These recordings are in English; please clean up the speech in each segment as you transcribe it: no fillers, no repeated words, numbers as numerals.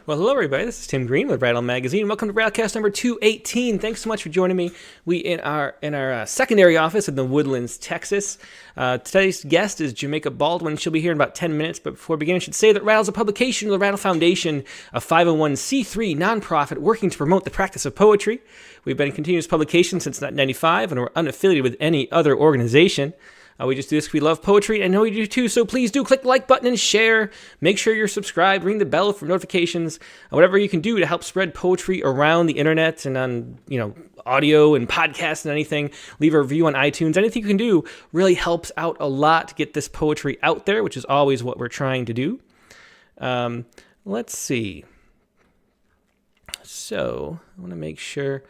Well, hello everybody. This is Tim Green with Rattle Magazine. Welcome to Rattlecast number 218. Thanks so much for joining me. We in our secondary office in the Woodlands, Texas. Today's guest is Jamaica Baldwin. She'll be here in about 10 minutes. But before beginning, I should say that Rattle's a publication of the Rattle Foundation, a 501c3 nonprofit working to promote the practice of poetry. We've been in continuous publication since 1995, and we're unaffiliated with any other organization. We just do this because we love poetry. I know you do too, so please do click the like button and share. Make sure you're subscribed. Ring the bell for notifications. Whatever you can do to help spread poetry around the internet and on, audio and podcasts and anything. Leave a review on iTunes. Anything you can do really helps out a lot to get this poetry out there, which is always what we're trying to do. Let's see. So, I want to make sure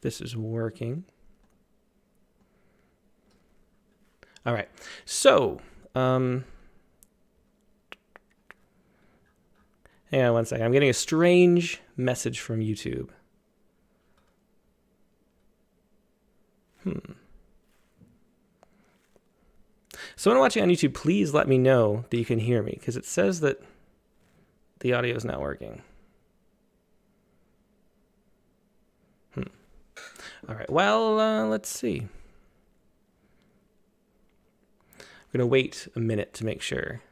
this is working. All right, so, hang on one second. I'm getting a strange message from YouTube. Someone watching on YouTube, please let me know that you can hear me, because it says that the audio is not working. All right, well, let's see. I'm going to wait a minute to make sure.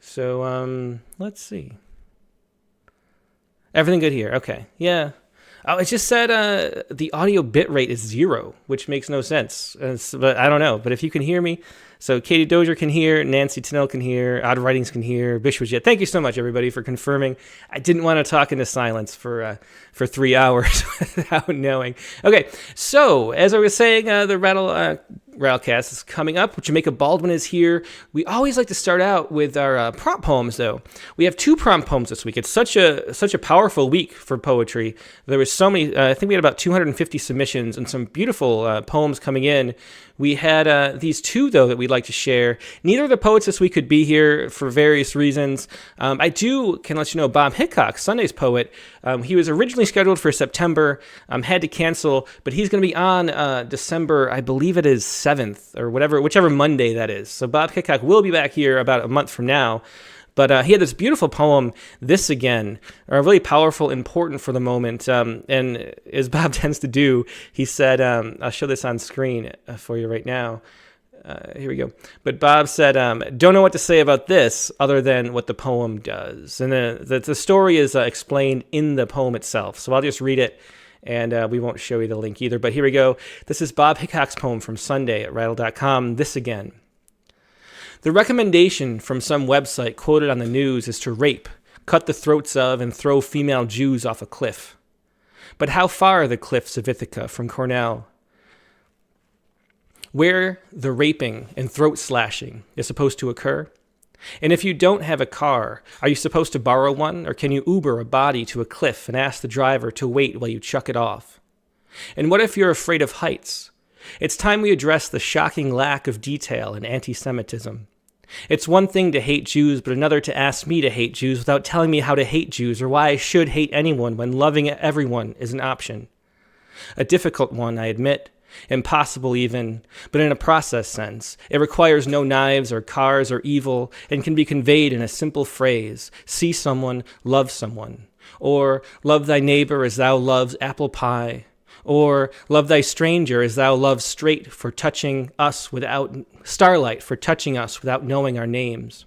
So, let's see. Everything good here? Okay. Yeah. Oh, it just said the audio bit rate is 0, which makes no sense. But I don't know. But if you can hear me, so Katie Dozier can hear, Nancy Tennell can hear, Odd Writings can hear, Bishop Jet. Thank you so much, everybody, for confirming. I didn't want to talk into silence for 3 hours without knowing. Okay, so as I was saying, the Rattlecast is coming up. Jamaica Baldwin is here. We always like to start out with our prompt poems, though. We have 2 prompt poems this week. It's such a powerful week for poetry. There was so many. I think we had about 250 submissions and some beautiful poems coming in. We had these 2, though, that we'd like to share. Neither of the poets this week could be here for various reasons. Can let you know Bob Hicok, Sunday's poet. He was originally scheduled for September, had to cancel, but he's going to be on December, I believe it is 7th or whichever Monday that is. So Bob Hicok will be back here about a month from now. But he had this beautiful poem, This Again, really powerful, important for the moment. And as Bob tends to do, he said, I'll show this on screen for you right now. Here we go. But Bob said, don't know what to say about this other than what the poem does. And the story is explained in the poem itself. So I'll just read it, and we won't show you the link either. But here we go. This is Bob Hicok's poem from Sunday at Rattle.com, This Again. The recommendation from some website quoted on the news is to rape, cut the throats of, and throw female Jews off a cliff. But how far are the cliffs of Ithaca from Cornell, where the raping and throat slashing is supposed to occur? And if you don't have a car, are you supposed to borrow one, or can you Uber a body to a cliff and ask the driver to wait while you chuck it off? And what if you're afraid of heights? It's time we address the shocking lack of detail in anti-Semitism. It's one thing to hate Jews, but another to ask me to hate Jews without telling me how to hate Jews or why I should hate anyone when loving everyone is an option. A difficult one, I admit. Impossible even, but in a process sense. It requires no knives or cars or evil and can be conveyed in a simple phrase: see someone, love someone. Or love thy neighbor as thou loves apple pie. Or love thy stranger as thou loves straight for touching us without starlight for touching us without knowing our names.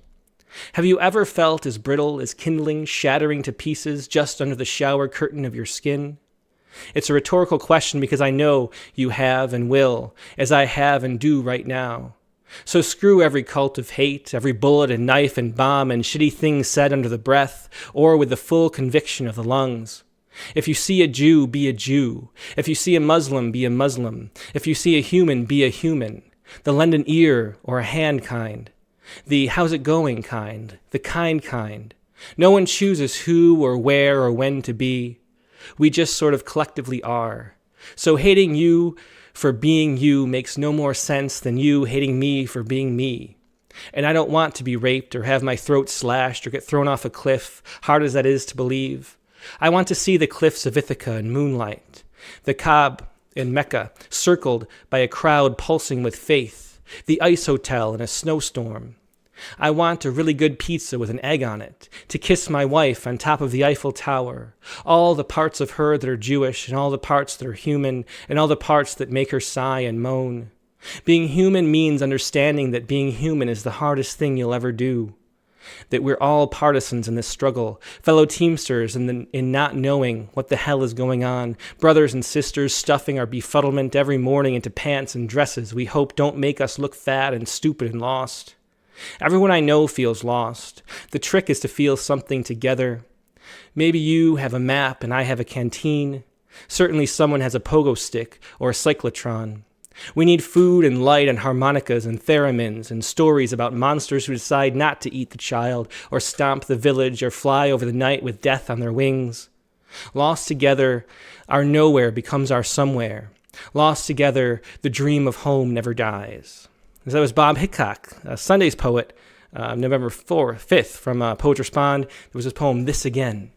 Have you ever felt as brittle as kindling shattering to pieces just under the shower curtain of your skin? It's a rhetorical question because I know you have and will, as I have and do right now. So screw every cult of hate, every bullet and knife and bomb and shitty thing said under the breath or with the full conviction of the lungs. If you see a Jew, be a Jew. If you see a Muslim, be a Muslim. If you see a human, be a human. The lend an ear or a hand kind. The how's it going kind. The kind. No one chooses who or where or when to be. We just sort of collectively are. So hating you for being you makes no more sense than you hating me for being me. And I don't want to be raped or have my throat slashed or get thrown off a cliff, hard as that is to believe. I want to see the cliffs of Ithaca in moonlight, the Kaaba in Mecca circled by a crowd pulsing with faith, the ice hotel in a snowstorm. I want a really good pizza with an egg on it, to kiss my wife on top of the Eiffel Tower, all the parts of her that are Jewish, and all the parts that are human, and all the parts that make her sigh and moan. Being human means understanding that being human is the hardest thing you'll ever do. That we're all partisans in this struggle, fellow teamsters in not knowing what the hell is going on, brothers and sisters stuffing our befuddlement every morning into pants and dresses we hope don't make us look fat and stupid and lost. Everyone I know feels lost. The trick is to feel something together. Maybe you have a map and I have a canteen. Certainly someone has a pogo stick or a cyclotron. We need food and light and harmonicas and theremins and stories about monsters who decide not to eat the child or stomp the village or fly over the night with death on their wings. Lost together, our nowhere becomes our somewhere. Lost together, the dream of home never dies. So that was Bob Hicok, Sunday's poet, November 5th from Poets Respond. There was his poem, This Again.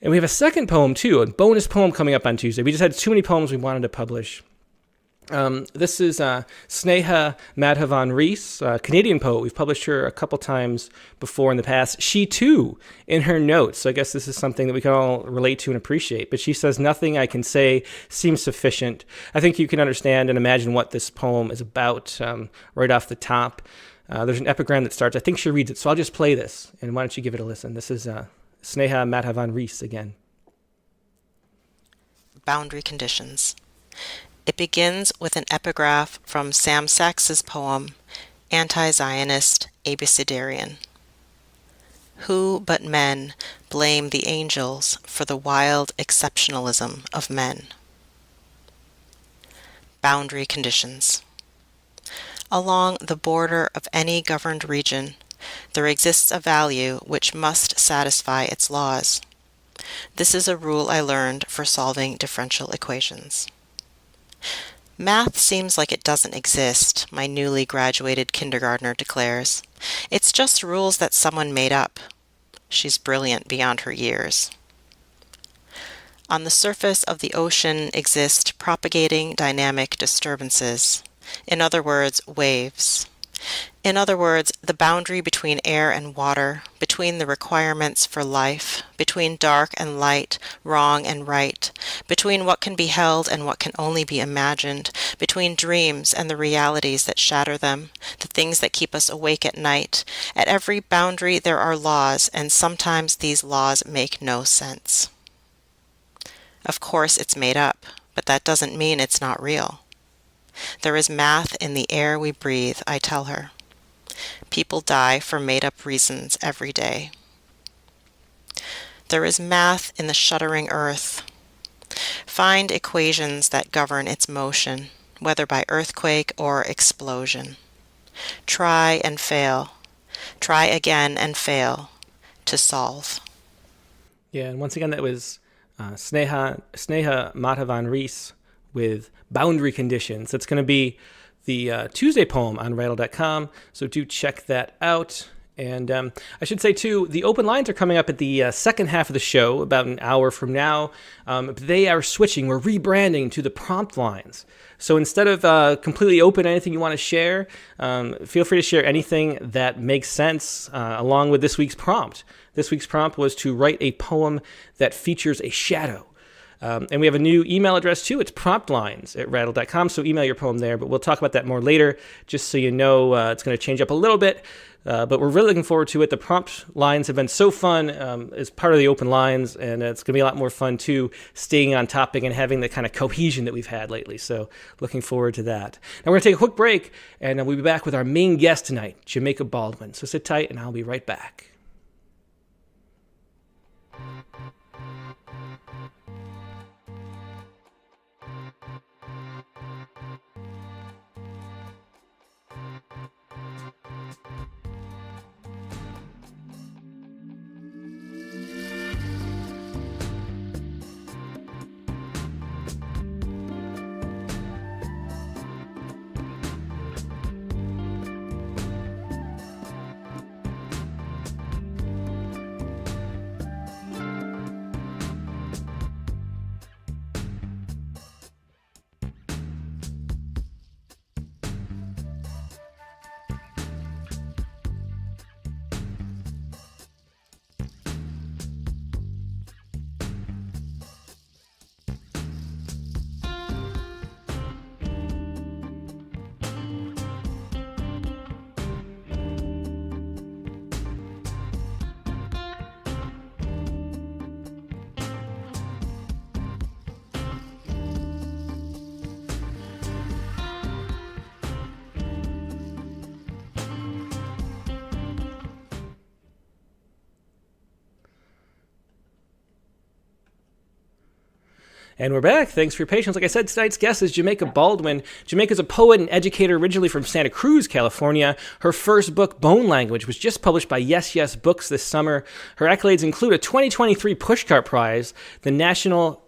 And we have a second poem, too, a bonus poem coming up on Tuesday. We just had too many poems we wanted to publish. This is Sneha Madhavan-Reese, a Canadian poet. We've published her a couple times before in the past. She, too, in her notes, so I guess this is something that we can all relate to and appreciate, but she says, nothing I can say seems sufficient. I think you can understand and imagine what this poem is about right off the top. There's an epigram that starts, I think she reads it, so I'll just play this, and why don't you give it a listen. This is Sneha Madhavan-Reese again. Boundary Conditions. It begins with an epigraph from Sam Sax's poem, Anti-Zionist Abecedarian. Who but men blame the angels for the wild exceptionalism of men? Boundary Conditions. Along the border of any governed region, there exists a value which must satisfy its laws. This is a rule I learned for solving differential equations. Math seems like it doesn't exist, my newly graduated kindergartner declares. It's just rules that someone made up. She's brilliant beyond her years. On the surface of the ocean exist propagating dynamic disturbances. In other words, waves. In other words, the boundary between air and water, between the requirements for life, between dark and light, wrong and right, between what can be held and what can only be imagined, between dreams and the realities that shatter them, the things that keep us awake at night. At every boundary there are laws, and sometimes these laws make no sense. Of course it's made up, but that doesn't mean it's not real. There is math in the air we breathe, I tell her. People die for made-up reasons every day. There is math in the shuddering earth. Find equations that govern its motion, whether by earthquake or explosion. Try and fail. Try again and fail to solve. Yeah, and once again, that was Sneha Madhavan-Reese with Boundary Conditions. That's going to be the Tuesday poem on Rattle.com, so do check that out. And I should say, too, the open lines are coming up at the second half of the show, about an hour from now. They are switching. We're rebranding to the prompt lines. So instead of completely open anything you want to share, feel free to share anything that makes sense along with this week's prompt. This week's prompt was to write a poem that features a shadow. And we have a new email address, too. It's promptlines@rattle.com, so email your poem there. But we'll talk about that more later, just so you know it's going to change up a little bit. But we're really looking forward to it. The prompt lines have been so fun as part of the open lines, and it's going to be a lot more fun, too, staying on topic and having the kind of cohesion that we've had lately. So looking forward to that. Now we're going to take a quick break, and we'll be back with our main guest tonight, Jamaica Baldwin. So sit tight, and I'll be right back. And we're back. Thanks for your patience. Like I said, tonight's guest is Jamaica Baldwin. Jamaica's a poet and educator originally from Santa Cruz, California. Her first book, Bone Language, was just published by Yes Yes Books this summer. Her accolades include a 2023 Pushcart Prize, the National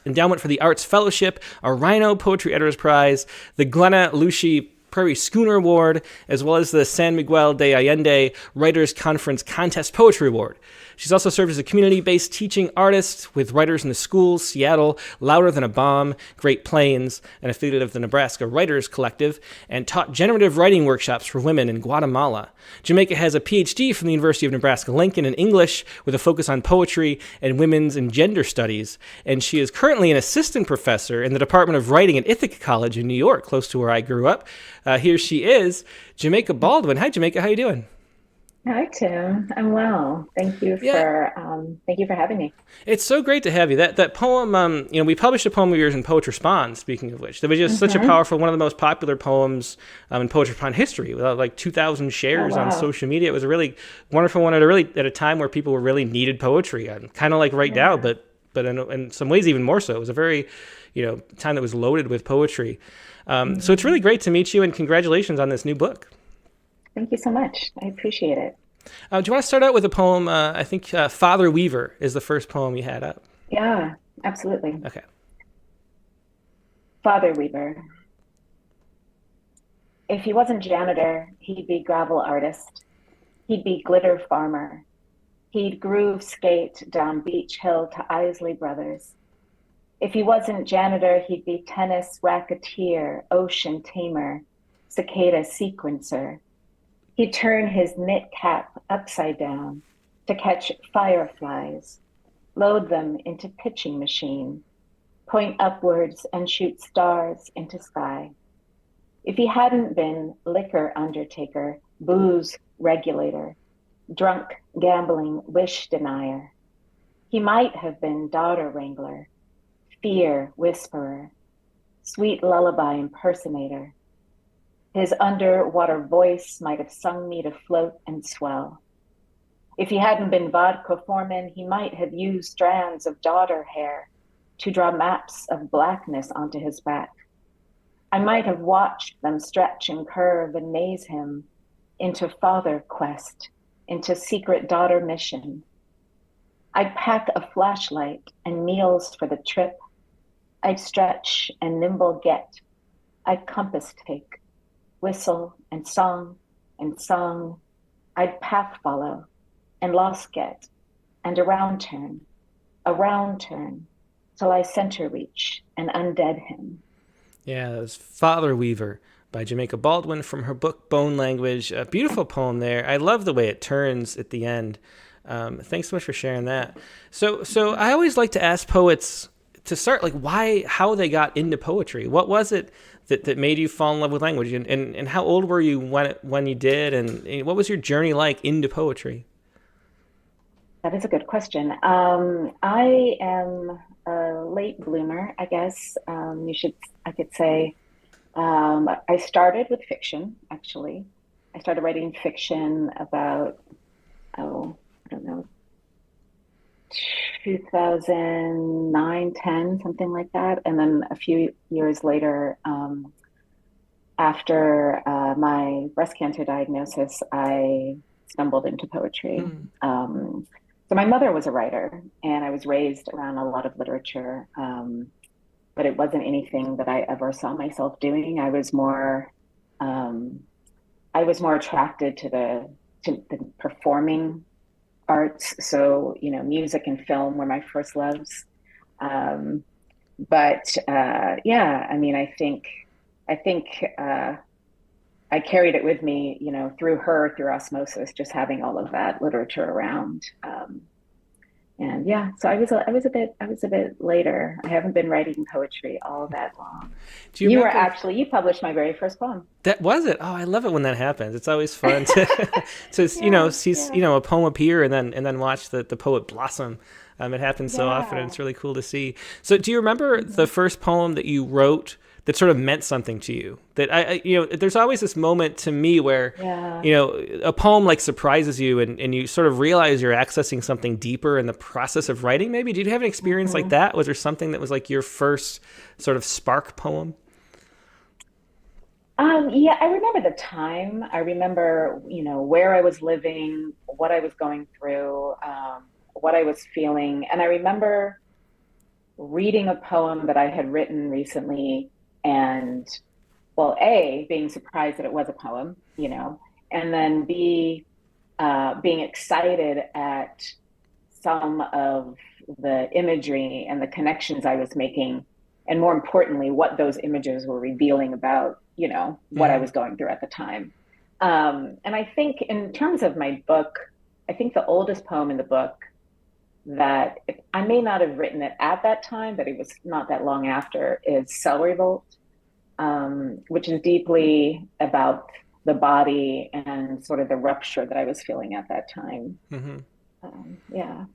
Endowment for the Arts Fellowship, a Rhino Poetry Editors Prize, the Glenna Lucy Prairie Schooner Award, as well as the San Miguel de Allende Writers Conference Contest Poetry Award. She's also served as a community-based teaching artist with writers in the schools, Seattle, Louder Than a Bomb, Great Plains, an affiliate of the Nebraska Writers Collective, and taught generative writing workshops for women in Guatemala. Jamaica has a PhD from the University of Nebraska-Lincoln in English with a focus on poetry and women's and gender studies, and she is currently an assistant professor in the Department of Writing at Ithaca College in New York, close to where I grew up. Here she is, Jamaica Baldwin. Hi, Jamaica. How you doing? Hi, Tim. I'm well. Thank you for having me. It's so great to have you. That poem, we published a poem of yours in Poetry Respond, speaking of which. That was just such a powerful, one of the most popular poems in Poetry Respond history, with like 2,000 shares on social media. It was a really wonderful one at a time where people really needed poetry, kind of like right now, but in some ways even more so. It was a very, time that was loaded with poetry. So it's really great to meet you, and congratulations on this new book. Thank you so much. I appreciate it. Do you want to start out with a poem? I think Father Weaver is the first poem you had up. Yeah, absolutely. Okay. Father Weaver. If he wasn't janitor, he'd be gravel artist. He'd be glitter farmer. He'd groove skate down Beach Hill to Isley Brothers. If he wasn't janitor, he'd be tennis racketeer, ocean tamer, cicada sequencer. He'd turn his knit cap upside down to catch fireflies, load them into pitching machine, point upwards and shoot stars into sky. If he hadn't been liquor undertaker, booze regulator, drunk gambling wish denier, he might have been daughter wrangler, fear whisperer, sweet lullaby impersonator. His underwater voice might have sung me to float and swell. If he hadn't been vodka foreman, he might have used strands of daughter hair to draw maps of blackness onto his back. I might have watched them stretch and curve and maze him into father quest, into secret daughter mission. I'd pack a flashlight and meals for the trip. I'd stretch and nimble get. I'd compass take. Whistle and song, I'd path follow and lost get, and a round turn, till I center reach and undead him. Yeah, that was Father Weaver by Jamaica Baldwin from her book Bone Language. A beautiful poem there. I love the way it turns at the end. Thanks so much for sharing that. So I always like to ask poets to start, how they got into poetry. What was it that made you fall in love with language? And how old were you when you did? And what was your journey like into poetry? That is a good question. I am a late bloomer, I guess. I could say. I started with fiction, actually. I started writing fiction about, 2009, 10, something like that. And then a few years later, after my breast cancer diagnosis, I stumbled into poetry. So my mother was a writer, and I was raised around a lot of literature, but it wasn't anything that I ever saw myself doing. I was more attracted to the performing arts. So, music and film were my first loves. I think I carried it with me, through osmosis, just having all of that literature around. So I was a bit later. I haven't been writing poetry all that long. You published my very first poem. That was it. Oh, I love it when that happens. It's always fun to see a poem appear and then watch the poet blossom. It happens so often, and it's really cool to see. So do you remember the first poem that you wrote that sort of meant something to you. That there's always this moment to me where, a poem like surprises you and you sort of realize you're accessing something deeper in the process of writing. Maybe did you have an experience like that? Was there something that was like your first sort of spark poem? Yeah, I remember the time. I remember, where I was living, what I was going through, what I was feeling. And I remember reading a poem that I had written recently and, well, A, being surprised that it was a poem, and then B, being excited at some of the imagery and the connections I was making, and more importantly, what those images were revealing about, what I was going through at the time. And I think in terms of my book, I think the oldest poem in the book that I may not have written it at that time, but it was not that long after, is Cell Revolt, which is deeply about the body and sort of the rupture that I was feeling at that time. Yeah.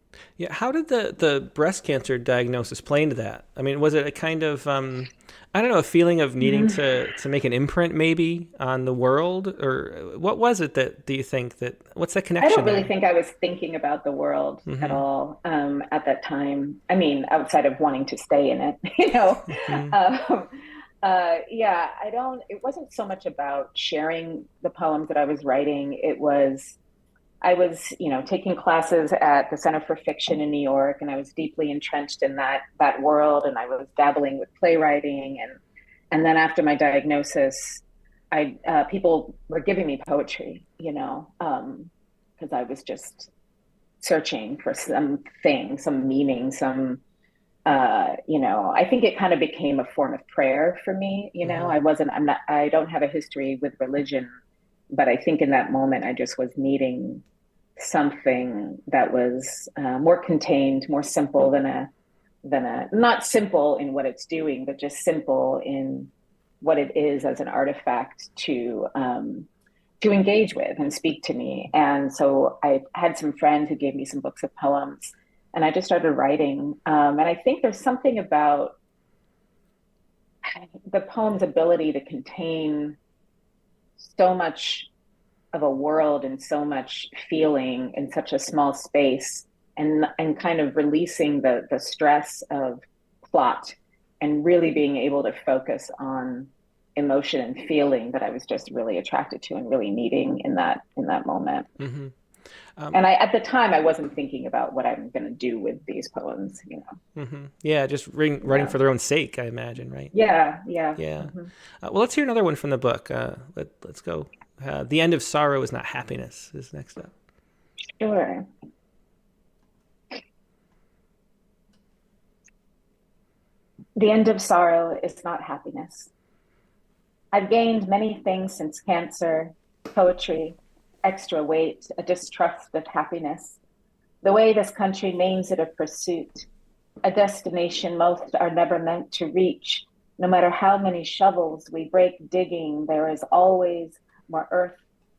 How did the breast cancer diagnosis play into that? I mean, was it a kind of, I don't know, a feeling of needing to make an imprint maybe on the world? Or what was it that, do you think what's that connection I don't really there? think I was thinking about the world at all at that time. I mean, outside of wanting to stay in it, it wasn't so much about sharing the poems that I was writing. I was, taking classes at the Center for Fiction in New York, and I was deeply entrenched in that world, and I was dabbling with playwriting, and then after my diagnosis, people were giving me poetry, because I was just searching for something, some meaning, I think it kind of became a form of prayer for me. I don't have a history with religion, but I think in that moment I just was needing something that was more contained, more simple than a not simple in what it's doing, but just simple in what it is as an artifact to engage with and speak to me. And so I had some friends who gave me some books of poems, and I just started writing. And I think there's something about the poem's ability to contain so much of a world and so much feeling in such a small space, and kind of releasing the stress of plot and really being able to focus on emotion and feeling that I was just really attracted to and really needing in that moment. And at the time I wasn't thinking about what I'm going to do with these poems, Yeah, just writing for their own sake, I imagine, right? Yeah. Well, let's hear another one from the book. Let's go. The end of sorrow is not happiness is next up. Sure. The end of sorrow is not happiness. I've gained many things since cancer: poetry, extra weight, a distrust of happiness. The way this country names it a pursuit, a destination most are never meant to reach. No matter how many shovels we break digging, there is always more earth,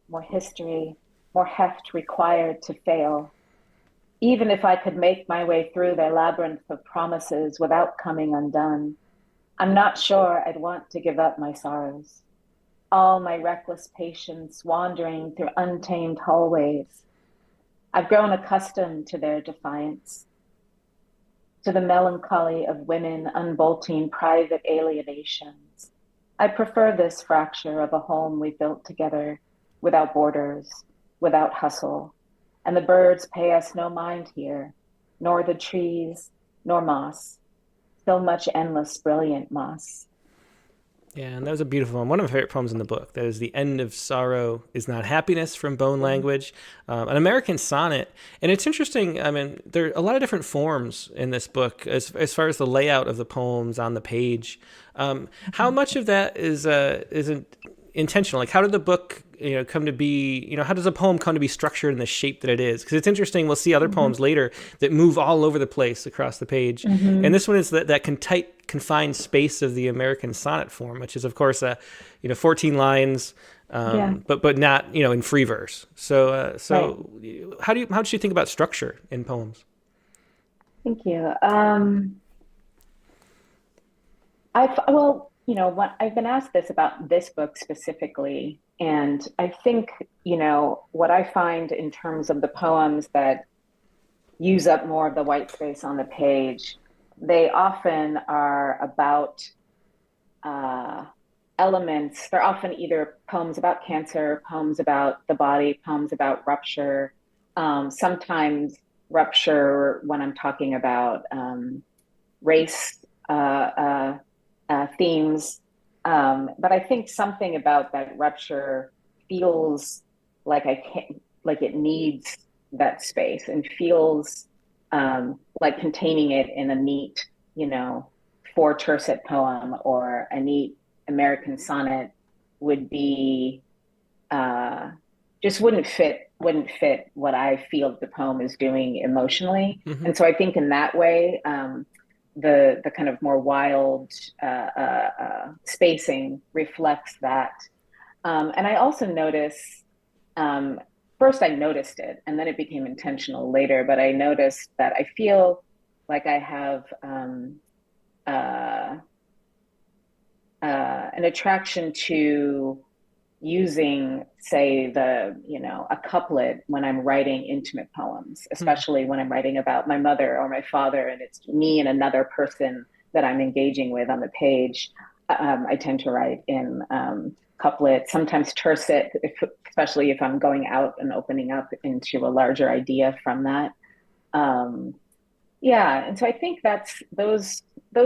more history, more heft required to fail. Even if I could make my way through their labyrinth of promises without coming undone, I'm not sure I'd want to give up my sorrows. All my reckless patience wandering through untamed hallways. I've grown accustomed to their defiance, to the melancholy of women unbolting private alienations. I prefer this fracture of a home we built together, without borders, without hustle. And the birds pay us no mind here, nor the trees, nor moss. So much endless, brilliant moss. Yeah, and that was a beautiful one. One of my favorite poems in the book. That is The End of Sorrow is Not Happiness from Bone Language, an American sonnet. And it's interesting, I mean, there are a lot of different forms in this book as far as the layout of the poems on the page. How much of that is intentional? Like, how did the book come to be, how does a poem come to be structured in the shape that it is? Because it's interesting, we'll see other poems later that move all over the place across the page. And this one is that tight, confined space of the American sonnet form, which is, of course, 14 lines, but not, in free verse. So right. How did you think about structure in poems? Thank you. what I've been asked this about this book specifically, and I think, what I find in terms of the poems that use up more of the white space on the page, they often are about uh, elements. They're often either poems about cancer, poems about the body, poems about rupture, sometimes rupture when I'm talking about race themes. But I think something about that rupture feels like I can't, like it needs that space and feels like containing it in a neat, four tercet poem or a neat American sonnet would be uh, just wouldn't fit what I feel the poem is doing emotionally. Hmm. And so I think in that way, the kind of more wild spacing reflects that. And I also notice, um, first I noticed it, and then it became intentional later. But I noticed that I feel like I have uh, an attraction to using, say, a couplet when I'm writing intimate poems, especially when I'm writing about my mother or my father, and it's me and another person that I'm engaging with on the page. I tend to write in couplet, sometimes tercet, especially if I'm going out and opening up into a larger idea from that. Um, yeah, and so I think those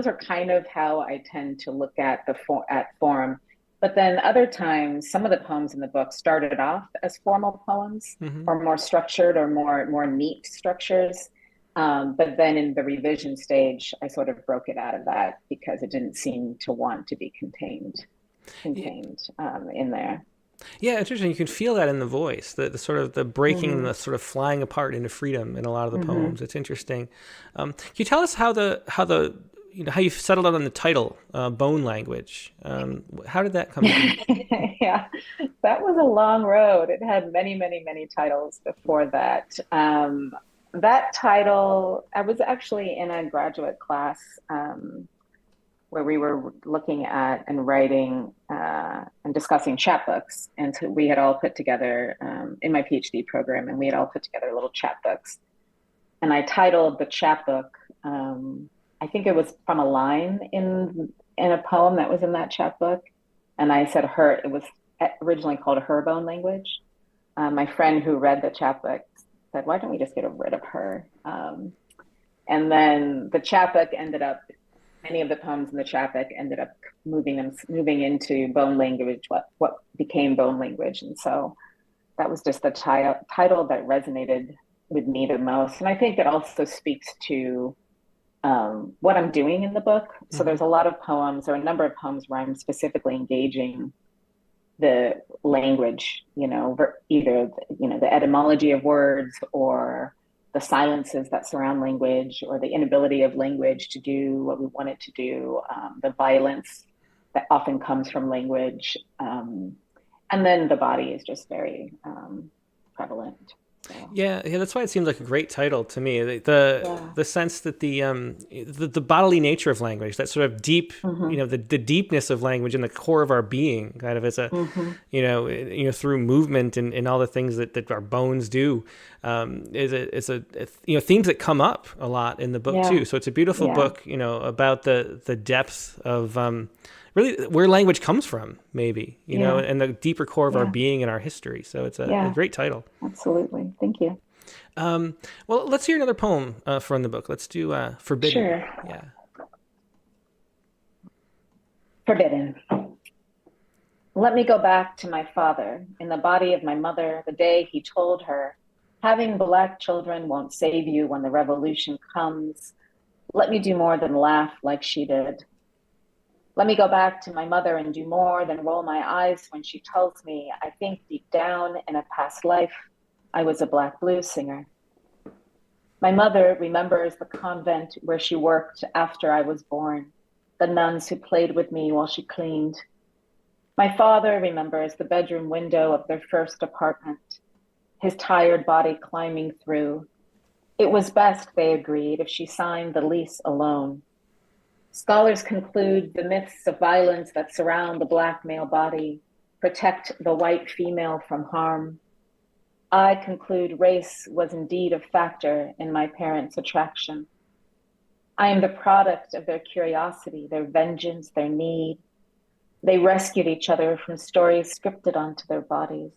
are kind of how I tend to look at at form. But then other times, some of the poems in the book started off as formal poems, Hmm. or more structured, or more neat structures. But then in the revision stage, I sort of broke it out of that because it didn't seem to want to be contained in there. Yeah, interesting. You can feel that in the voice, the sort of the breaking and Hmm. the sort of flying apart into freedom in a lot of the Hmm. poems. It's interesting. Can you tell us how how you settled on the title, Bone Language? How did that come to be? Yeah, that was a long road. It had many, many, many titles before that. That title, I was actually in a graduate class where we were looking at and writing and discussing chapbooks. And so we had all put together in my PhD program, and we had all put together little chapbooks. And I titled the chapbook, I think it was from a line in a poem that was in that chapbook. And I said her, it was originally called Her Bone Language. My friend who read the chapbook said, why don't we just get rid of her? And then the chapbook ended up, many of the poems in the chapbook ended up moving into bone language, what became bone language. And so that was just the title that resonated with me the most. And I think it also speaks to what I'm doing in the book. So Hmm. there's a lot of poems, or a number of poems, where I'm specifically engaging the language, either the etymology of words, or the silences that surround language, or the inability of language to do what we want it to do, the violence that often comes from language, and then the body is just very prevalent. So Yeah, that's why it seems like a great title to me. The yeah. the sense that the bodily nature of language, that sort of deep, Hmm. the deepness of language in the core of our being, kind of as a, Hmm. through movement and all the things that our bones do, themes that come up a lot in the book Yeah. too. So it's a beautiful Yeah. book, about the depth of really where language comes from, maybe, Yeah. and the deeper core of our Yeah. being and our history. So it's a Yeah. great title. Absolutely. Thank you. Well, let's hear another poem from the book. Let's do Forbidden. Sure. Yeah. Forbidden. Let me go back to my father, in the body of my mother, the day he told her, having black children won't save you when the revolution comes. Let me do more than laugh like she did. Let me go back to my mother and do more than roll my eyes when she tells me I think deep down in a past life I was a black blues singer. My mother remembers the convent where she worked after I was born, the nuns who played with me while she cleaned. My father remembers the bedroom window of their first apartment, his tired body climbing through. It was best, they agreed, if she signed the lease alone. Scholars conclude the myths of violence that surround the Black male body protect the white female from harm. I conclude race was indeed a factor in my parents' attraction. I am the product of their curiosity, their vengeance, their need. They rescued each other from stories scripted onto their bodies.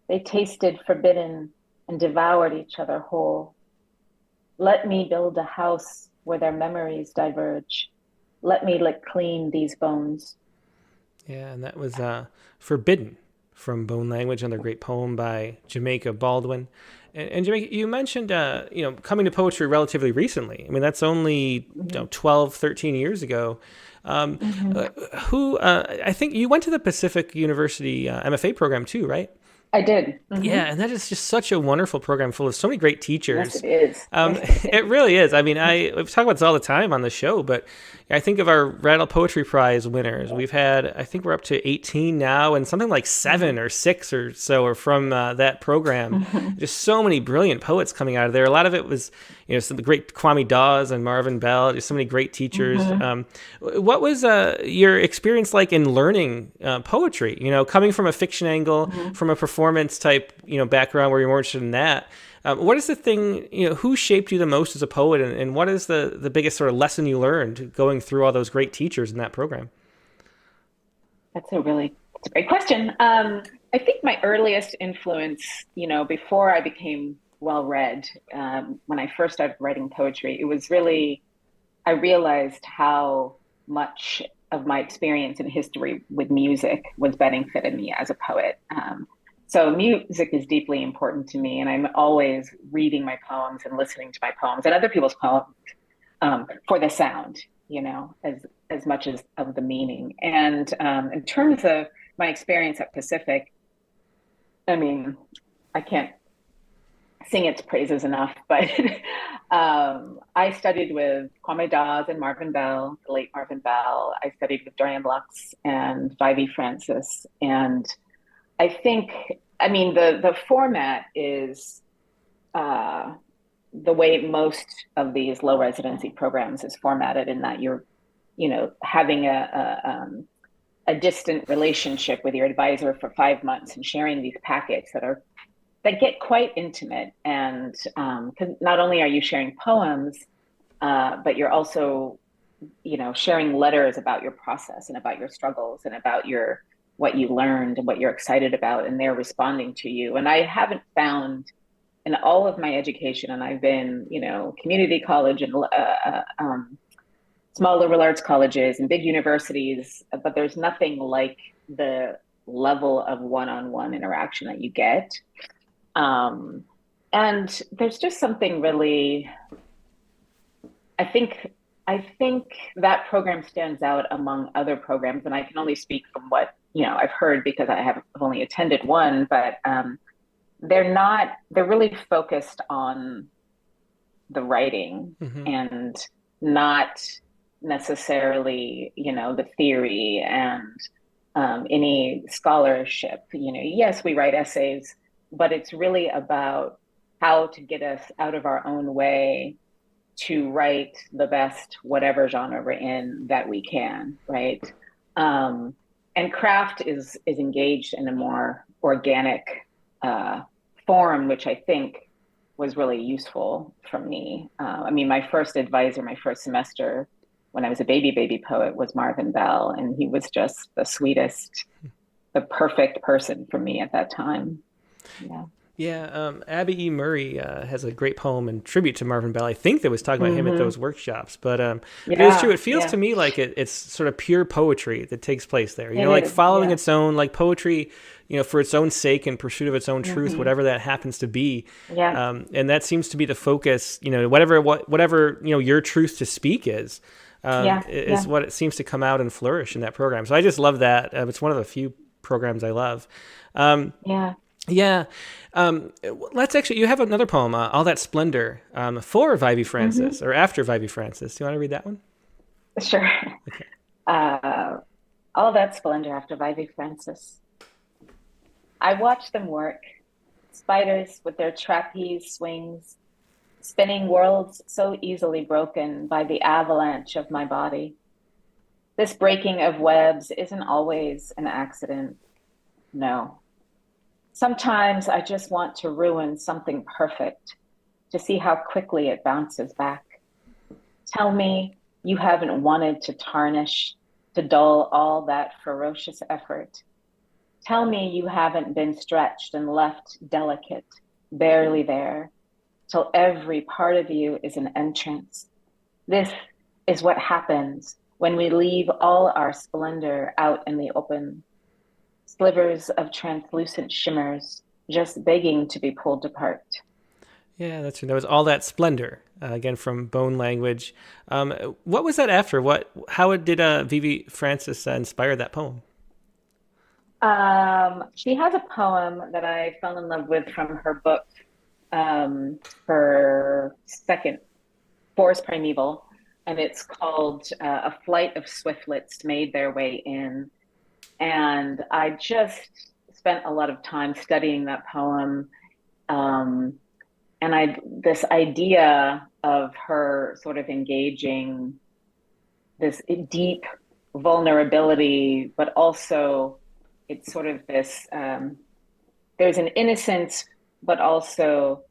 They tasted forbidden and devoured each other whole. Let me build a house where their memories diverge. Let me lick clean these bones. Yeah, and that was Forbidden from Bone Language, another great poem by Jamaica Baldwin. And Jamaica, you mentioned, coming to poetry relatively recently. I mean, that's only 12, 13 years ago. I think you went to the Pacific University MFA program too, right? I did. Yeah, and that is just such a wonderful program full of so many great teachers. Yes, it is. It really is. I mean, we talk about this all the time on the show, but I think of our Rattle Poetry Prize winners. We've had, I think we're up to 18 now, and something like 7 or 6 or so are from that program. Just so many brilliant poets coming out of there. A lot of it was, some of the great Kwame Dawes and Marvin Bell, just so many great teachers. What was your experience like in learning poetry? Coming from a fiction angle, from a performance type, background where you're more interested in that. What is the thing, who shaped you the most as a poet, and what is the biggest sort of lesson you learned going through all those great teachers in that program? That's a great question. I think my earliest influence, before I became well-read, when I first started writing poetry, it was really, I realized how much of my experience in history with music was benefiting me as a poet. So music is deeply important to me, and I'm always reading my poems and listening to my poems and other people's poems for the sound, as much as of the meaning. And in terms of my experience at Pacific, I mean, I can't sing its praises enough, but I studied with Kwame Dawes and Marvin Bell, the late Marvin Bell. I studied with Dorian Lux and Vivi Francis, and I think, the format is the way most of these low residency programs is formatted, in that you're, having a distant relationship with your advisor for 5 months and sharing these packets that get quite intimate. And because not only are you sharing poems, but you're also, sharing letters about your process and about your struggles and about what you learned and what you're excited about, and they're responding to you. And I haven't found in all of my education, and I've been, community college and small liberal arts colleges and big universities, but there's nothing like the level of one-on-one interaction that you get. And there's just something really, I think that program stands out among other programs, and I can only speak from what, I've heard, because I've only attended one, but they're really focused on the writing and not necessarily, the theory and any scholarship. Yes, we write essays, but it's really about how to get us out of our own way to write the best, whatever genre we're in, that we can, right? And craft is engaged in a more organic form, which I think was really useful for me. My first advisor, my first semester, when I was a baby poet, was Marvin Bell, and he was just the sweetest, the perfect person for me at that time. Yeah. Yeah, Abby E. Murray has a great poem in tribute to Marvin Bell. I think that was talking about him at those workshops. But it is true. It feels to me like it's sort of pure poetry that takes place there. Like following its own, like poetry, for its own sake and pursuit of its own truth, whatever that happens to be. Yeah. And that seems to be the focus. Whatever your truth to speak is what it seems to come out and flourish in that program. So I just love that. It's one of the few programs I love. Yeah. Let's actually, you have another poem, All That Splendor, for Vivi Francis, or after Vivi Francis. Do you want to read that one? Sure. Okay. All That Splendor after Vivi Francis. I watch them work, spiders with their trapeze swings, spinning worlds so easily broken by the avalanche of my body. This breaking of webs isn't always an accident. No. Sometimes I just want to ruin something perfect to see how quickly it bounces back. Tell me you haven't wanted to tarnish, to dull all that ferocious effort. Tell me you haven't been stretched and left delicate, barely there, till every part of you is an entrance. This is what happens when we leave all our splendor out in the open. Slivers of translucent shimmers, just begging to be pulled apart. Yeah, that's right. That was All That Splendor, again from Bone Language. What was that after? How did Vivi Francis inspire that poem? She has a poem that I fell in love with from her book, her second, Forest Primeval, and it's called A Flight of Swiftlets Made Their Way In. And I just spent a lot of time studying that poem. And this idea of her sort of engaging this deep vulnerability, but also it's sort of this, there's an innocence, but also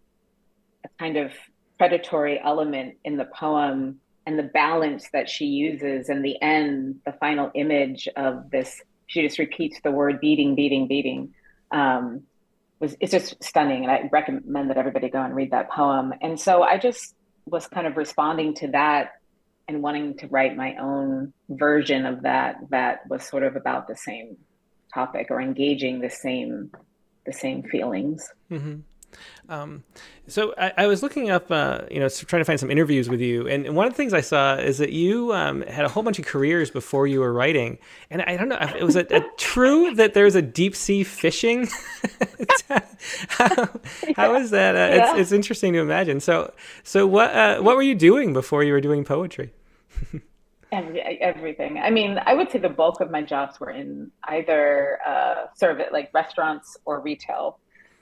a kind of predatory element in the poem, and the balance that she uses. In the end, the final image of this, she just repeats the word beating, beating, beating. It's just stunning. And I recommend that everybody go and read that poem. And so I just was kind of responding to that and wanting to write my own version of that was sort of about the same topic, or engaging the same feelings. Mm-hmm. So I was looking up, trying to find some interviews with you, and one of the things I saw is that you had a whole bunch of careers before you were writing, and I don't know, it was a true that there's a deep sea fishing. How is that? Yeah. It's interesting to imagine. So what were you doing before you were doing poetry? Everything. I mean, I would say the bulk of my jobs were in either service, like restaurants or retail.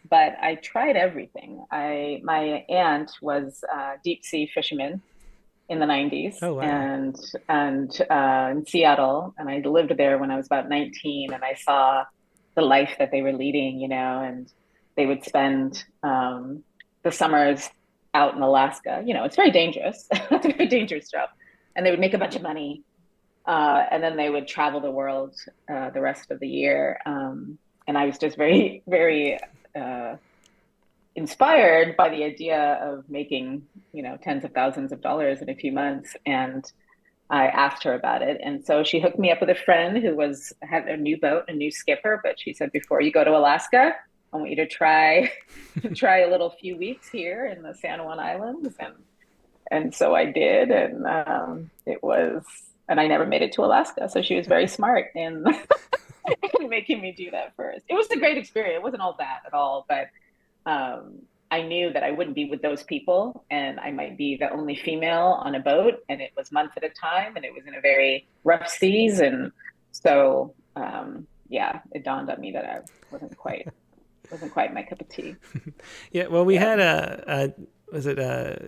But I tried everything. My aunt was a deep sea fisherman in the 90s. Oh, wow. and in Seattle, and I lived there when I was about 19, and I saw the life that they were leading, and they would spend the summers out in Alaska. It's very dangerous. It's a very dangerous job. And they would make a bunch of money, and then they would travel the world the rest of the year. And I was just very, very inspired by the idea of making, tens of thousands of dollars in a few months. And I asked her about it. And so she hooked me up with a friend who had a new boat, a new skipper. But she said, before you go to Alaska, I want you to try a little few weeks here in the San Juan Islands. And so I did. And and I never made it to Alaska. So she was very smart in making me do that first. It was a great experience. It wasn't all bad at all, but I knew that I wouldn't be with those people, and I might be the only female on a boat, and it was months at a time, and it was in a very rough seas. And so, it dawned on me that I wasn't quite my cup of tea. Yeah. Well, we had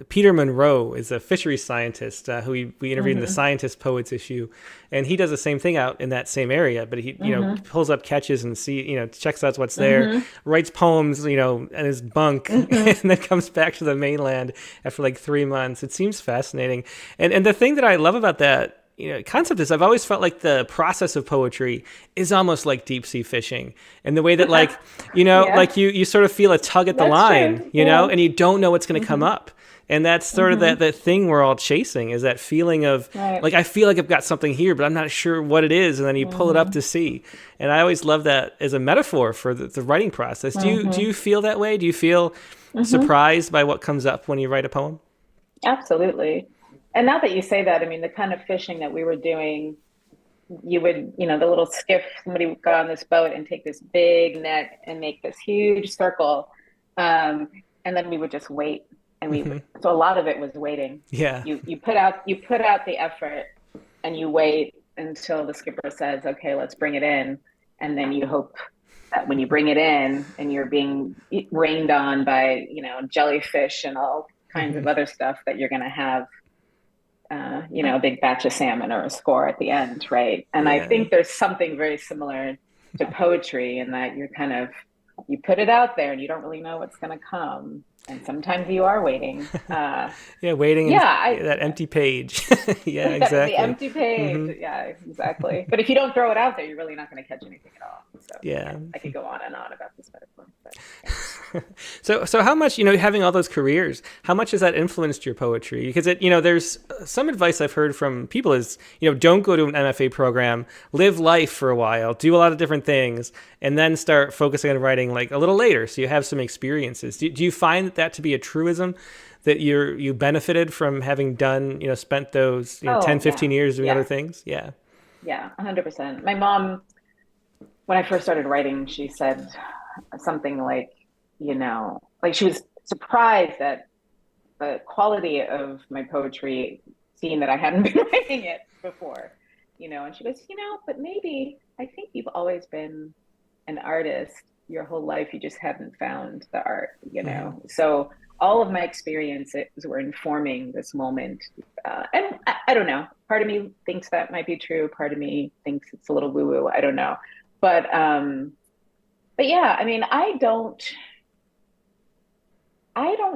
Peter Monroe is a fisheries scientist who we interviewed in the Scientist Poets issue, and he does the same thing out in that same area. But he pulls up catches and checks out what's there, writes poems in his bunk, and then comes back to the mainland after like 3 months. It seems fascinating, and the thing that I love about that concept is I've always felt like the process of poetry is almost like deep sea fishing, and the way that like like you sort of feel a tug at the line, and you don't know what's going to come up, and that's sort of that thing we're all chasing, is that feeling of like, I feel like I've got something here, but I'm not sure what it is, and then you pull it up to see. And I always love that as a metaphor for the writing process. Do you feel that way? Do you feel surprised by what comes up when you write a poem? Absolutely. And now that you say that, I mean, the kind of fishing that we were doing, you would, the little skiff, somebody would go on this boat and take this big net and make this huge circle. And then we would just wait. And so a lot of it was waiting. Yeah. You put out the effort, and you wait until the skipper says, okay, let's bring it in. And then you hope that when you bring it in and you're being rained on by, jellyfish and all kinds of other stuff, that you're going to have a big batch of salmon or a score at the end, right? And I Yeah. think there's something very similar to poetry in that you put it out there and you don't really know what's going to come. And sometimes you are waiting. Yeah, waiting in Yeah, that empty page. Yeah, the exactly. empty page. Yeah, exactly. But if you don't throw it out there, you're really not going to catch anything at all. So Yeah. I could go on and on about this metaphor, but So how much, having all those careers, how much has that influenced your poetry? Because there's some advice I've heard from people is, don't go to an MFA program, live life for a while, do a lot of different things, and then start focusing on writing like a little later, so you have some experiences. Do you find that to be a truism, that you benefited from having done, spent those 10, oh 15 yeah, years doing other yeah, things? Yeah. yeah, 100%. My mom, when I first started writing, she said something like, like she was surprised at the quality of my poetry, seeing that I hadn't been writing it before, and she goes, but maybe I think you've always been an artist your whole life. You just haven't found the art, Mm-hmm. So all of my experiences were informing this moment. And I don't know. Part of me thinks that might be true. Part of me thinks it's a little woo woo. I don't know. But yeah, I mean, I don't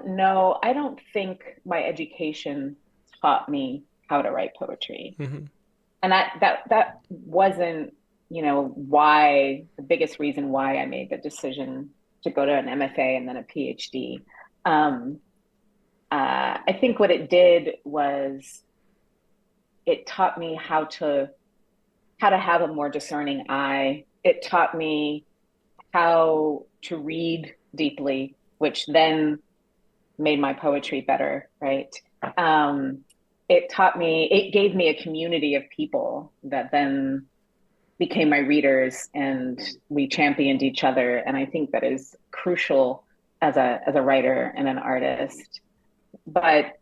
know. I don't think my education taught me how to write poetry. Mm-hmm. And that wasn't, why the biggest reason why I made the decision to go to an MFA and then a PhD. I think what it did was it taught me how to have a more discerning eye. It taught me how to read deeply, which then made my poetry better, right? It gave me a community of people that then became my readers, and we championed each other. And I think that is crucial as a writer and an artist. But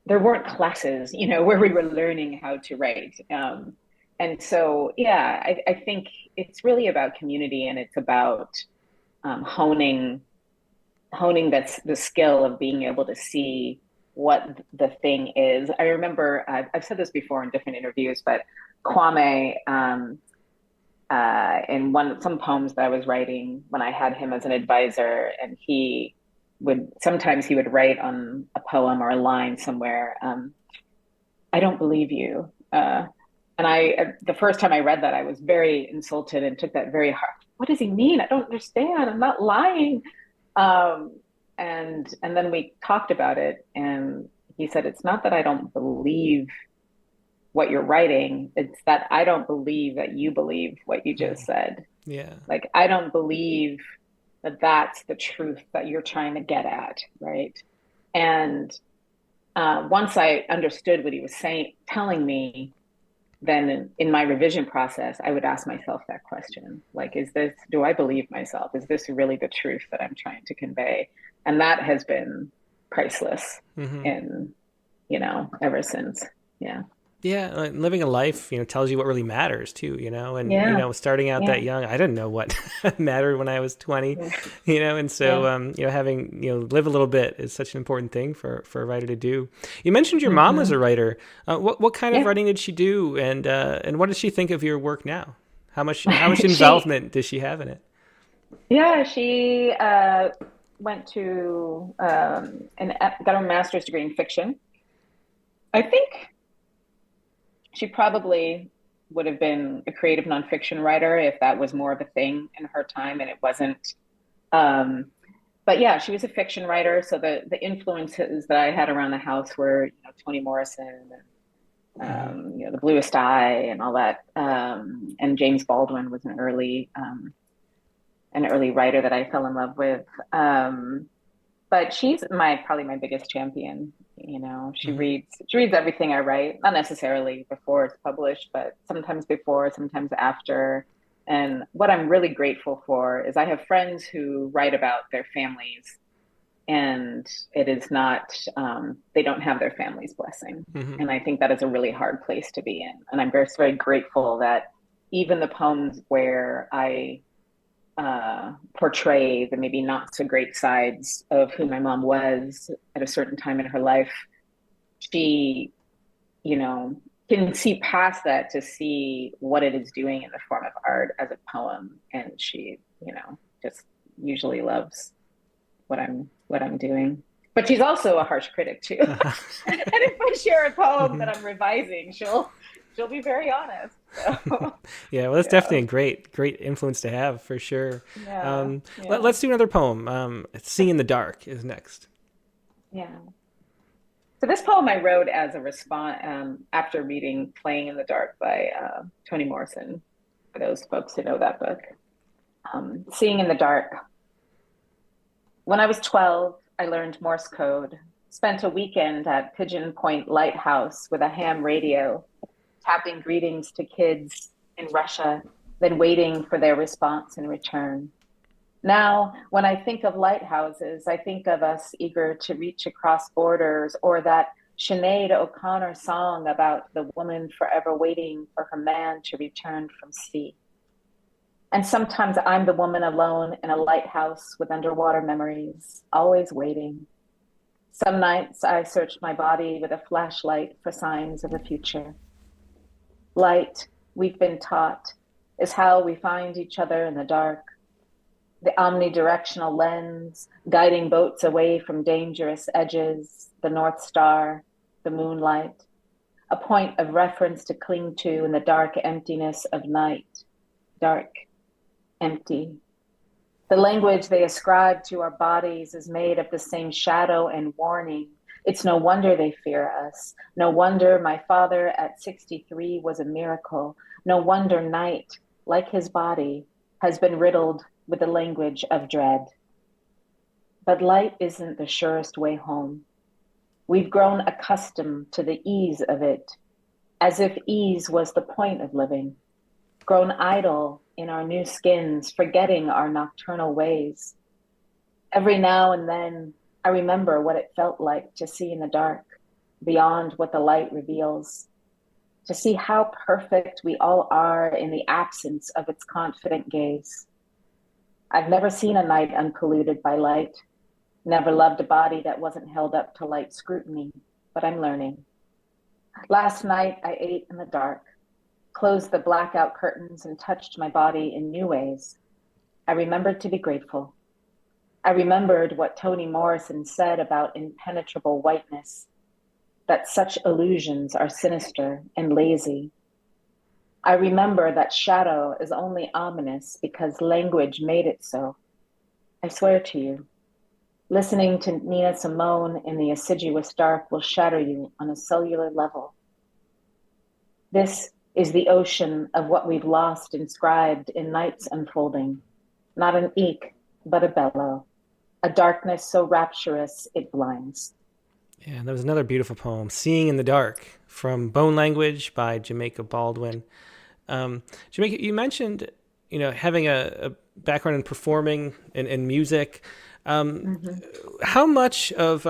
there weren't classes, where we were learning how to write. And so, yeah, I think it's really about community, and it's about honing that's the skill of being able to see what the thing is. I remember I've said this before in different interviews, but Kwame, in some poems that I was writing when I had him as an advisor, and sometimes he would write on a poem or a line somewhere, I don't believe you. And the first time I read that, I was very insulted and took that very hard. What does he mean? I don't understand. I'm not lying. And then we talked about it, and he said, it's not that I don't believe what you're writing. It's that I don't believe that you believe what you just said. Yeah. Like, I don't believe that that's the truth that you're trying to get at, right? And once I understood what he was telling me, then in my revision process, I would ask myself that question, like, do I believe myself? Is this really the truth that I'm trying to convey? And that has been priceless in, ever since. Yeah. Yeah, living a life, tells you what really matters too, and, Yeah. starting out that young, I didn't know what mattered when I was 20, and so, having, live a little bit is such an important thing for a writer to do. You mentioned your mom was a writer. What kind of writing did she do? And what does she think of your work now? How much involvement does she have in it? Yeah, she went to got a master's degree in fiction. I think she probably would have been a creative nonfiction writer if that was more of a thing in her time, and it wasn't. But yeah, she was a fiction writer. So the influences that I had around the house were, Toni Morrison, and, The Bluest Eye, and all that. And James Baldwin was an early writer that I fell in love with. But she's probably my biggest champion. She reads everything I write, not necessarily before it's published, but sometimes before, sometimes after. And what I'm really grateful for is I have friends who write about their families, and it is not, they don't have their family's blessing. And I think that is a really hard place to be in. And I'm very, very grateful that even the poems where I portray the maybe not so great sides of who my mom was at a certain time in her life, she can see past that to see what it is doing in the form of art as a poem. And she, just usually loves what I'm doing. But she's also a harsh critic too. And if I share a poem that I'm revising, she'll be very honest. So, Yeah, well, that's definitely a great influence to have for sure. yeah, Let's do another poem. "Sing in the Dark" is next. yeah. So this poem I wrote as a response after reading "Playing in the Dark" by Toni Morrison. For those folks who know that book, "Seeing in the Dark." When I was 12, I learned Morse code. Spent a weekend at Pigeon Point Lighthouse with a ham radio, tapping greetings to kids in Russia, then waiting for their response in return. Now, when I think of lighthouses, I think of us eager to reach across borders, or that Sinead O'Connor song about the woman forever waiting for her man to return from sea. And sometimes I'm the woman alone in a lighthouse with underwater memories, always waiting. Some nights I search my body with a flashlight for signs of the future. Light, we've been taught, is how we find each other in the dark. The omnidirectional lens, guiding boats away from dangerous edges, the North Star, the moonlight, a point of reference to cling to in the dark emptiness of night. Dark, empty. The language they ascribe to our bodies is made of the same shadow and warning. It's no wonder they fear us. No wonder my father at 63 was a miracle. No wonder night, like his body, has been riddled with the language of dread. But light isn't the surest way home. We've grown accustomed to the ease of it, as if ease was the point of living. Grown idle in our new skins, forgetting our nocturnal ways. Every now and then, I remember what it felt like to see in the dark, beyond what the light reveals, to see how perfect we all are in the absence of its confident gaze. I've never seen a night unpolluted by light, never loved a body that wasn't held up to light scrutiny, but I'm learning. Last night, I ate in the dark, closed the blackout curtains and touched my body in new ways. I remembered to be grateful. I remembered what Toni Morrison said about impenetrable whiteness, that such illusions are sinister and lazy. I remember that shadow is only ominous because language made it so. I swear to you, listening to Nina Simone in the assiduous dark will shatter you on a cellular level. This is the ocean of what we've lost inscribed in night's unfolding, not an eek, but a bellow, a darkness so rapturous it blinds. Yeah, that was another beautiful poem, "Seeing in the Dark," from Bone Language by Jamaica Baldwin. Jamaica, you mentioned, having a background in performing and music. How much of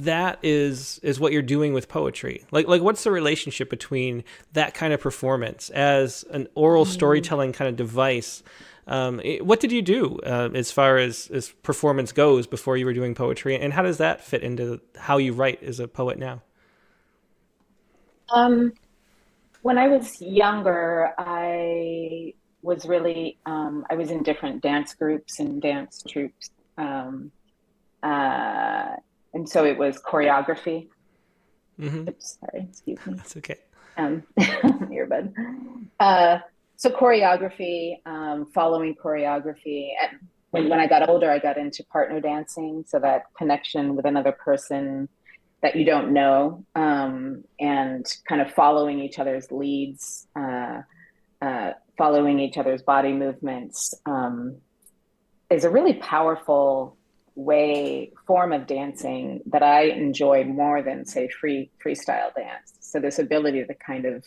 that is what you're doing with poetry? Like what's the relationship between that kind of performance as an oral storytelling kind of device? What did you do as far as performance goes before you were doing poetry, and how does that fit into how you write as a poet now? When I was younger, I was really, I was in different dance groups and dance troupes. And so it was choreography. Oops, sorry, excuse me. That's okay. Earbud. So choreography, following choreography. And when I got older, I got into partner dancing. So that connection with another person that you don't know, and kind of following each other's leads, following each other's body movements, is a really powerful form of dancing that I enjoy more than, say, freestyle dance. So this ability to kind of,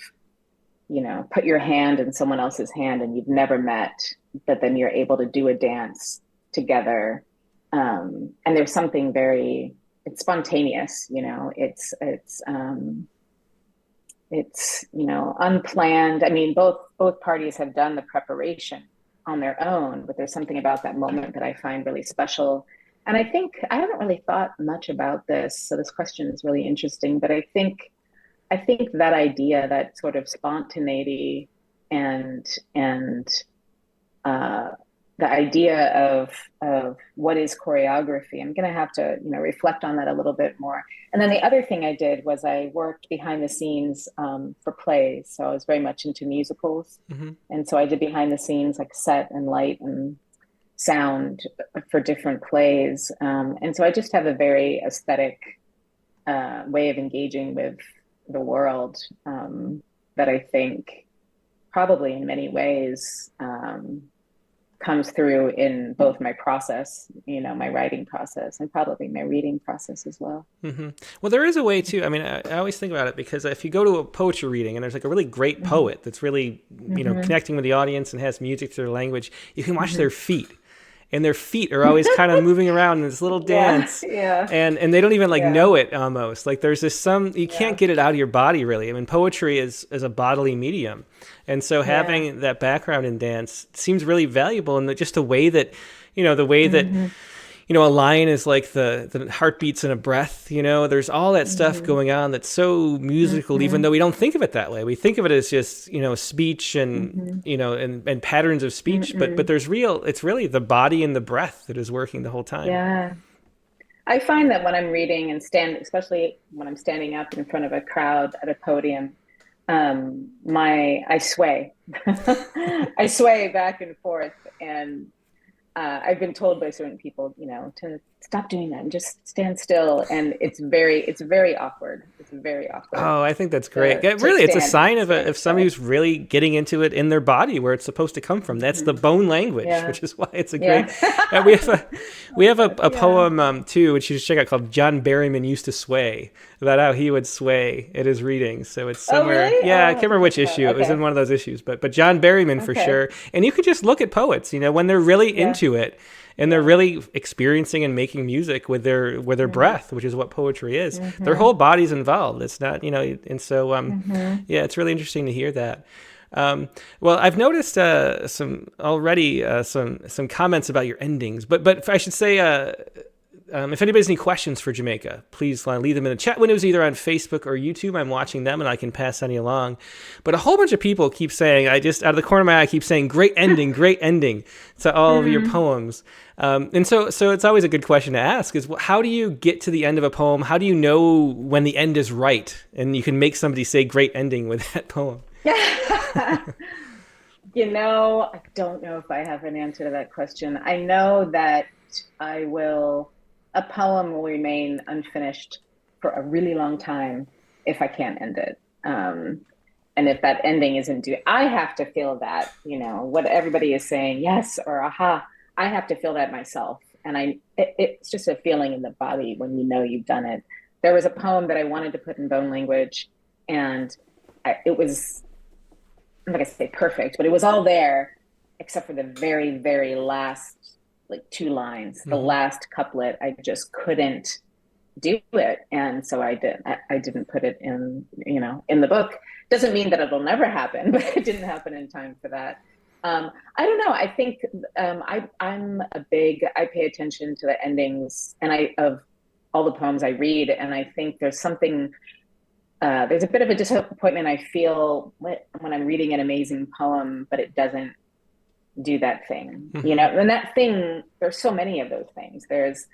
put your hand in someone else's hand and you've never met, but then you're able to do a dance together. And there's something it's spontaneous, it's unplanned. I mean, both parties have done the preparation on their own, but there's something about that moment that I find really special. And I think I haven't really thought much about this, so this question is really interesting, but I think I think that idea, that sort of spontaneity and uh, the idea of what is choreography, I'm going to have to, reflect on that a little bit more. And then the other thing I did was I worked behind the scenes for plays. So I was very much into musicals. Mm-hmm. And so I did behind the scenes, like set and light and sound for different plays. And so I just have a very aesthetic way of engaging with the world that I think probably in many ways comes through in both my process, my writing process, and probably my reading process as well. Mm-hmm. Well, there is a way too. I mean, I always think about it because if you go to a poetry reading and there's like a really great poet that's really, connecting with the audience and has music to their language, you can watch their feet. And their feet are always kind of moving around in this little dance. Yeah. And they don't even know it almost. Like there's this you can't get it out of your body really. I mean, poetry is a bodily medium. And so having that background in dance seems really valuable. And just the way that, that, a lion is like the heartbeats in a breath, there's all that stuff going on that's so musical, even though we don't think of it that way. We think of it as just, speech and, and patterns of speech, but it's really the body and the breath that is working the whole time. Yeah. I find that when I'm reading and especially when I'm standing up in front of a crowd at a podium, I sway. I sway back and forth, and I've been told by certain people, to stop doing that and just stand still. And it's very awkward. It's very awkward. Oh, I think that's great. It's a sign of somebody who's really getting into it in their body where it's supposed to come from. That's the bone language, which is why it's a great. We have a poem too, which you should check out, called "John Berryman Used to Sway," about how he would sway at his readings. So it's somewhere. Oh, really? Yeah, I can't remember which issue. It was in one of those issues, but John Berryman for sure. And you can just look at poets, when they're really into it. And they're really experiencing and making music with their breath, which is what poetry is. Their whole body's involved. It's not, and so, it's really interesting to hear that. Well, I've noticed some comments about your endings, but I should say, if anybody has any questions for Jamaica, please leave them in the chat windows, either on Facebook or YouTube. I'm watching them and I can pass any along. But a whole bunch of people keep saying, I just, out of the corner of my eye, keep saying, great ending to all of your poems. And so it's always a good question to ask is, how do you get to the end of a poem? How do you know when the end is right? And you can make somebody say great ending with that poem. I don't know if I have an answer to that question. I know that a poem will remain unfinished for a really long time if I can't end it. And if that ending isn't due, I have to feel that, what everybody is saying, yes or aha, I have to feel that myself. And it's just a feeling in the body when you've done it. There was a poem that I wanted to put in bone language, and it was, I'm not gonna say perfect, but it was all there except for the very, very last two lines. The last couplet, I just couldn't do it, and so I didn't put it in the book. Doesn't mean that it'll never happen, but it didn't happen in time for that. I don't know. I think I pay attention to the endings of all the poems I read, and I think there's something. There's a bit of a disappointment I feel when I'm reading an amazing poem, but it doesn't do that thing, and that thing, there's so many of those things. There's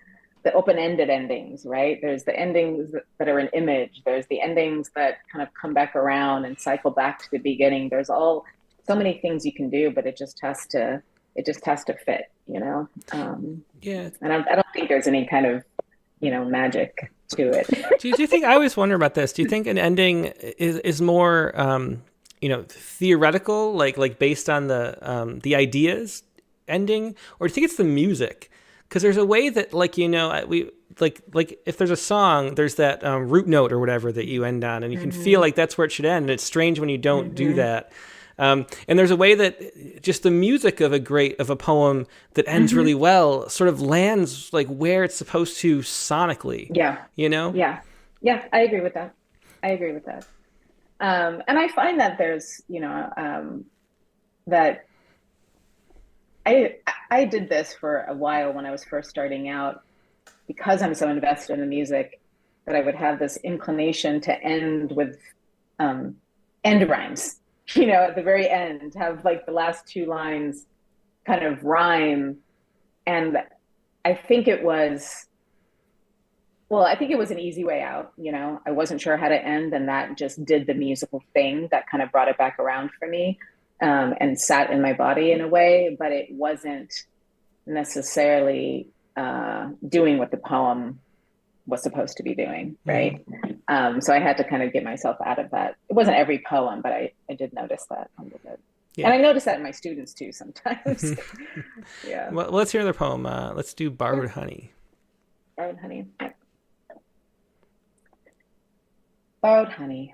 the open-ended endings, right? There's the endings that are an image. There's the endings that kind of come back around and cycle back to the beginning. There's so many things you can do, but it just has to fit, And I don't think there's any kind of, magic to it. do you think, I always wonder about this, do you think an ending is more, theoretical, like based on the ideas ending, or do you think it's the music? Because there's a way that, we if there's a song, there's that root note or whatever that you end on, and you can feel like that's where it should end. And it's strange when you don't do that. And there's a way that just the music of a poem that ends really well sort of lands where it's supposed to sonically. Yeah. Yeah. I agree with that. And I find that there's, that I did this for a while when I was first starting out, because I'm so invested in the music, that I would have this inclination to end with end rhymes, at the very end, have like the last two lines kind of rhyme. And I think it was, I think it was an easy way out. I wasn't sure how to end, and that just did the musical thing that kind of brought it back around for me, and sat in my body in a way, but it wasn't necessarily doing what the poem was supposed to be doing, right? So I had to kind of get myself out of that. It wasn't every poem, but I did notice that a little bit. Yeah. And I notice that in my students too sometimes. Yeah. Well, let's hear another poem. Let's do Borrowed Honey. Borrowed Honey. Yeah. Borrowed honey.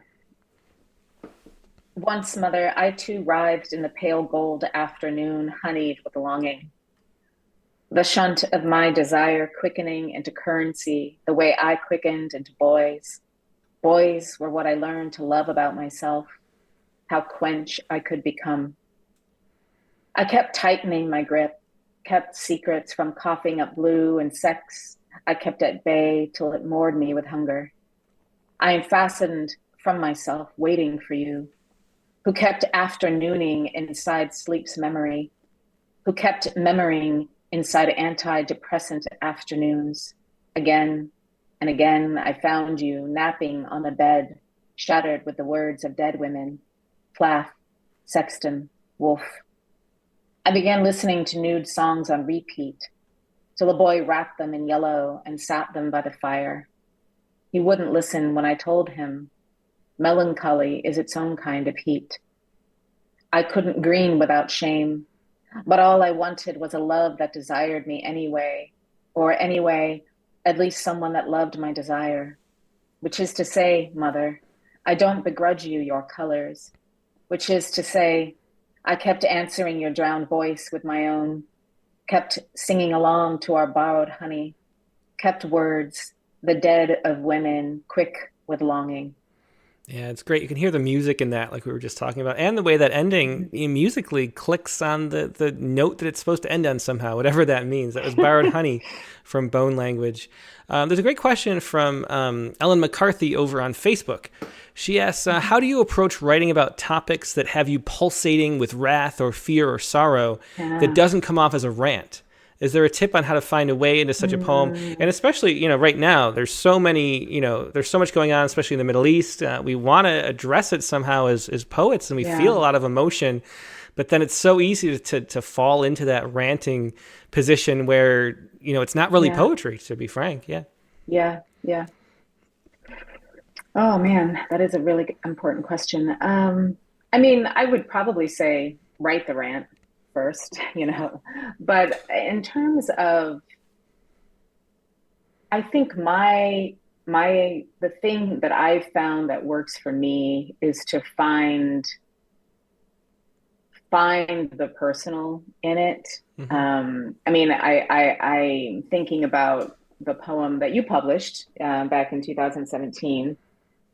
Once, mother, I too writhed in the pale gold afternoon, honeyed with longing. The shunt of my desire quickening into currency, the way I quickened into boys. Boys were what I learned to love about myself, how quench I could become. I kept tightening my grip, kept secrets from coughing up blue and sex. I kept at bay till it moored me with hunger. I am fastened from myself, waiting for you, who kept afternooning inside sleep's memory, who kept memorying inside antidepressant afternoons. Again and again, I found you napping on the bed, shattered with the words of dead women, Plath, Sexton, Wolf. I began listening to nude songs on repeat, till a boy wrapped them in yellow and sat them by the fire. He wouldn't listen when I told him, melancholy is its own kind of heat. I couldn't green without shame, but all I wanted was a love that desired me anyway, or anyway, at least someone that loved my desire. Which is to say, mother, I don't begrudge you your colors. Which is to say, I kept answering your drowned voice with my own, kept singing along to our borrowed honey, kept words, the dead of women, quick with longing. Yeah, it's great. You can hear the music in that, like we were just talking about, and the way that ending musically clicks on the note that it's supposed to end on somehow, whatever that means. That was Borrowed Honey from Bone Language. There's a great question from Ellen McCarthy over on Facebook. She asks, how do you approach writing about topics that have you pulsating with wrath or fear or sorrow that doesn't come off as a rant? Is there a tip on how to find a way into such a poem? And especially, right now, there's so many, there's so much going on, especially in the Middle East. We want to address it somehow as poets, and we feel a lot of emotion. But then it's so easy to fall into that ranting position where, it's not really poetry, to be frank. Yeah. Oh, man, that is a really important question. I would probably say write the rant first, but in terms of, I think the thing that I've found that works for me is to find the personal in it. I'm thinking about the poem that you published back in 2017,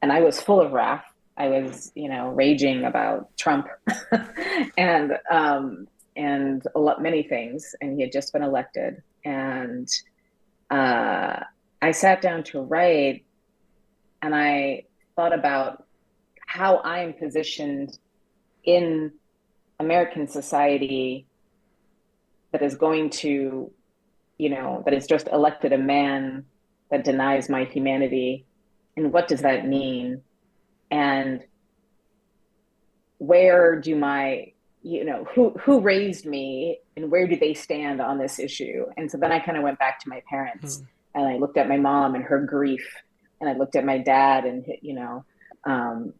and I was full of wrath. I was, raging about Trump and many things, and he had just been elected. And I sat down to write, and I thought about how I'm positioned in American society that is going to, that has just elected a man that denies my humanity. And what does that mean? And where do who raised me, and where do they stand on this issue? And so then I kind of went back to my parents, and I looked at my mom and her grief, and I looked at my dad and,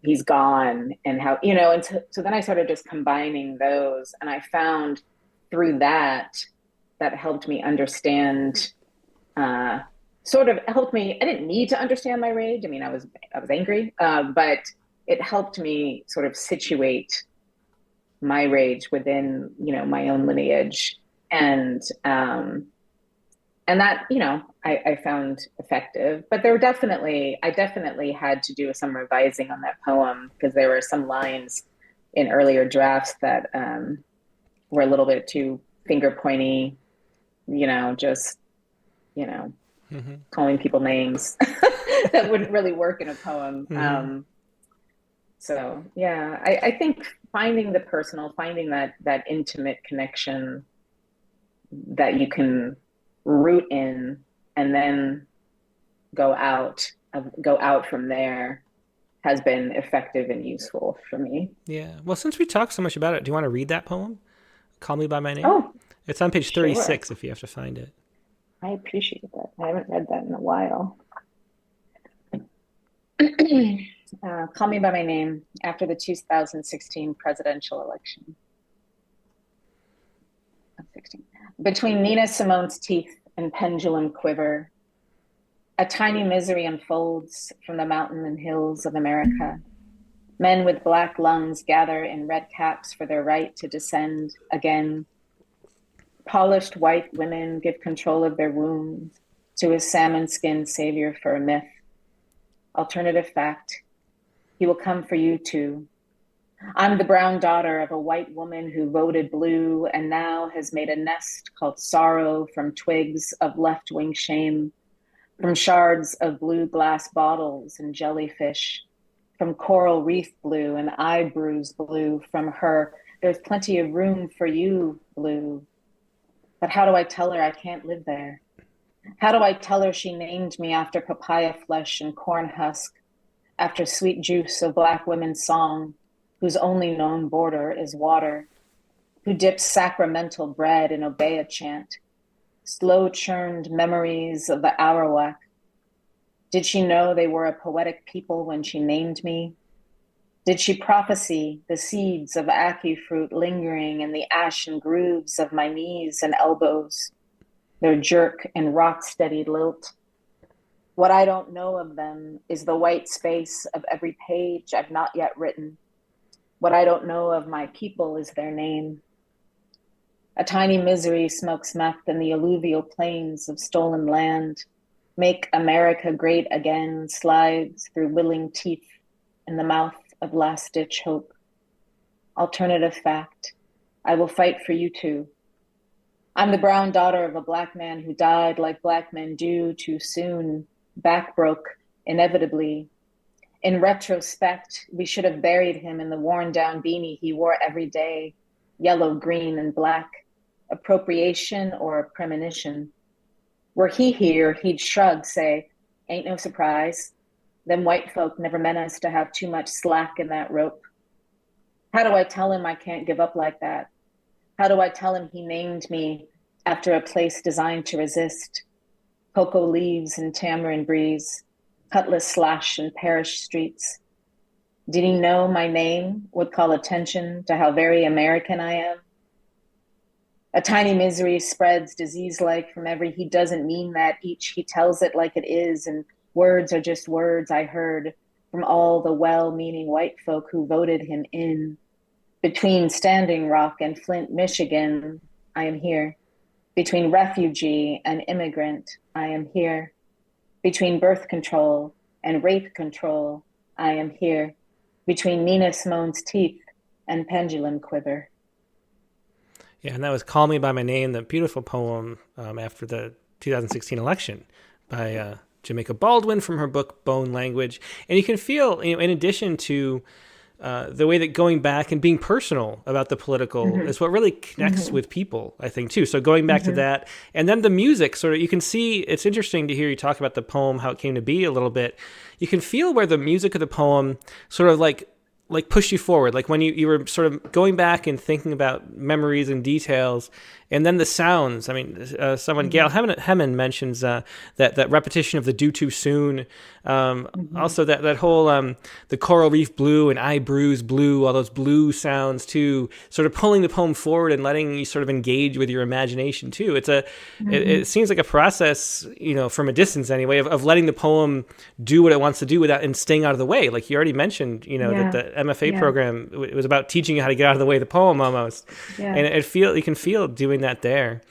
he's gone, and how, and so then I started just combining those, and I found through that helped me understand, sort of helped me. I didn't need to understand my rage. I was angry, but it helped me sort of situate my rage within, my own lineage. And that, I found effective, but I definitely had to do some revising on that poem, because there were some lines in earlier drafts that were a little bit too finger pointy, calling people names that wouldn't really work in a poem. So yeah, I think finding the personal, finding that intimate connection that you can root in and then go out go out from there has been effective and useful for me. Yeah. Well, since we talked so much about it, do you want to read that poem? Call Me by My Name? Oh, It's on page sure. 36 if you have to find it. I appreciate that. I haven't read that in a while. Call Me by My Name after the 2016 presidential election. 16. Between Nina Simone's teeth and pendulum quiver, a tiny misery unfolds from the mountain and hills of America. Men with black lungs gather in red caps for their right to descend again. Polished white women give control of their wounds to a salmon-skinned savior for a myth. Alternative fact, he will come for you too. I'm the brown daughter of a white woman who voted blue and now has made a nest called sorrow from twigs of left-wing shame, from shards of blue glass bottles and jellyfish, from coral reef blue and eye bruise blue, from her, there's plenty of room for you, blue. But how do I tell her I can't live there? How do I tell her she named me after papaya flesh and corn husk, after sweet juice of black women's song, whose only known border is water, who dips sacramental bread in Obeah chant, slow-churned memories of the Arawak. Did she know they were a poetic people when she named me? Did she prophesy the seeds of ackee fruit lingering in the ashen grooves of my knees and elbows, their jerk and rock-steady lilt? What I don't know of them is the white space of every page I've not yet written. What I don't know of my people is their name. A tiny misery smokes meth in the alluvial plains of stolen land. Make America great again slides through willing teeth in the mouth of last-ditch hope. Alternative fact, I will fight for you too. I'm the brown daughter of a black man who died like black men do too soon, back broke, inevitably. In retrospect, we should have buried him in the worn-down beanie he wore every day, yellow, green, and black, appropriation or a premonition. Were he here, he'd shrug, say, ain't no surprise. Them white folk never meant us to have too much slack in that rope. How do I tell him I can't give up like that? How do I tell him he named me after a place designed to resist? Cocoa leaves and tamarind breeze, cutlass slash and parish streets. Did he know my name would call attention to how very American I am? A tiny misery spreads disease-like from every he doesn't mean that each he tells it like it is, and words are just words I heard from all the well-meaning white folk who voted him in. Between Standing Rock and Flint, Michigan, I am here. Between refugee and immigrant, I am here. Between birth control and rape control, I am here. Between Nina Simone's teeth and pendulum quiver. Yeah, and that was Call Me by My Name, the beautiful poem after the 2016 election by Jamaica Baldwin from her book Bone Language. And you can feel, in addition to the way that going back and being personal about the political is what really connects with people, I think, too. So going back to that, and then the music, sort of, you can see, it's interesting to hear you talk about the poem, how it came to be a little bit. You can feel where the music of the poem sort of like push you forward, like when you were sort of going back and thinking about memories and details, and then the sounds. I mean, Gail Hemmon mentions that repetition of the do too soon. Also that whole the coral reef blue and eye bruise blue, all those blue sounds too, sort of pulling the poem forward and letting you sort of engage with your imagination too. It seems like a process, from a distance anyway, of letting the poem do what it wants to do without and staying out of the way. Like you already mentioned, that the MFA program, it was about teaching you how to get out of the way of the poem almost. Yeah. And you can feel doing that there.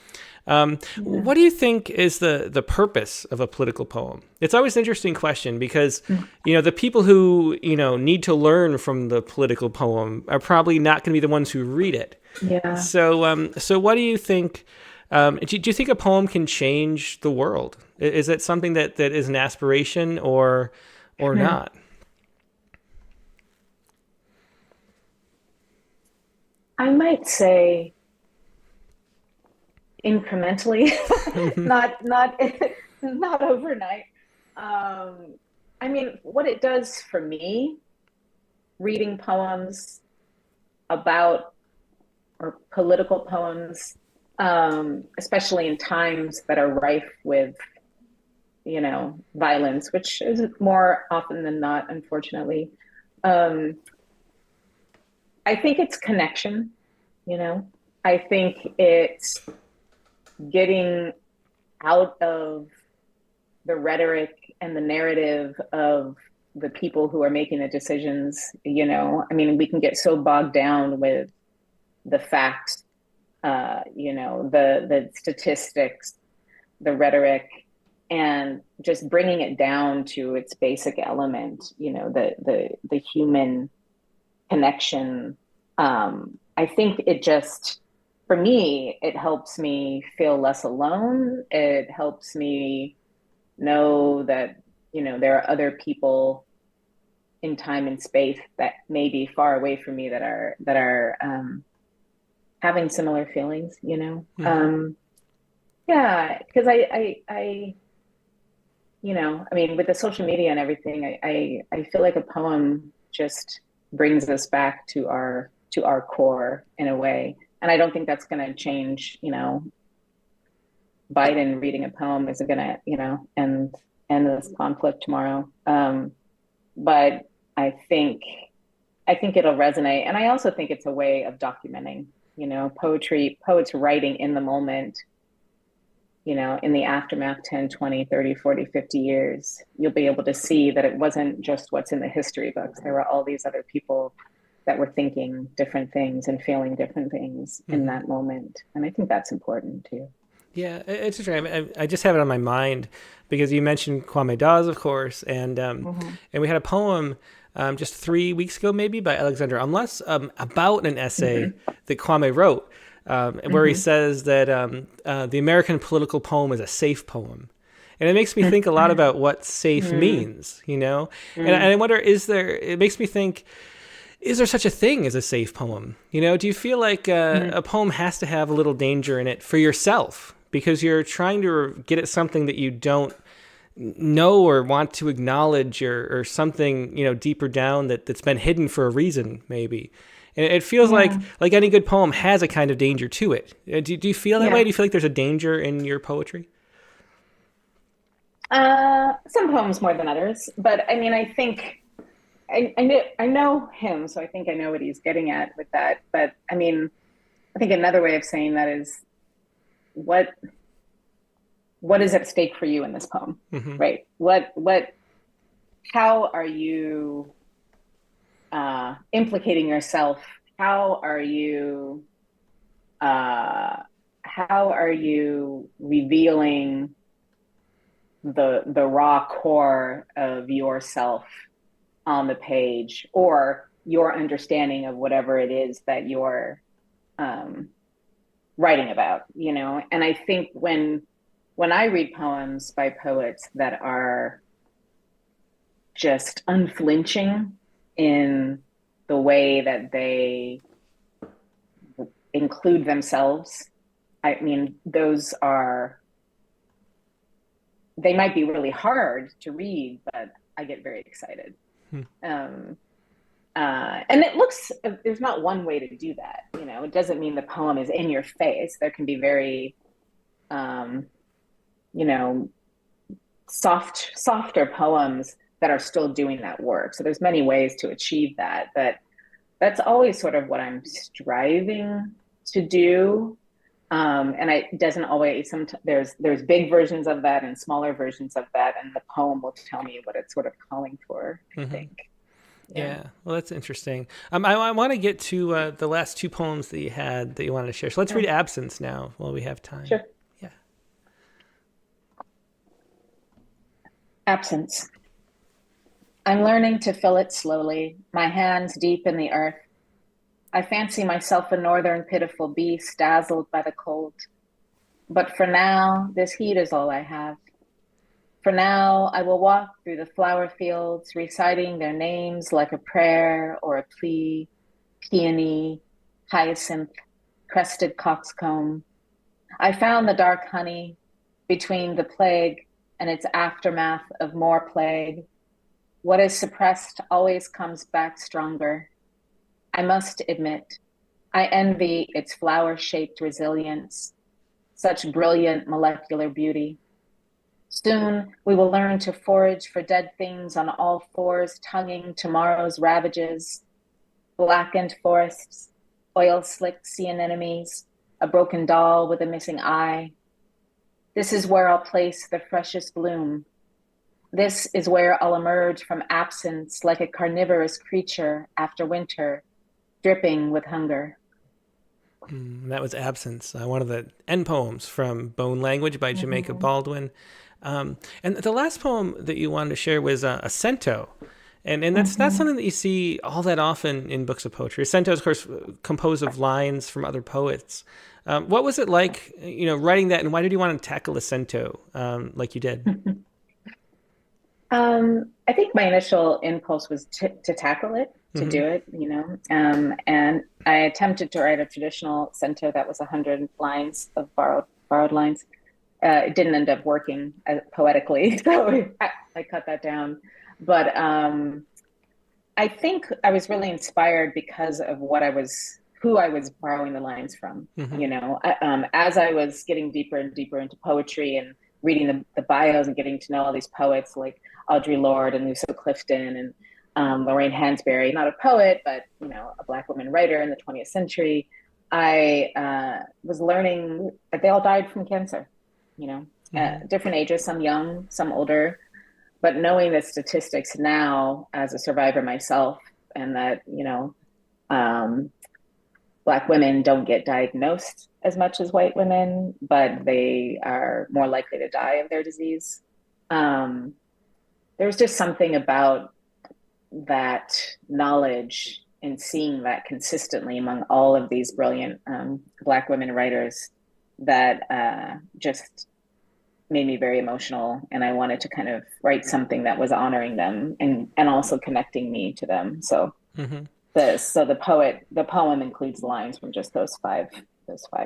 What do you think is the purpose of a political poem? It's always an interesting question because, the people who, need to learn from the political poem are probably not going to be the ones who read it. Yeah. So what do you think? Do you think a poem can change the world? Is it something that is an aspiration or not? I might say incrementally, not not overnight. I mean, what it does for me, reading poems about or political poems, especially in times that are rife with, violence, which is more often than not, unfortunately. Um, I think it's connection, you know. I think it's getting out of the rhetoric and the narrative of the people who are making the decisions. I mean, we can get so bogged down with the facts, the statistics, the rhetoric, and just bringing it down to its basic element, the human connection. I think it just, for me, it helps me feel less alone. It helps me know that, there are other people in time and space that may be far away from me that are having similar feelings. Yeah, because I mean, with the social media and everything, I feel like a poem just brings us back to our core in a way. And I don't think that's going to change. Biden reading a poem isn't going to, end this conflict tomorrow. But I think it'll resonate. And I also think it's a way of documenting, poets writing in the moment, in the aftermath, 10, 20, 30, 40, 50 years, you'll be able to see that it wasn't just what's in the history books. There were all these other people that were thinking different things and feeling different things in that moment. And I think that's important too. Yeah, it's interesting. I just have it on my mind because you mentioned Kwame Dawes, of course, and we had a poem just 3 weeks ago, maybe, by Alexander Umlas about an essay that Kwame wrote, where he says that the American political poem is a safe poem. And it makes me think a lot about what safe means, And I wonder, it makes me think, is there such a thing as a safe poem? Do you feel like a poem has to have a little danger in it for yourself because you're trying to get at something that you don't know or want to acknowledge or something, deeper down that's been hidden for a reason, maybe? And it feels like any good poem has a kind of danger to it. Do you feel that way? Do you feel like there's a danger in your poetry? Some poems more than others, but I mean, I think I know him, so I think I know what he's getting at with that. But I mean, I think another way of saying that is what is at stake for you in this poem, right? How are you implicating yourself? How are you revealing the raw core of yourself on the page, or your understanding of whatever it is that you're writing about, And I think when I read poems by poets that are just unflinching in the way that they include themselves, I mean, they might be really hard to read, but I get very excited. And there's not one way to do that. It doesn't mean the poem is in your face. There can be very, softer poems that are still doing that work. So there's many ways to achieve that, but that's always sort of what I'm striving to do. And it doesn't always, there's big versions of that and smaller versions of that. And the poem will tell me what it's sort of calling for, I think. Yeah, well, that's interesting. I want to get to the last two poems that you had that you wanted to share. So let's read Absence now while we have time. Sure. Yeah. Absence. I'm learning to fill it slowly, my hands deep in the earth. I fancy myself a northern pitiful beast dazzled by the cold. But for now, this heat is all I have. For now, I will walk through the flower fields, reciting their names like a prayer or a plea, peony, hyacinth, crested coxcomb. I found the dark honey between the plague and its aftermath of more plague. What is suppressed always comes back stronger. I must admit, I envy its flower-shaped resilience, such brilliant molecular beauty. Soon we will learn to forage for dead things on all fours, tonguing tomorrow's ravages, blackened forests, oil-slicked sea anemones, a broken doll with a missing eye. This is where I'll place the freshest bloom. This is where I'll emerge from absence like a carnivorous creature after winter, dripping with hunger. That was Absence, one of the end poems from Bone Language by Jamaica Baldwin. And the last poem that you wanted to share was a cento. And that's not something that you see all that often in books of poetry. A cento is, of course, composed of lines from other poets. What was it like, writing that, and why did you want to tackle a cento like you did? I think my initial impulse was to tackle it, to do it, and I attempted to write a traditional cento that was 100 lines of borrowed lines. It didn't end up working poetically, so I cut that down. But I think I was really inspired because of who I was borrowing the lines from. As I was getting deeper and deeper into poetry and reading the bios and getting to know all these poets like Audre Lorde and Lucy Clifton and Lorraine Hansberry, not a poet, but a Black woman writer in the 20th century. I was learning that they all died from cancer. Different ages, some young, some older. But knowing the statistics now as a survivor myself, and that, Black women don't get diagnosed as much as white women, but they are more likely to die of their disease. There's just something about that knowledge and seeing that consistently among all of these brilliant Black women writers that just made me very emotional, and I wanted to kind of write something that was honoring them and also connecting me to them. So the poem includes lines from just those five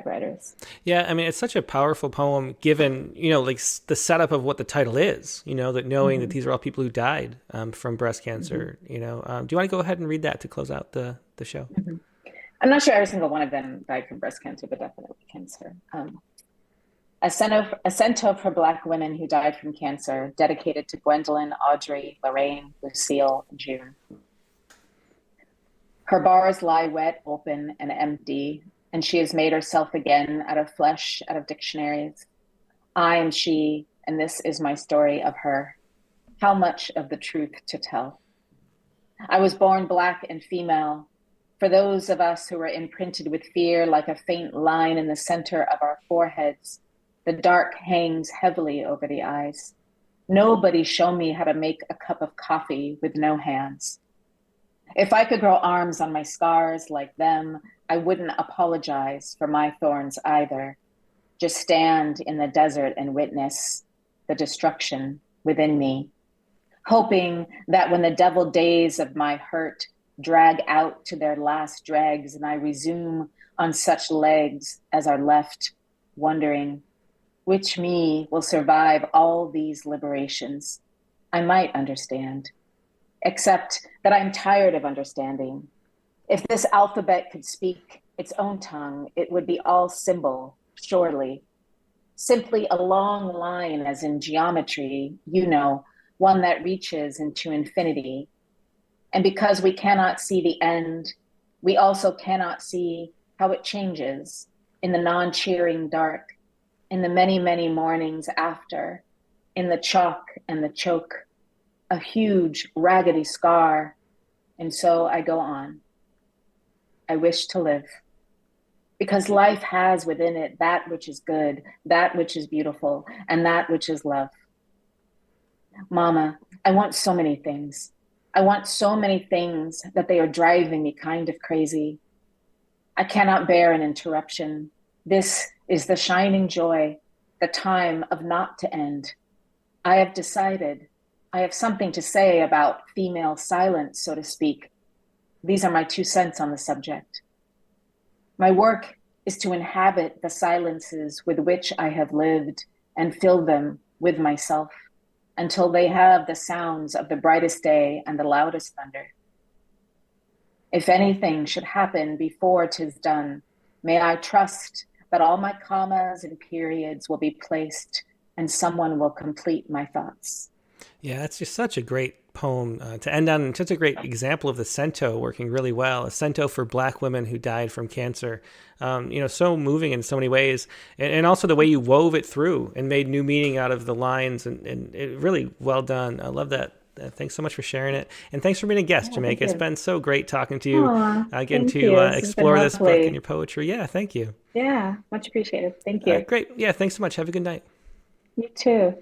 writers. Yeah, I mean, it's such a powerful poem given, like the setup of what the title is, that knowing that these are all people who died from breast cancer, do you want to go ahead and read that to close out the show? I'm not sure every single one of them died from breast cancer, but definitely cancer. A cento for Black women who died from cancer, dedicated to Gwendolyn, Audrey, Lorraine, Lucille, and June. Her bars lie wet, open, and empty, and she has made herself again out of flesh, out of dictionaries. I am she, and this is my story of her. How much of the truth to tell? I was born Black and female. For those of us who are imprinted with fear like a faint line in the center of our foreheads, the dark hangs heavily over the eyes. Nobody show me how to make a cup of coffee with no hands. If I could grow arms on my scars like them, I wouldn't apologize for my thorns either. Just stand in the desert and witness the destruction within me, hoping that when the devil days of my hurt drag out to their last dregs and I resume on such legs as are left, wondering, which me will survive all these liberations? I might understand, except that I'm tired of understanding. If this alphabet could speak its own tongue, it would be all symbol, surely. Simply a long line as in geometry, one that reaches into infinity. And because we cannot see the end, we also cannot see how it changes in the non-cheering dark, in the many, many mornings after, in the chalk and the choke, a huge raggedy scar. And so I go on. I wish to live, because life has within it that which is good, that which is beautiful, and that which is love. Mama, I want so many things. I want so many things that they are driving me kind of crazy. I cannot bear an interruption. This is the shining joy, the time of not to end. I have decided. I have something to say about female silence, so to speak. These are my 2 cents on the subject. My work is to inhabit the silences with which I have lived and fill them with myself until they have the sounds of the brightest day and the loudest thunder. If anything should happen before 'tis done, may I trust that all my commas and periods will be placed and someone will complete my thoughts. Yeah, it's just such a great poem to end on, and such a great example of the cento working really well. A cento for Black women who died from cancer. So moving in so many ways. And also the way you wove it through and made new meaning out of the lines. And it really well done. I love that. Thanks so much for sharing it. And thanks for being a guest, Jamaica. It's been so great talking to you. Getting to explore this book and your poetry. Yeah, thank you. Yeah, much appreciated. Thank you. Great. Yeah, thanks so much. Have a good night. You too.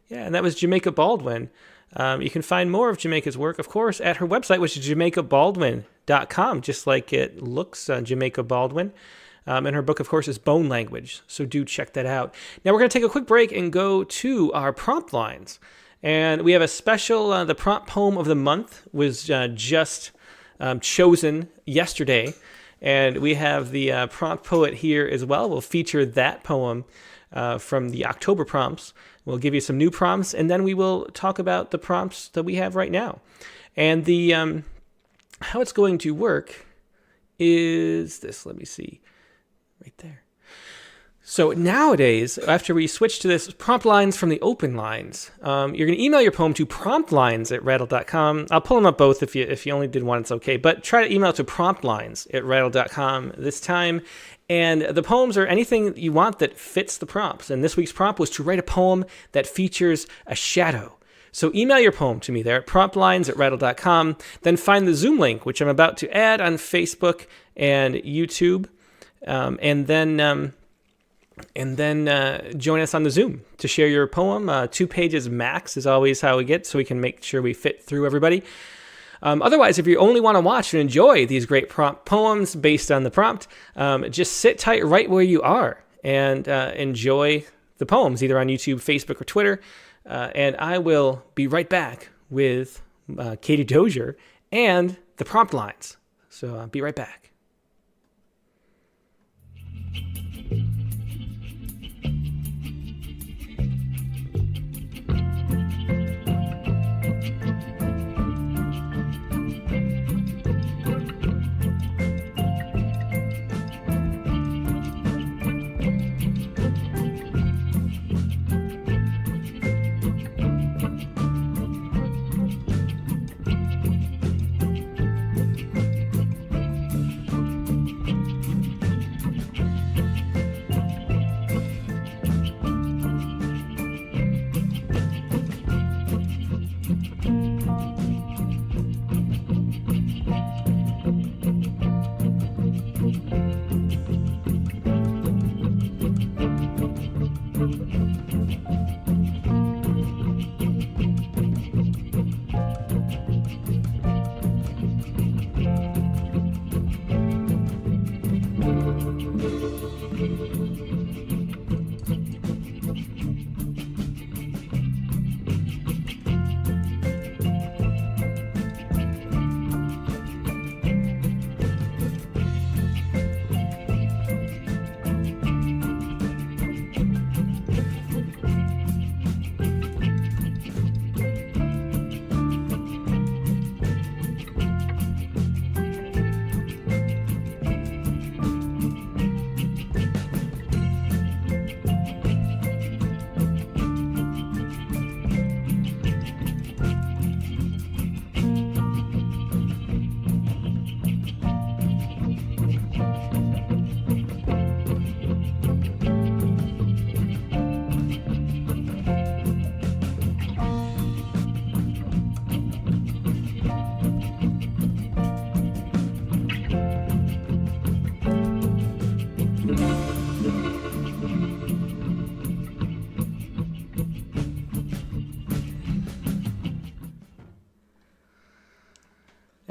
Yeah, and that was Jamaica Baldwin. You can find more of Jamaica's work, of course, at her website, which is JamaicaBaldwin.com, just like it looks, Jamaica Baldwin. And her book, of course, is Bone Language, so do check that out. Now we're going to take a quick break and go to our prompt lines. And we have a special, the prompt poem of the month was just chosen yesterday. And we have the prompt poet here as well. We'll feature that poem from the October prompts. We'll give you some new prompts, and then we will talk about the prompts that we have right now. And the how it's going to work is this. Let me see. Right there. So nowadays, after we switch to this prompt lines from the open lines, you're going to email your poem to promptlines@rattle.com. I'll pull them up both if you only did one, it's okay. But try to email to promptlines@rattle.com this time. And the poems are anything you want that fits the prompts. And this week's prompt was to write a poem that features a shadow. So email your poem to me there at promptlines@rattle.com. Then find the Zoom link, which I'm about to add on Facebook and YouTube. And then join us on the Zoom to share your poem. 2 pages max is always how we get, so we can make sure we fit through everybody. Otherwise, if you only want to watch and enjoy these great prompt poems based on the prompt, just sit tight right where you are and enjoy the poems, either on YouTube, Facebook, or Twitter. And I will be right back with Katie Dozier and the prompt lines. So I'll be right back.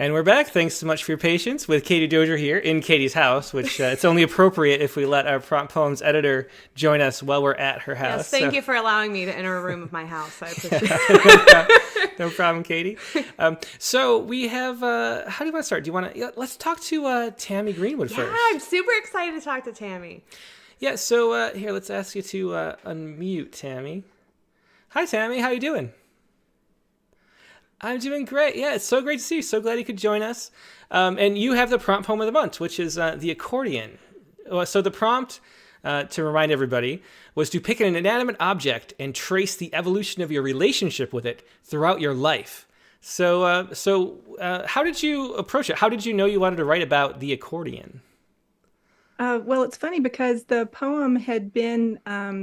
And we're back. Thanks so much for your patience with Katie Dozier here in Katie's house, which it's only appropriate if we let our prompt poems editor join us while we're at her house. Yes, thank you for allowing me to enter a room of my house. I appreciate it. No problem, Katie. So we have, how do you want to start? Do you want to, let's talk to Tammy Greenwood first. Yeah, I'm super excited to talk to Tammy. Yeah, so here, let's ask you to unmute Tammy. Hi, Tammy. How you doing? I'm doing great. Yeah, it's so great to see you. So glad you could join us. And you have the prompt poem of the month, which is the accordion. So the prompt, to remind everybody, was to pick an inanimate object and trace the evolution of your relationship with it throughout your life. So how did you approach it? How did you know you wanted to write about the accordion? Well, it's funny because the poem had been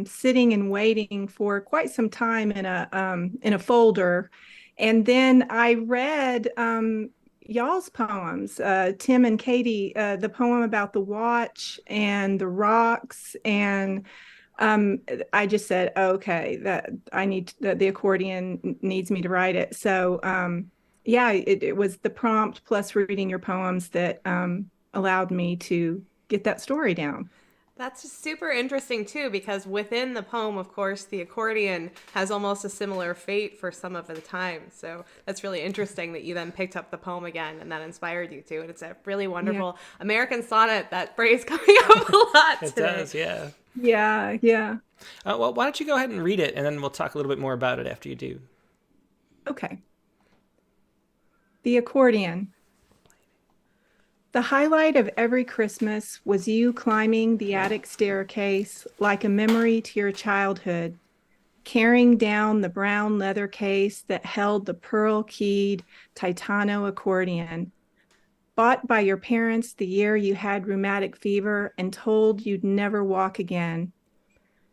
sitting and waiting for quite some time in a folder. And then I read y'all's poems, Tim and Katie, the poem about the watch and the rocks. And I just said, okay, that I need the accordion needs me to write it. So yeah, it was the prompt plus reading your poems that allowed me to get that story down. That's just super interesting too, because within the poem, of course, the accordion has almost a similar fate for some of the time. So that's really interesting that you then picked up the poem again and that inspired you to. And it's a really wonderful American sonnet. That phrase coming up a lot It today. does, yeah. Yeah. Well, why don't you go ahead and read it, and then we'll talk a little bit more about it after you do. Okay. The accordion. The highlight of every Christmas was you climbing the attic staircase like a memory to your childhood, carrying down the brown leather case that held the pearl-keyed Titano accordion, bought by your parents the year you had rheumatic fever and told you'd never walk again.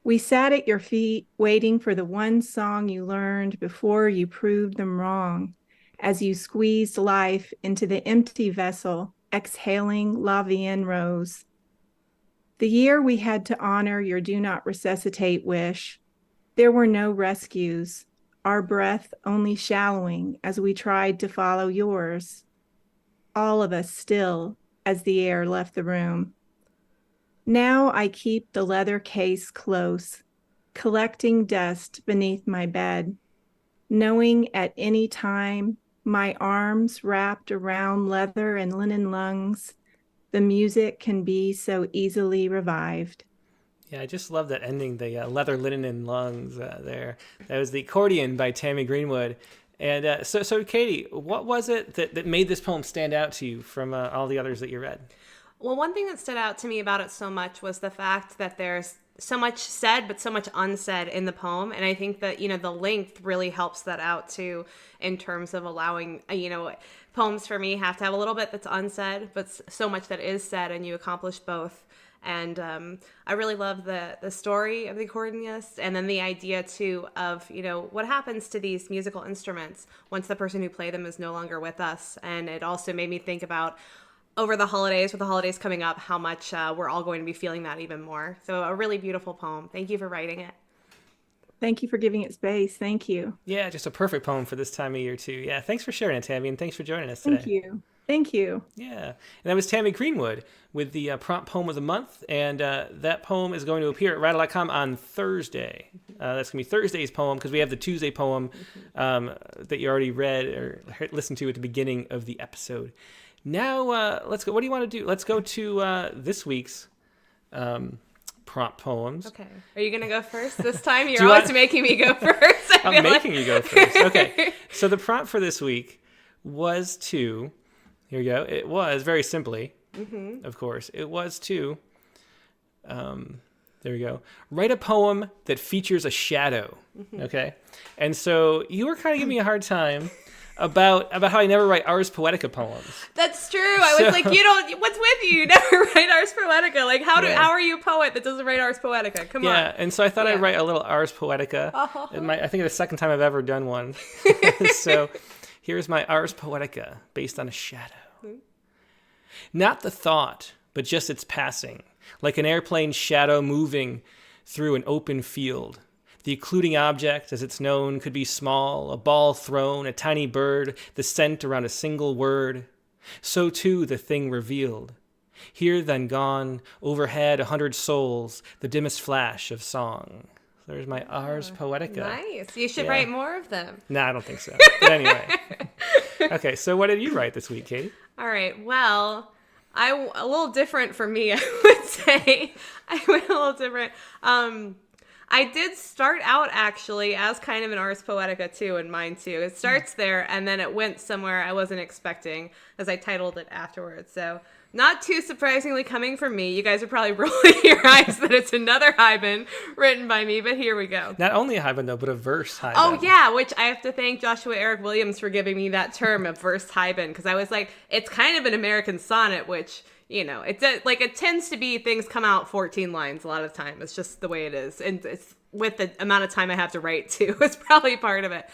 We sat at your feet waiting for the one song you learned before you proved them wrong, as you squeezed life into the empty vessel, exhaling La Vienne rose. The year we had to honor your do not resuscitate wish, there were no rescues, our breath only shallowing as we tried to follow yours. All of us still as the air left the room. Now I keep the leather case close, collecting dust beneath my bed, knowing at any time my arms wrapped around leather and linen lungs, the music can be so easily revived. Yeah, I just love that ending, the leather, linen, and lungs there. That was the accordion by Tammy Greenwood. And so Katie, what was it that made this poem stand out to you from all the others that you read? Well, one thing that stood out to me about it so much was the fact that there's so much said, but so much unsaid in the poem. And I think that, the length really helps that out too, in terms of allowing, poems for me have to have a little bit that's unsaid, but so much that is said, and you accomplish both. And I really love the story of the accordionist, and then the idea too of, what happens to these musical instruments once the person who played them is no longer with us. And it also made me think about, over the holidays, with the holidays coming up, how much we're all going to be feeling that even more. So a really beautiful poem. Thank you for writing it. Thank you for giving it space. Thank you. Yeah, just a perfect poem for this time of year, too. Yeah, thanks for sharing it, Tammy, and thanks for joining us today. Thank you. Yeah, and that was Tammy Greenwood with the prompt poem of the month, and that poem is going to appear at Rattle.com on Thursday. That's going to be Thursday's poem, because we have the Tuesday poem that you already read or listened to at the beginning of the episode. Now, let's go. What do you want to do? Let's go to this week's prompt poems. Okay. Are you going to go first this time? You're always making me go first. I'm making you go first. Okay. So the prompt for this week was to, here we go. It was, very simply, of course, it was to, there we go, write a poem that features a shadow. Okay. And so you were kind of giving me a hard time about how I never write Ars Poetica poems. That's true. I was like, what's with you? You never write Ars Poetica. Like, how are you a poet that doesn't write Ars Poetica? Come on. Yeah, and so I thought I'd write a little Ars Poetica. I think it's the second time I've ever done one. So here's my Ars Poetica, based on a shadow. Not the thought, but just its passing, like an airplane shadow moving through an open field. The occluding object, as it's known, could be small, a ball thrown, a tiny bird, the scent around a single word, So too the thing revealed. Here then gone, overhead 100 souls, the dimmest flash of song. There's my Ars Poetica. Nice. You should Yeah. write more of them. No, I don't think so. But anyway. Okay, so what did you write this week, Katie? All right. Well, a little different for me, I would say. I went a little different. I did start out actually as kind of an Ars Poetica too, in mine too. It starts there and then it went somewhere I wasn't expecting as I titled it afterwards. So not too surprisingly coming from me. You guys are probably rolling your eyes that it's another Hyben written by me, but here we go. Not only a Hyben though, but a verse Hyben. Oh yeah, which I have to thank Joshua Eric Williams for giving me that term of verse Hyben, because I was like, it's kind of an American sonnet, which, you know, it tends to be things come out 14 lines a lot of the time. It's just the way it is. And it's with the amount of time I have to write too. It's probably part of it.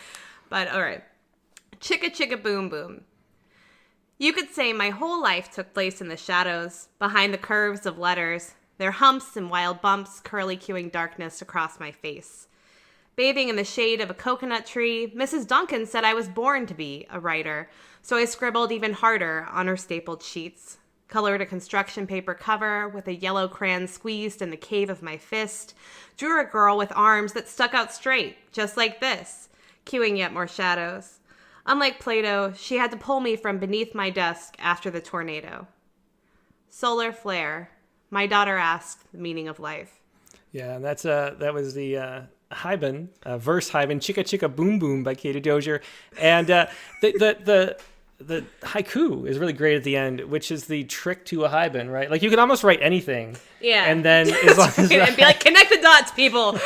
But all right. Chicka chicka boom boom. You could say my whole life took place in the shadows, behind the curves of letters, their humps and wild bumps curly cueing darkness across my face. Bathing in the shade of a coconut tree, Mrs. Duncan said I was born to be a writer, so I scribbled even harder on her stapled sheets. Colored a construction paper cover with a yellow crayon squeezed in the cave of my fist, drew a girl with arms that stuck out straight, just like this, cueing yet more shadows. Unlike Plato, she had to pull me from beneath my desk after the tornado. Solar flare. My daughter asked the meaning of life. Yeah, and that was the Hyben, verse Hyben, Chicka Chicka Boom Boom by Katie Dozier. And the haiku is really great at the end, which is the trick to a Hyben, right? Like you can almost write anything. Yeah. And then as long as and be like, connect the dots, people.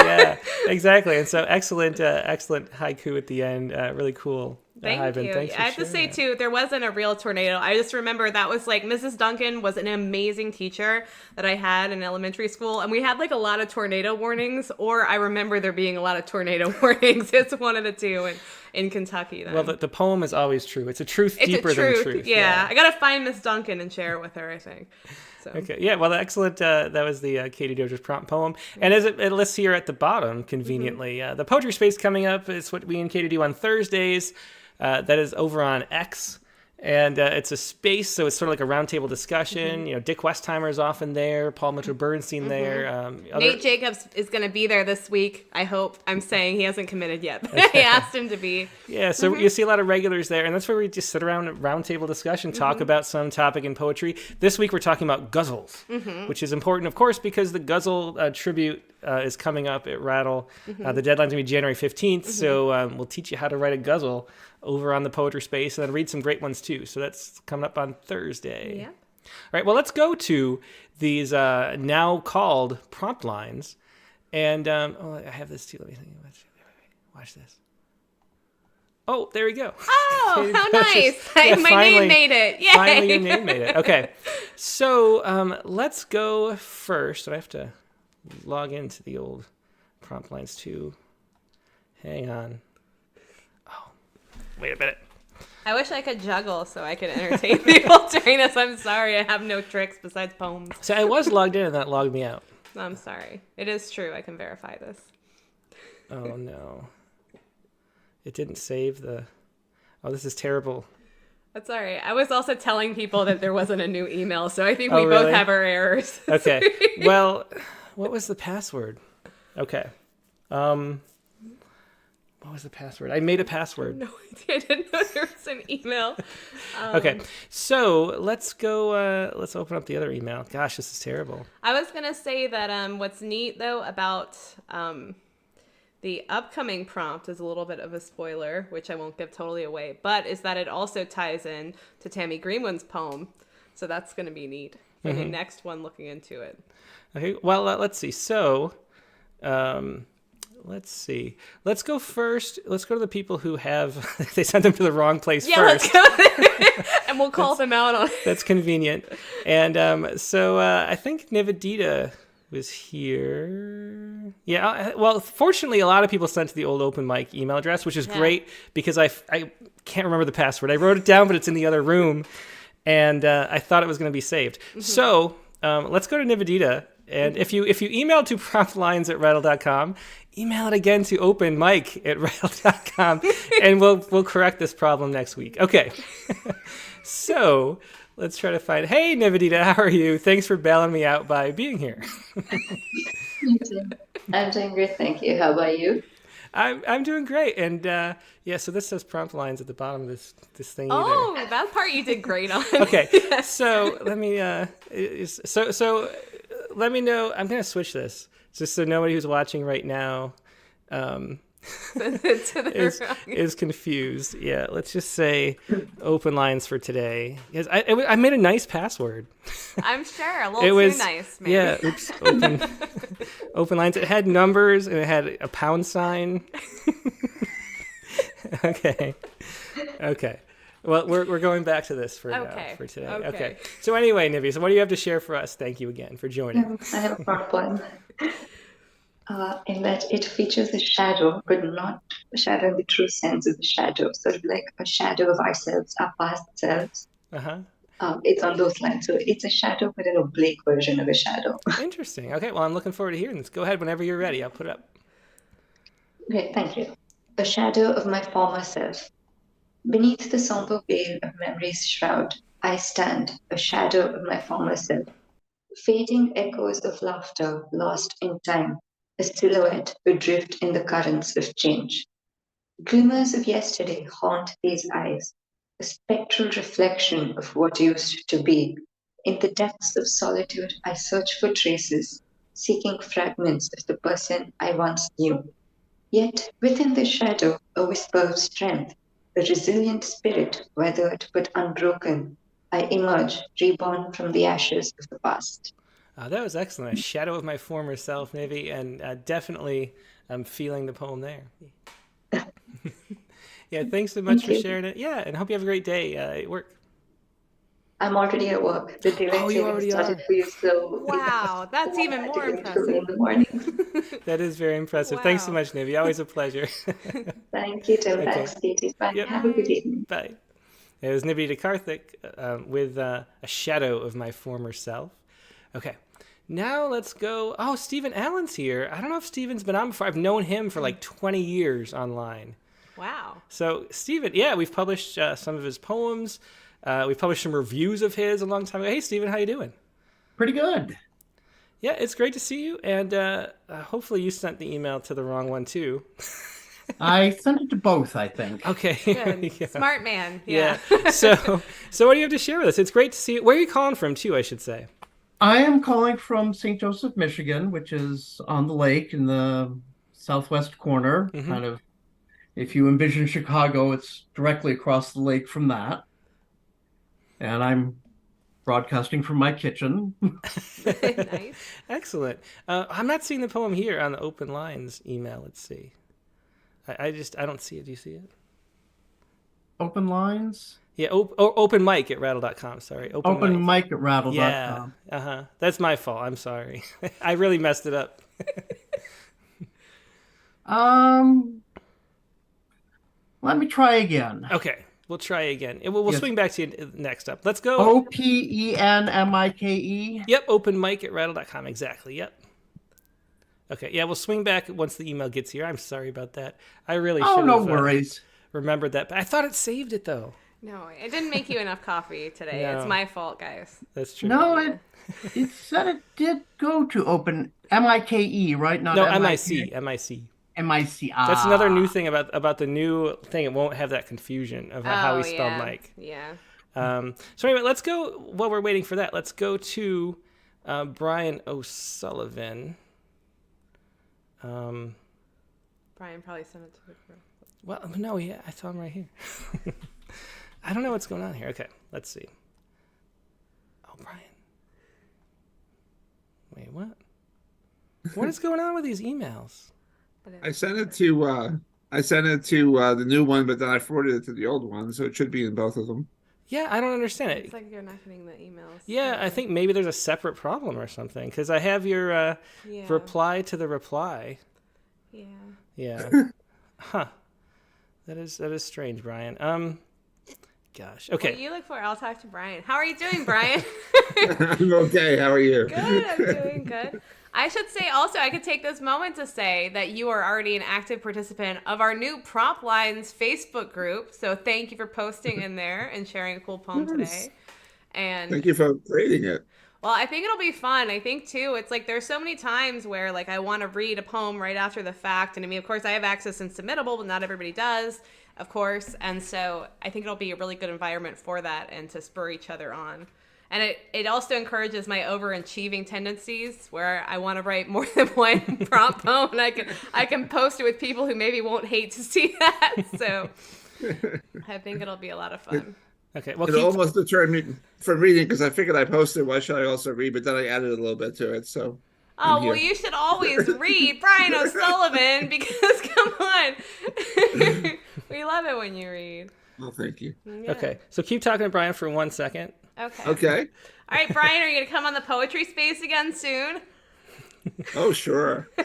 Yeah, exactly. And so excellent haiku at the end. Really cool. Thank Hyben. you. Thanks for I have to say sharing too, there wasn't a real tornado. I just remember that was like Mrs. Duncan was an amazing teacher that I had in elementary school, and we had like a lot of tornado warnings. Or I remember there being a lot of tornado warnings. It's one of the two in Kentucky. Then. Well, the poem is always true. It's a truth deeper than truth. Yeah, I gotta find Miss Duncan and share it with her, I think. So. Okay. Yeah. Well, excellent. That was the Katie Dozier's prompt poem, and as it lists here at the bottom, conveniently, the poetry space coming up is what we and Katie do on Thursdays. That is over on X, and it's a space, so it's sort of like a roundtable discussion. Mm-hmm. You know, Dick Westheimer is often there, Paul Mitchell-Bernstein there. Nate Jacobs is going to be there this week, I hope. I'm saying he hasn't committed yet, but I asked him to be. Yeah, so you see a lot of regulars there, and that's where we just sit around a roundtable discussion, talk about some topic in poetry. This week we're talking about guzzles, which is important, of course, because the guzzle tribute is coming up at Rattle. The deadline's going to be January 15th, so we'll teach you how to write a guzzle over on the poetry space, and then read some great ones too. So that's coming up on Thursday. Yeah. All right, well, let's go to these now called prompt lines. And I have this too. Let me think. Watch this. Oh, there we go. Oh, how nice. My finally, name made it. Yay. Finally, your name made it. Okay. So let's go first. I have to log into the old prompt lines too. Hang on. Wait a minute. I wish I could juggle so I could entertain people during this. I'm sorry. I have no tricks besides poems. So I was logged in and that logged me out. I'm sorry. It is true. I can verify this. Oh, no. It didn't save the... Oh, this is terrible. That's all right. I was also telling people that there wasn't a new email, so I think Oh, we both really? have our errors. Okay. Well, what was the password? Okay. What was the password? I made a password. No idea. I didn't know there was an email. Okay. So let's go. Let's open up the other email. Gosh, this is terrible. I was going to say that what's neat, though, about the upcoming prompt is a little bit of a spoiler, which I won't give totally away, but is that it also ties in to Tammy Greenwood's poem. So that's going to be neat for the next one looking into it. Okay. Well, let's see. So, let's see. Let's go first. Let's go to the people who have, they sent them to the wrong place first. Let's go. And we'll call them out on it. That's convenient. And so I think Nivedita was here. Yeah. Well, fortunately, a lot of people sent to the old open mic email address, which is great because I can't remember the password. I wrote it down, but it's in the other room. And I thought it was going to be saved. So let's go to Nivedita. And if you email to promptlines@rattle.com, email it again to openmic@rattle.com, and we'll correct this problem next week. Okay. So let's try to find. Hey, Nivedita, how are you? Thanks for bailing me out by being here. You too. I'm doing great, thank you. How about you? I'm doing great, and yeah. So this says prompt lines at the bottom of this thing. Oh, that part you did great on. Okay, so let me let me know. I'm gonna switch this just so nobody who's watching right now is confused. Yeah, let's just say open lines for today. Yes, I made a nice password. I'm sure a little too nice. Maybe. Yeah, oops, open lines. It had numbers and it had a pound sign. Okay. Well, we're going back to this for today. Okay. So anyway, Nivi, so what do you have to share for us? Thank you again for joining. I have a prompt one. In that it features a shadow, but not a shadow in the true sense of the shadow, sort of like a shadow of ourselves, our past selves. Uh-huh. It's on those lines. So it's a shadow, but an oblique version of a shadow. Interesting. Okay, well, I'm looking forward to hearing this. Go ahead whenever you're ready. I'll put it up. Great, thank you. A shadow of my former self. Beneath the somber veil of memory's shroud, I stand, a shadow of my former self. Fading echoes of laughter lost in time, a silhouette adrift in the currents of change. Glimmers of yesterday haunt these eyes, a spectral reflection of what used to be. In the depths of solitude, I search for traces, seeking fragments of the person I once knew. Yet, within the shadow, a whisper of strength, a resilient spirit, weathered but unbroken. I emerge, reborn from the ashes of the past. That was excellent. A shadow of my former self, Nivi, and definitely I'm feeling the poem there. Yeah, thanks so much for sharing it. Yeah, and hope you have a great day at work. I'm already at work. The daylight savings started for you, so wow, that's even more impressive. In the morning. That is very impressive. Wow. Thanks so much, Nivi. Always a pleasure. Thank you, Tim. Okay. Thanks, Katie. Bye. Yep. Have a good evening. Bye. It was Nivedita Karthik with a shadow of my former self. Okay. Now let's go. Oh, Stephen Allen's here. I don't know if Stephen's been on before. I've known him for like 20 years online. Wow. So Stephen, yeah, we've published some of his poems. We've published some reviews of his a long time ago. Hey, Stephen, how you doing? Pretty good. Yeah, it's great to see you. And hopefully you sent the email to the wrong one too. I sent it to both, I think. Okay. Yeah. Smart man. Yeah. So what do you have to share with us? It's great to see you. Where are you calling from too, I should say? I am calling from St. Joseph, Michigan, which is on the lake in the southwest corner. Mm-hmm. Kind of, if you envision Chicago, it's directly across the lake from that. And I'm broadcasting from my kitchen. Nice. Excellent. I'm not seeing the poem here on the open lines email. Let's see. I don't see it. Do you see it? Open lines? Yeah, open mic at rattle.com. Sorry. Open mic at rattle.com. Yeah. That's my fault. I'm sorry. I really messed it up. Let me try again. Okay. We'll try again. We'll swing back to you next up. Let's go. OPENMIKE? Yep, open mic at rattle.com. Exactly. Yep. Okay. Yeah, we'll swing back once the email gets here. I'm sorry about that. I really should have no worries. Remembered that. But I thought it saved it, though. No, it didn't make you enough coffee today. No. It's my fault, guys. That's true. No, it said it did go to open MIKE, right? Not no, MIC. MIC. MIC. That's another new thing about the new thing. It won't have that confusion of how we spell Mike. Yeah. So anyway, let's go. While we're waiting for that, let's go to Brian O'Sullivan. Brian probably sent it to the group. Well, no, yeah, I saw him right here. I don't know what's going on here. Okay, let's see. Oh, Brian. Wait, what? What is going on with these emails? I sent it to the new one, but then I forwarded it to the old one, so it should be in both of them. Yeah, I don't understand it. It's like you're not getting the emails. Yeah, I think maybe there's a separate problem or something, because I have your reply to the reply. Yeah. Yeah. Huh. That is strange, Brian. Gosh. Okay. Well, you look for it. I'll talk to Brian. How are you doing, Brian? I'm okay. How are you? Good. I'm doing good. I should say also, I could take this moment to say that you are already an active participant of our new Prompt Lines Facebook group. So thank you for posting in there and sharing a cool poem today. And thank you for creating it. well, I think it'll be fun. I think too, it's like there's so many times where like I want to read a poem right after the fact. And I mean, of course, I have access in Submittable, but not everybody does, of course. And so I think it'll be a really good environment for that and to spur each other on. And it also encourages my overachieving tendencies where I want to write more than one prompt poem, and I can post it with people who maybe won't hate to see that. So I think it'll be a lot of fun. Okay. Well, it almost deterred me from reading because I figured I posted, why should I also read? But then I added a little bit to it. So. Oh, well, you should always read Brian O'Sullivan because, come on. We love it when you read. Well, thank you. Yeah. Okay. So keep talking to Brian for 1 second. Okay. All right, Brian, are you going to come on the Poetry Space again soon? Oh, sure. Do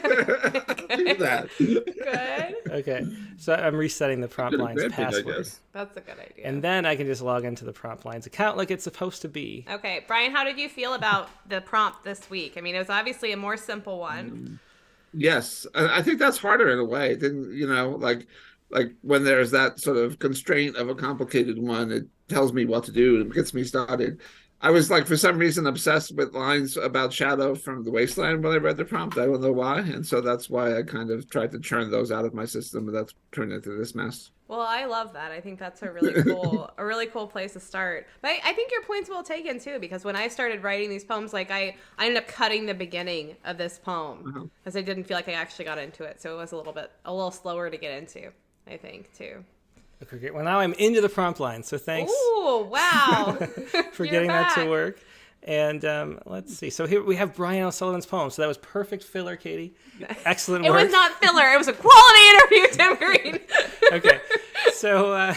that. Good. Okay. So I'm resetting the Prompt Lines password. That's a good idea. And then I can just log into the Prompt Lines account like it's supposed to be. Okay. Brian, how did you feel about the prompt this week? I mean, it was obviously a more simple one. Yes. I think that's harder in a way than, like when there's that sort of constraint of a complicated one, it tells me what to do and gets me started. I was like, for some reason, obsessed with lines about shadow from the wasteland when I read the prompt. I don't know why. And so that's why I kind of tried to churn those out of my system, and that's turned into this mess. Well, I love that. I think that's a really cool place to start. But I think your point's well taken too, because when I started writing these poems, like I ended up cutting the beginning of this poem because I didn't feel like I actually got into it. So it was a little slower to get into, I think, too. Okay, great. Well, now I'm into the prompt line, so thanks. Ooh, wow. for getting that to work. And let's see. So here we have Brian O'Sullivan's poem. So that was perfect filler, Katie. Excellent work. It was not filler. It was a quality interview, Tim Green. Okay. So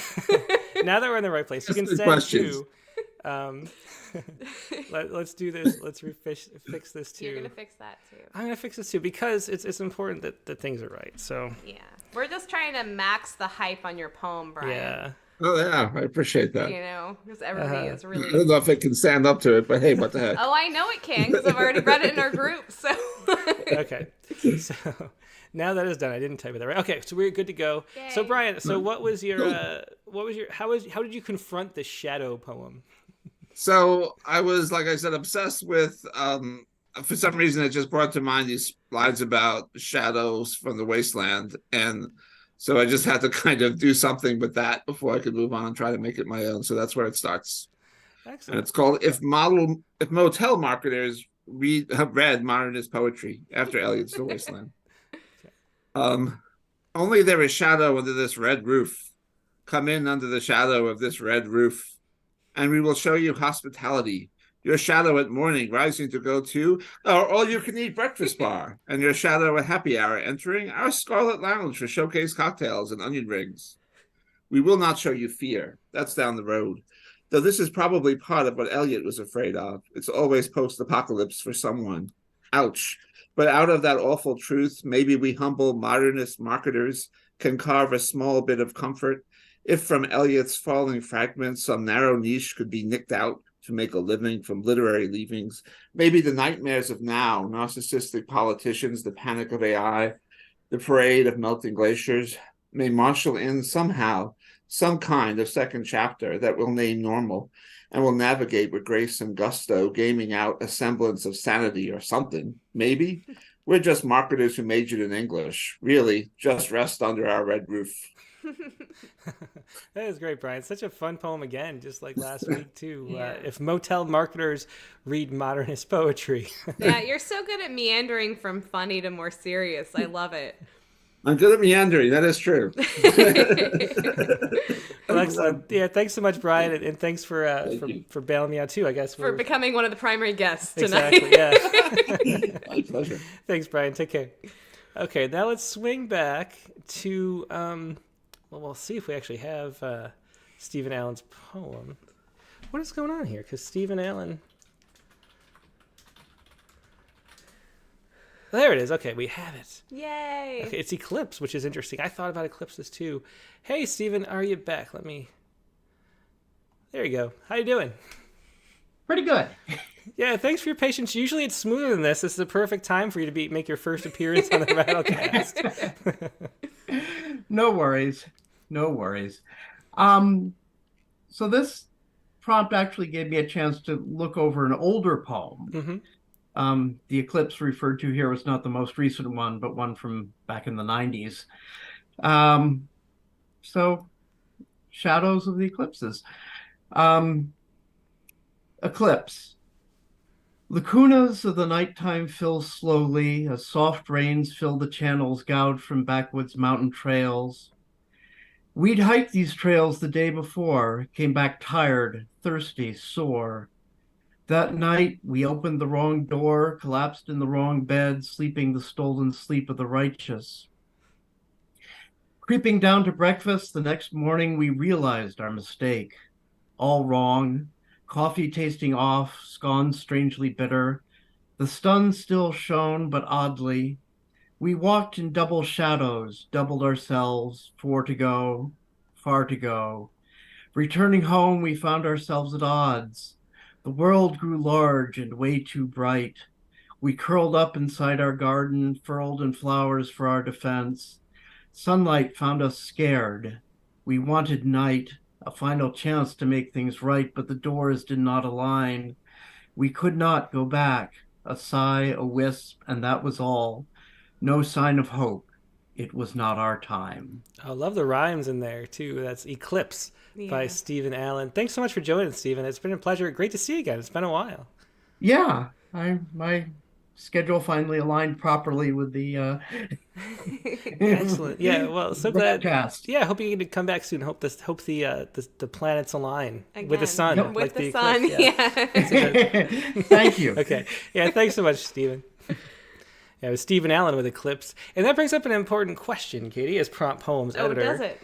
now that we're in the right place, you can send to... let's do this. Let's fix this too. You're going to fix that too. I'm going to fix this too because it's important that things are right. So yeah. We're just trying to max the hype on your poem, Brian. Yeah. Oh, yeah. I appreciate that. Because everybody is really... I don't know if it can stand up to it, but hey, what the heck? Oh, I know it can because I've already read it in our group. So Okay. So now that is done. I didn't type it that right. Okay, so we're good to go. Yay. So Brian, what was your how did you confront the shadow poem? So I was, like I said, obsessed with, for some reason, it just brought to mind these lines about shadows from the wasteland. And so I just had to kind of do something with that before I could move on and try to make it my own. So that's where it starts. Excellent. And it's called If Motel Marketers have read modernist poetry after Eliot's The Wasteland. Only there is shadow under this red roof. Come in under the shadow of this red roof, and we will show you hospitality. Your shadow at morning rising to go to our all-you-can-eat breakfast bar, and your shadow at happy hour entering our Scarlet Lounge for showcase cocktails and onion rings. We will not show you fear. That's down the road. Though this is probably part of what Eliot was afraid of. It's always post-apocalypse for someone. Ouch. But out of that awful truth, maybe we humble modernist marketers can carve a small bit of comfort. If from Eliot's falling fragments some narrow niche could be nicked out to make a living from literary leavings, maybe the nightmares of now, narcissistic politicians, the panic of AI, the parade of melting glaciers, may marshal in somehow some kind of second chapter that we'll name normal and will navigate with grace and gusto, gaming out a semblance of sanity or something. Maybe we're just marketers who majored in English. Really, just rest under our red roof. That is great, Brian. Such a fun poem again, just like last week too. Yeah. If motel marketers read modernist poetry. Yeah, you're so good at meandering from funny to more serious. I love it. I'm good at meandering. That is true. Well, excellent. Yeah, thanks so much, Brian, and thanks for bailing me out too. I guess for becoming one of the primary guests tonight. Exactly. Yeah. My pleasure. Thanks, Brian. Take care. Okay, now let's swing back to. Well, we'll see if we actually have Stephen Allen's poem. What is going on here? Because Stephen Allen... There it is. Okay, we have it. Yay! Okay, it's Eclipse, which is interesting. I thought about eclipses too. Hey, Stephen, are you back? Let me... There you go. How you doing? Pretty good. Yeah, thanks for your patience. Usually it's smoother than this. This is the perfect time for you to make your first appearance on the Rattlecast. No worries. No worries. So this prompt actually gave me a chance to look over an older poem. The eclipse referred to here was not the most recent one, but one from back in the 90s. So shadows of the eclipses. Eclipse. Lacunas of the nighttime fill slowly as soft rains fill the channels gouged from backwoods mountain trails. We'd hiked these trails the day before, came back tired, thirsty, sore. That night, we opened the wrong door, collapsed in the wrong bed, sleeping the stolen sleep of the righteous. Creeping down to breakfast the next morning, we realized our mistake. All wrong, coffee tasting off, scones strangely bitter. The sun still shone, but oddly. We walked in double shadows, doubled ourselves, 4 to go, far to go. Returning home, we found ourselves at odds. The world grew large and way too bright. We curled up inside our garden, furled in flowers for our defense. Sunlight found us scared. We wanted night, a final chance to make things right, but the doors did not align. We could not go back. A sigh, a wisp, and that was all. No sign of hope. It was not our time. I love the rhymes in there, too. That's Eclipse by Stephen Allen. Thanks so much for joining us, Stephen. It's been a pleasure. Great to see you again. It's been a while. Yeah, my schedule finally aligned properly with the excellent. Yeah, well, so glad. Cast. Yeah, I hope you get to come back soon. Hope the planets align again, with the sun. with like the sun. Eclipse. Yeah. Thank you. Okay. Yeah, thanks so much, Stephen. Yeah, it was Stephen Allen with Eclipse. And that brings up an important question, Katie, as Prompt Poems editor. Oh, does it?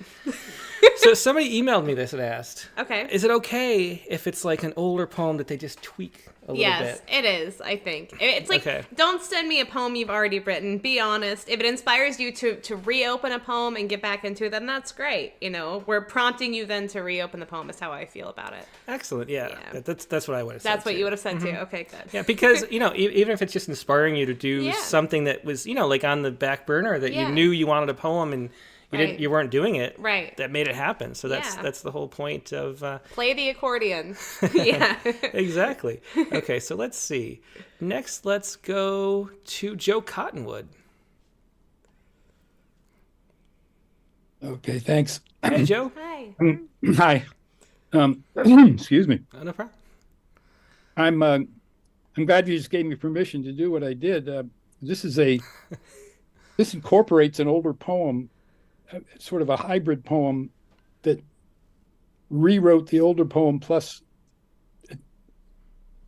So somebody emailed me this and asked, okay, is it okay if it's like an older poem that they just tweak a little bit? Yes, it is, I think. It's like, don't send me a poem you've already written. Be honest. If it inspires you to reopen a poem and get back into it, then that's great. You know, we're prompting you then to reopen the poem is how I feel about it. Excellent, yeah. That's what I would have said. That's what you would have said too. Okay, good. Yeah, because, even if it's just inspiring you to do something that was, like on the back burner that you knew you wanted a poem and you weren't doing it. Right. That made it happen. So that's the whole point of play the accordion. Yeah. Exactly. Okay, so let's see. Next, let's go to Joe Cottonwood. Okay, thanks. Hey, Joe. Hi. Hi. Excuse me. No problem. I'm glad you just gave me permission to do what I did. This incorporates an older poem, sort of a hybrid poem that rewrote the older poem plus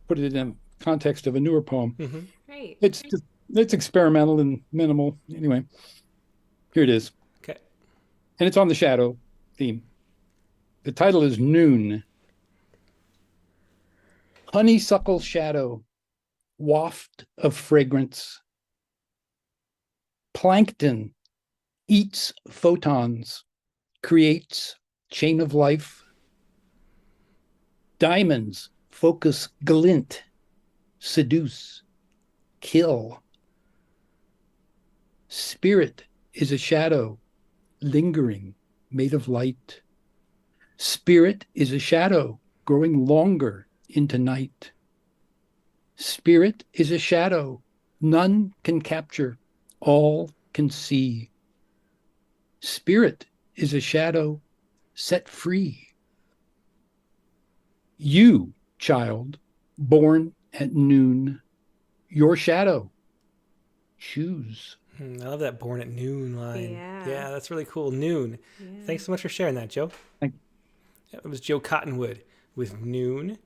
put it in context of a newer poem. Mm-hmm. Great. It's experimental and minimal. Anyway, here it is. Okay. And it's on the shadow theme. The title is Noon. Honeysuckle shadow, waft of fragrance. Plankton eats photons, creates chain of life. Diamonds focus glint, seduce, kill. Spirit is a shadow, lingering, made of light. Spirit is a shadow, growing longer into night. Spirit is a shadow, none can capture, all can see. Spirit is a shadow set free. You, child, born at noon, your shadow, choose. I love that born at noon line. Yeah, that's really cool. Noon. Yeah. Thanks so much for sharing that, Joe. Thank you. It was Joe Cottonwood with Noon.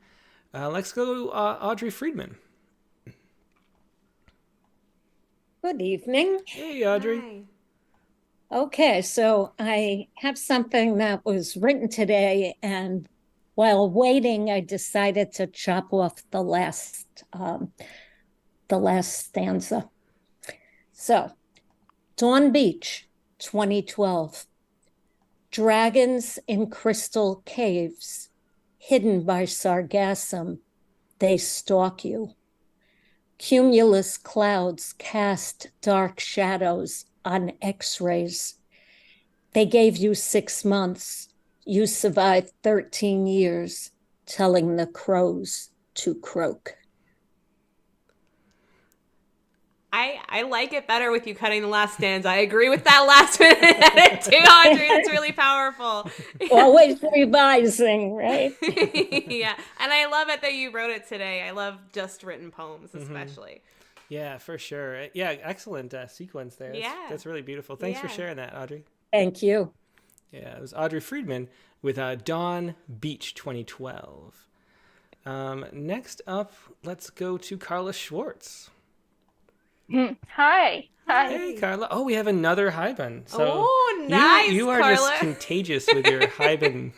Let's go to Audrey Friedman. Good evening. Hey, Audrey. Hi. Okay, so I have something that was written today, and while waiting, I decided to chop off the last stanza. So, Dawn Beach, 2012. Dragons in crystal caves, hidden by sargassum, they stalk you. Cumulus clouds cast dark shadows on X-rays. They gave you 6 months. You survived 13 years telling the crows to croak. I like it better with you cutting the last stanza. I agree with that last minute edit too, Audrey. It's really powerful. Always revising, right? Yeah, and I love it that you wrote it today. I love just written poems, especially. Yeah, for sure. Yeah, excellent sequence there. That's really beautiful. Thanks for sharing that, Audrey. Thank you. Yeah, it was Audrey Friedman with Dawn Beach 2012. Next up, let's go to Carla Schwartz. Hi. Hey, Carla. Oh, we have another Hyben. So nice, you are Carla. just contagious with your Hyben.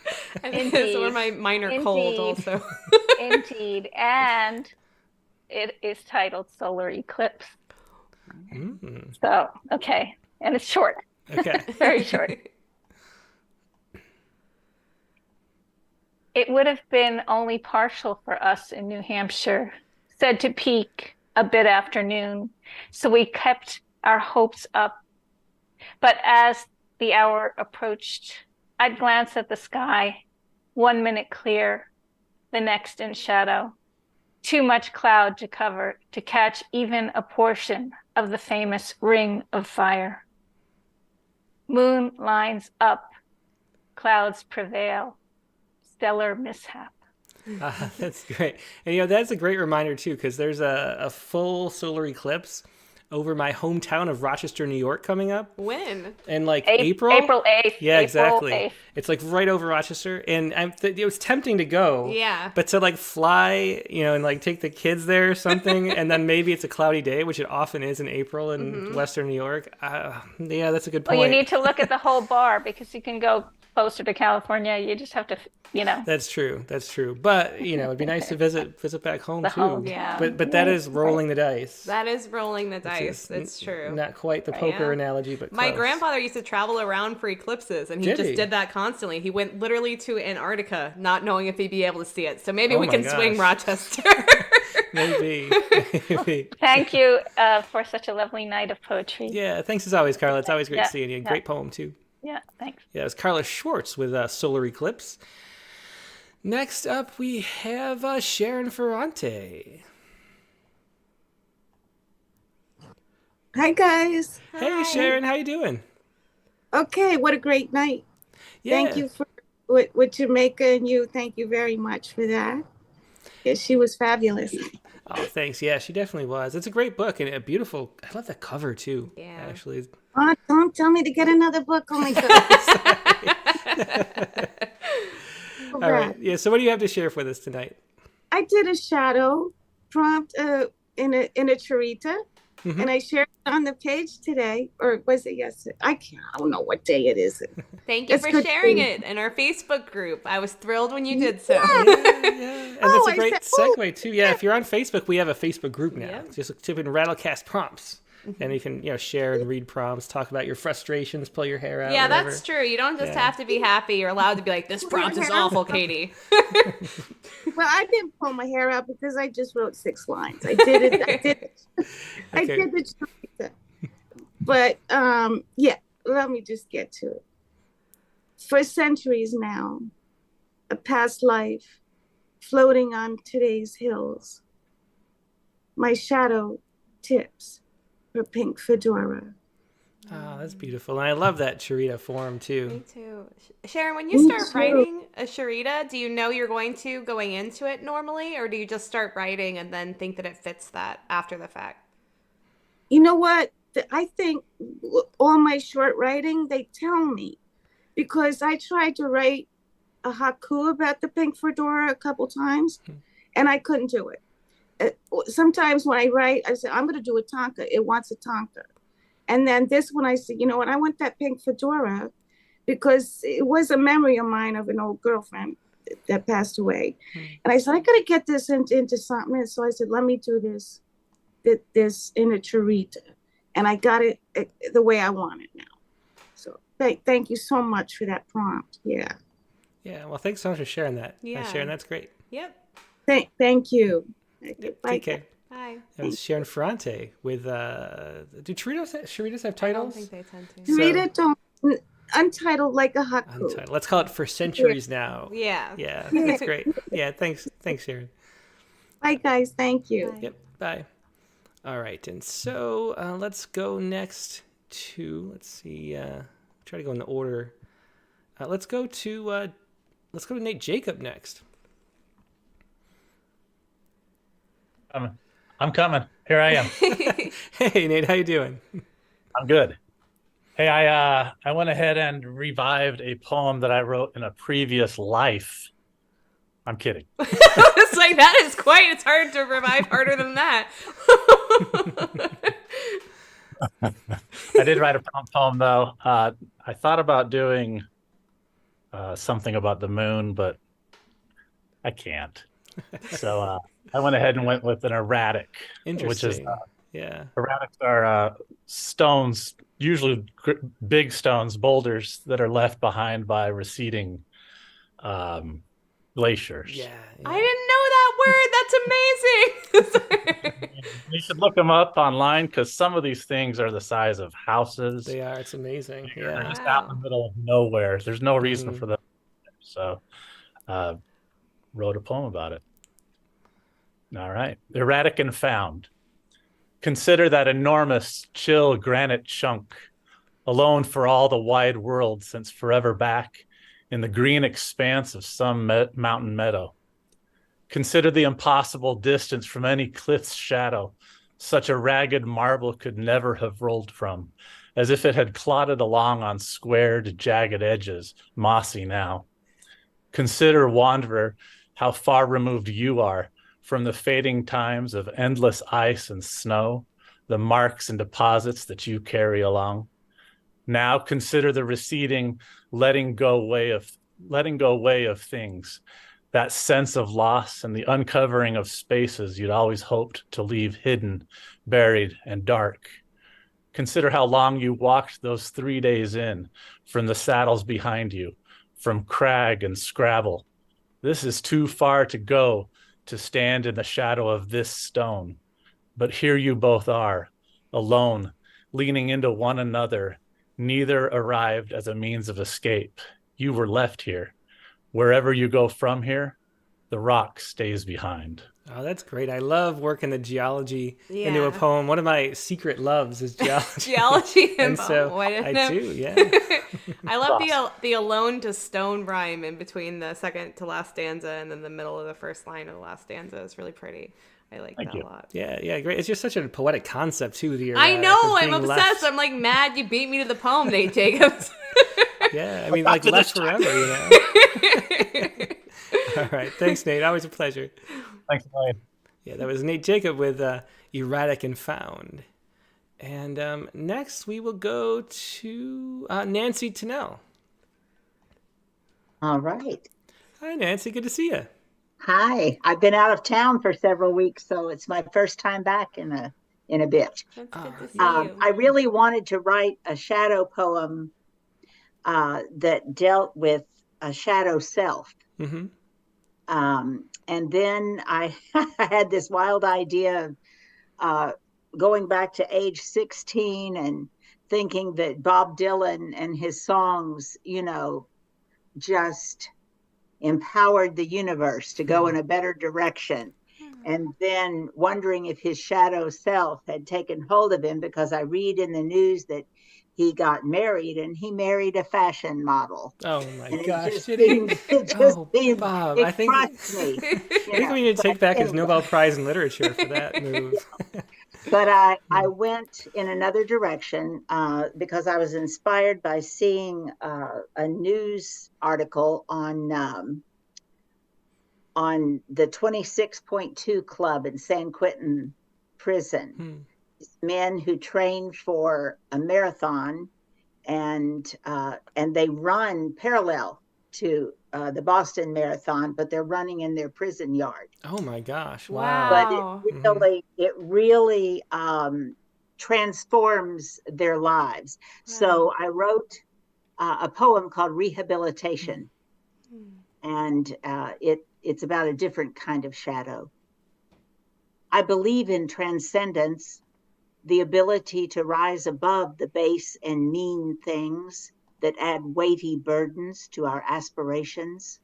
I think that's one of my minor cold also. Indeed. And it is titled Solar Eclipse. So, okay. And it's short. Okay. Very short. It would have been only partial for us in New Hampshire, said to peak a bit after noon, so we kept our hopes up. But as the hour approached, I'd glance at the sky, 1 minute clear, the next in shadow. Too much cloud to cover to catch even a portion of the famous ring of fire. Moon lines up, clouds prevail, stellar mishap. That's great. And, that's a great reminder, too, because there's a full solar eclipse over my hometown of Rochester, New York coming up. When? In April? April 8th. Yeah, April exactly. 8th. It's right over Rochester. And it was tempting to go. Yeah. But to fly, and take the kids there or something. And then maybe it's a cloudy day, which it often is in April in Western New York. Yeah, that's a good point. Well, you need to look at the whole bar because you can go closer to California. You just have to, That's true. But, it'd be nice to visit back home, too. Home, yeah. But that is rolling the dice. That is rolling the dice. It's true. Not quite the poker analogy, but my close. grandfather used to travel around for eclipses, and he did that constantly. He went literally to Antarctica, not knowing if he'd be able to see it. So maybe we can swing Rochester. Maybe. Thank you for such a lovely night of poetry. Yeah, thanks as always, Carla. It's always great seeing you. Great poem, too. Yeah, thanks. Yeah, it's Carla Schwartz with Solar Eclipse. Next up, we have Sharon Ferrante. Hi, guys. Hey, Sharon. How you doing? Okay, what a great night. Yeah. Thank you for with Jamaica and you. Thank you very much for that. Yeah, she was fabulous. Oh, thanks. Yeah, she definitely was. It's a great book and a beautiful. I love the cover too. Yeah, actually. Oh, don't tell me to get another book. Oh my God. All right. Yeah. So, what do you have to share with us tonight? I did a shadow prompt in a charita, and I shared it on the page today, or was it yesterday? I don't know what day it is. Thank you for sharing it in our Facebook group. I was thrilled when you did so. Yeah. And that's a great segue too. Yeah, if you're on Facebook, we have a Facebook group now. Yep. Just type in Rattlecast prompts. And you can, share and read prompts, talk about your frustrations, pull your hair out. Yeah, whatever. That's true. You don't just have to be happy. You're allowed to be like, this prompt is awful, Katie. Well, I didn't pull my hair out because I just wrote 6 lines. I did it. I did the But let me just get to it. For centuries now, a past life floating on today's hills, my shadow tips her pink fedora. Oh, that's beautiful. And I love that charita form too. Me too. Sharon, when you start writing a charita, do you know you're going into it normally, or do you just start writing and then think that it fits that after the fact? You know what? I think all my short writing, they tell me, because I tried to write a haiku about the pink fedora a couple times and I couldn't do it. Sometimes when I write, I say, I'm going to do a tanka. It wants a tanka. And then this one, I said, you know what? I want that pink fedora because it was a memory of mine of an old girlfriend that passed away. And I said, I got to get this into something. And so I said, let me do this in a charita. And I got it the way I want it now. So thank you so much for that prompt. Yeah. Yeah. Well, thanks so much for sharing that. Yeah. Sharon, that's great. Yep. Thank you. Yep, Bye, take care. Bye. That was Sharon Ferrante with, do Charitas have titles? I don't think they tend to. Rita don't untitled like a haiku. Untitled. Let's call it For Centuries Now. Yeah. Yeah, that's great. Yeah, thanks, Sharon. Bye, guys. Thank you. Bye. Yep, bye. All right, and so let's go next to, let's see, try to go in the order. Let's go to Nate Jacob next. I'm coming. Here I am. Hey, Nate, how you doing? I'm good. Hey, I went ahead and revived a poem that I wrote in a previous life. I'm kidding. It's like, it's hard to revive harder than that. I did write a poem though. I thought about doing something about the moon, but I can't. So I went ahead and went with an erratic, which is erratics are stones, usually big stones, boulders that are left behind by receding glaciers. Yeah. I didn't know that word. That's amazing. You should look them up online because some of these things are the size of houses. They are. It's amazing. Yeah. They're just out in the middle of nowhere. There's no reason for them. So wrote a poem about it. All right. Erratic and found. Consider that enormous, chill granite chunk, alone for all the wide world since forever back in the green expanse of some mountain meadow. Consider the impossible distance from any cliff's shadow such a ragged marble could never have rolled from, as if it had clotted along on squared, jagged edges, mossy now. Consider, wanderer, how far removed you are from the fading times of endless ice and snow, the marks and deposits that you carry along. Now consider the receding, letting go way of things, that sense of loss and the uncovering of spaces you'd always hoped to leave hidden, buried, and dark. Consider how long you walked those 3 days in from the saddles behind you, from crag and scrabble. This is too far to go to stand in the shadow of this stone. But here you both are, alone, leaning into one another. Neither arrived as a means of escape. You were left here. Wherever you go from here, the rock stays behind. Oh, that's great. I love working the geology into a poem. One of my secret loves is geology. Geology and so I do, yeah. I love the alone to stone rhyme in between the second to last stanza and then the middle of the first line of the last stanza. It's really pretty. I like that a lot. Yeah, great. It's just such a poetic concept too. I know. I'm obsessed. I'm like mad you beat me to the poem, Nate Jacobs. Yeah, I mean, like left forever, you know. All right, thanks, Nate. Always a pleasure. Thanks, Ryan. Yeah, that was Nate Jacob with Erratic and Found. And next we will go to Nancy Tennell. All right. Hi, Nancy. Good to see you. Hi. I've been out of town for several weeks, so it's my first time back in a bit. That's good to see you. I really wanted to write a shadow poem that dealt with a shadow self. Mm-hmm. And then I had this wild idea of going back to age 16 and thinking that Bob Dylan and his songs, you know, just empowered the universe to go in a better direction. And then wondering if his shadow self had taken hold of him, because I read in the news that he got married and he married a fashion model. Oh my gosh. Bob, I think we need to take back his Nobel Prize in Literature for that move. But I went in another direction because I was inspired by seeing a news article on the 26.2 Club in San Quentin prison. Men who train for a marathon and they run parallel to the Boston Marathon, but they're running in their prison yard. Oh my gosh! Wow! But it really transforms their lives. Wow. So I wrote a poem called Rehabilitation, and it's about a different kind of shadow. I believe in transcendence, the ability to rise above the base and mean things that add weighty burdens to our aspirations.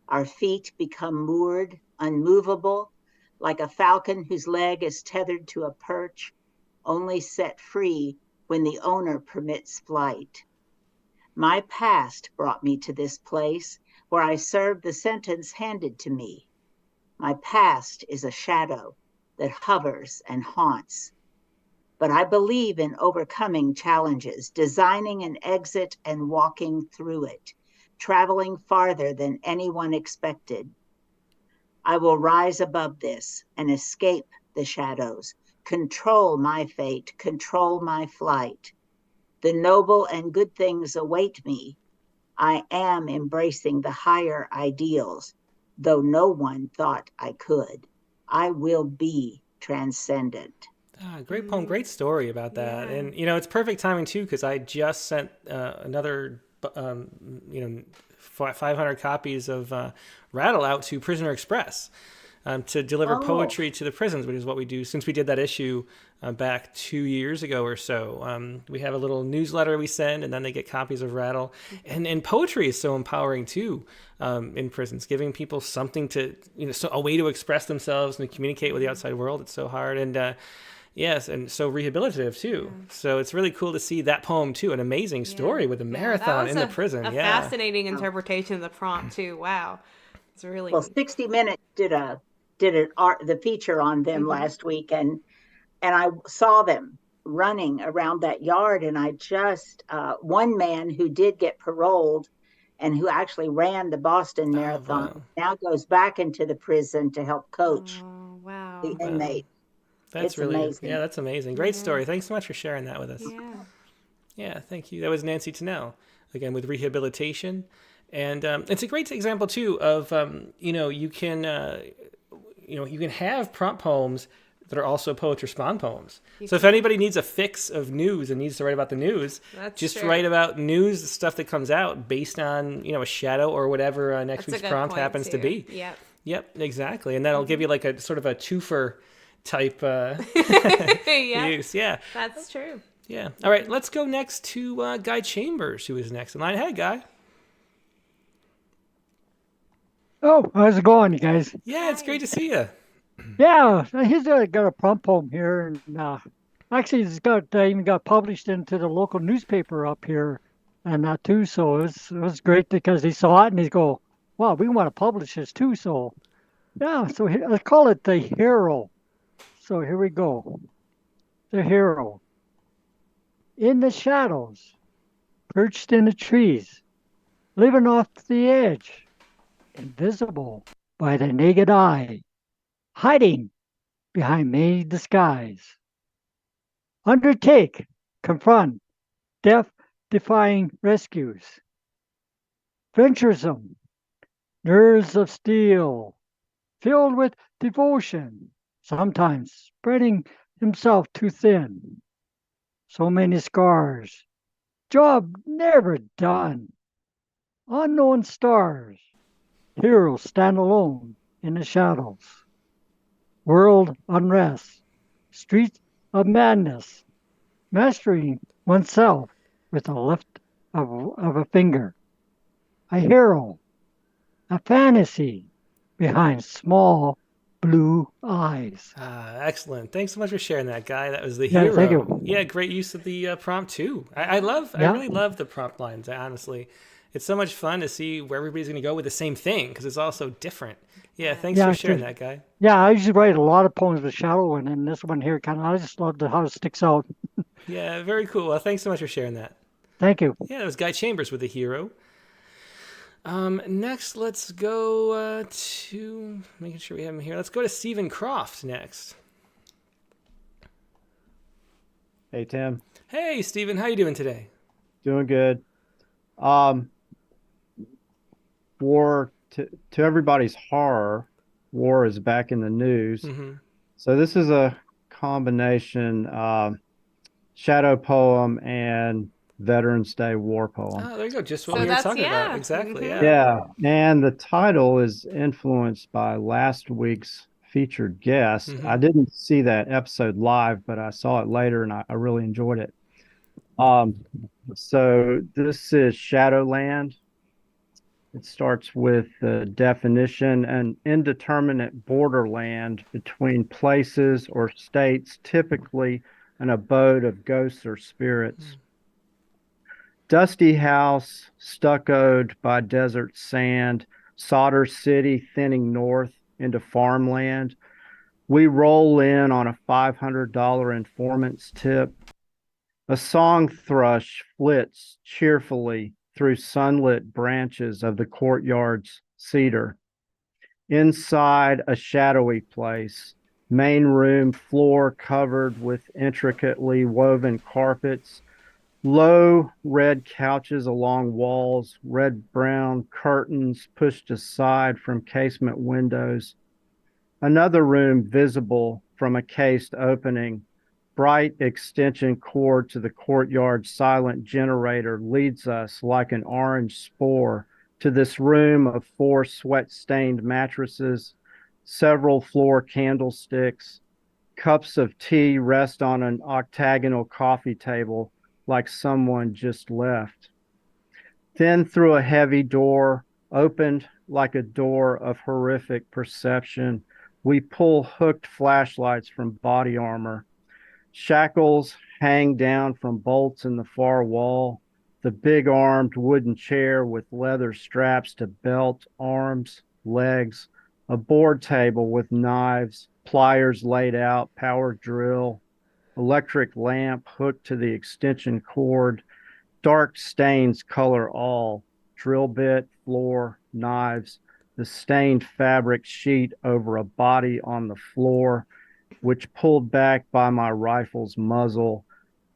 Our feet become moored, unmovable, like a falcon whose leg is tethered to a perch, only set free when the owner permits flight. My past brought me to this place where I served the sentence handed to me. My past is a shadow that hovers and haunts. But I believe in overcoming challenges, designing an exit and walking through it, traveling farther than anyone expected. I will rise above this and escape the shadows, control my fate, control my flight. The noble and good things await me. I am embracing the higher ideals, though no one thought I could. I will be transcendent. Great poem, great story about that. Yeah. And, it's perfect timing, too, because I just sent another, 500 copies of Rattle out to Prisoner Express to deliver poetry to the prisons, which is what we do since we did that issue back 2 years ago or so. We have a little newsletter we send, and then they get copies of Rattle. And poetry is so empowering, too, in prisons, giving people something to, a way to express themselves and to communicate with the outside world. It's so hard. And, yes, and so rehabilitative too. Yeah. So it's really cool to see that poem too. An amazing story with a marathon in the prison. A fascinating interpretation of the prompt too. Wow, it's really well. 60 Minutes did the feature on them last week, and I saw them running around that yard, and I just one man who did get paroled and who actually ran the Boston Marathon now goes back into the prison to help coach the inmates. That's really amazing. Yeah, that's amazing. Great story. Thanks so much for sharing that with us. Yeah, thank you. That was Nancy Tennell, again, with rehabilitation. And it's a great example, too, of, you can have prompt poems that are also poets respond poems. So if anybody needs a fix of news and needs to write about the news, write about news, stuff that comes out based on, a shadow or whatever next week's prompt happens to be. Yep, exactly. And that'll give you like a sort of a twofer type use. Yeah, that's true. Yeah. All right, let's go next to Guy Chambers, who is next in line. Hey, Guy. Oh, how's it going, you guys? Yeah, it's great to see you. Yeah, he's got a prompt poem here, and actually, it's even got published into the local newspaper up here, and that too. So it was great because he saw it and he's go, "Wow, we want to publish this too." So yeah, so I call it the hero. So here we go. The hero. In the shadows, perched in the trees, living off the edge, invisible by the naked eye, hiding behind many disguise. Undertake, confront, death-defying rescues. Venturesome, nerves of steel, filled with devotion, sometimes spreading himself too thin. So many scars, job never done. Unknown stars, heroes stand alone in the shadows. World unrest, streets of madness, mastering oneself with a lift of a finger. A hero, a fantasy behind small blue eyes. Excellent. Thanks so much for sharing that, Guy. That was the hero. Thank you. Yeah, great use of the prompt too. I really love the prompt lines, honestly. It's so much fun to see where everybody's going to go with the same thing because it's all so different. Yeah, thanks for sharing that, Guy. Yeah, I usually write a lot of poems with shadow in, and this one here I just love how it sticks out. Yeah, very cool. Well, thanks so much for sharing that. Thank you. Yeah, that was Guy Chambers with the hero. Next, let's go to making sure we have him here. Let's go to Stephen Croft next. Hey, Tim. Hey, Stephen. How you doing today? Doing good. War, to everybody's horror, war is back in the news. Mm-hmm. So this is a combination shadow poem and Veterans Day war poem. Oh, there you go. Just what So we were that's- talking yeah. about. Exactly. Mhm. Yeah. Yeah, and the title is influenced by last week's featured guest. I didn't see that episode live, but I saw it later and I really enjoyed it. So this is Shadowland. It starts with the definition: an indeterminate borderland between places or states, typically an abode of ghosts or spirits. Dusty house, stuccoed by desert sand, Solder City thinning north into farmland. We roll in on a $500 informant's tip. A song thrush flits cheerfully through sunlit branches of the courtyard's cedar. Inside a shadowy place, main room floor covered with intricately woven carpets, low red couches along walls, red-brown curtains pushed aside from casement windows. Another room visible from a cased opening. Bright extension cord to the courtyard's silent generator leads us like an orange spore to this room of 4 sweat-stained mattresses, several floor candlesticks. Cups of tea rest on an octagonal coffee table like someone just left. Then through a heavy door, opened like a door of horrific perception, we pull hooked flashlights from body armor. Shackles hang down from bolts in the far wall. The big-armed wooden chair with leather straps to belt, arms, legs. A board table with knives, pliers laid out, power drill. Electric lamp hooked to the extension cord. Dark stains color all. Drill bit, floor, knives. The stained fabric sheet over a body on the floor, which pulled back by my rifle's muzzle,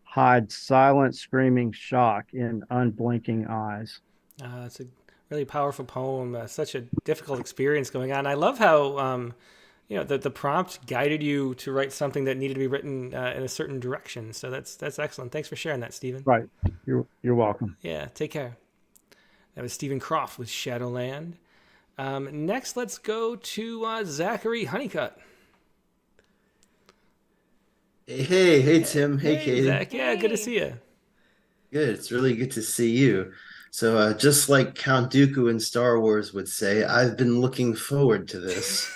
hides silent screaming shock in unblinking eyes. It's a really powerful poem. Such a difficult experience going on. I love how the prompt guided you to write something that needed to be written in a certain direction. So that's excellent. Thanks for sharing that, Stephen. Right. You're welcome. Yeah. Take care. That was Stephen Croft with Shadowland. Next, let's go to Zachary Honeycutt. Hey, Tim. Hey, Katie. Zach. Yeah, good to see you. Good. It's really good to see you. So, just like Count Dooku in Star Wars would say, I've been looking forward to this.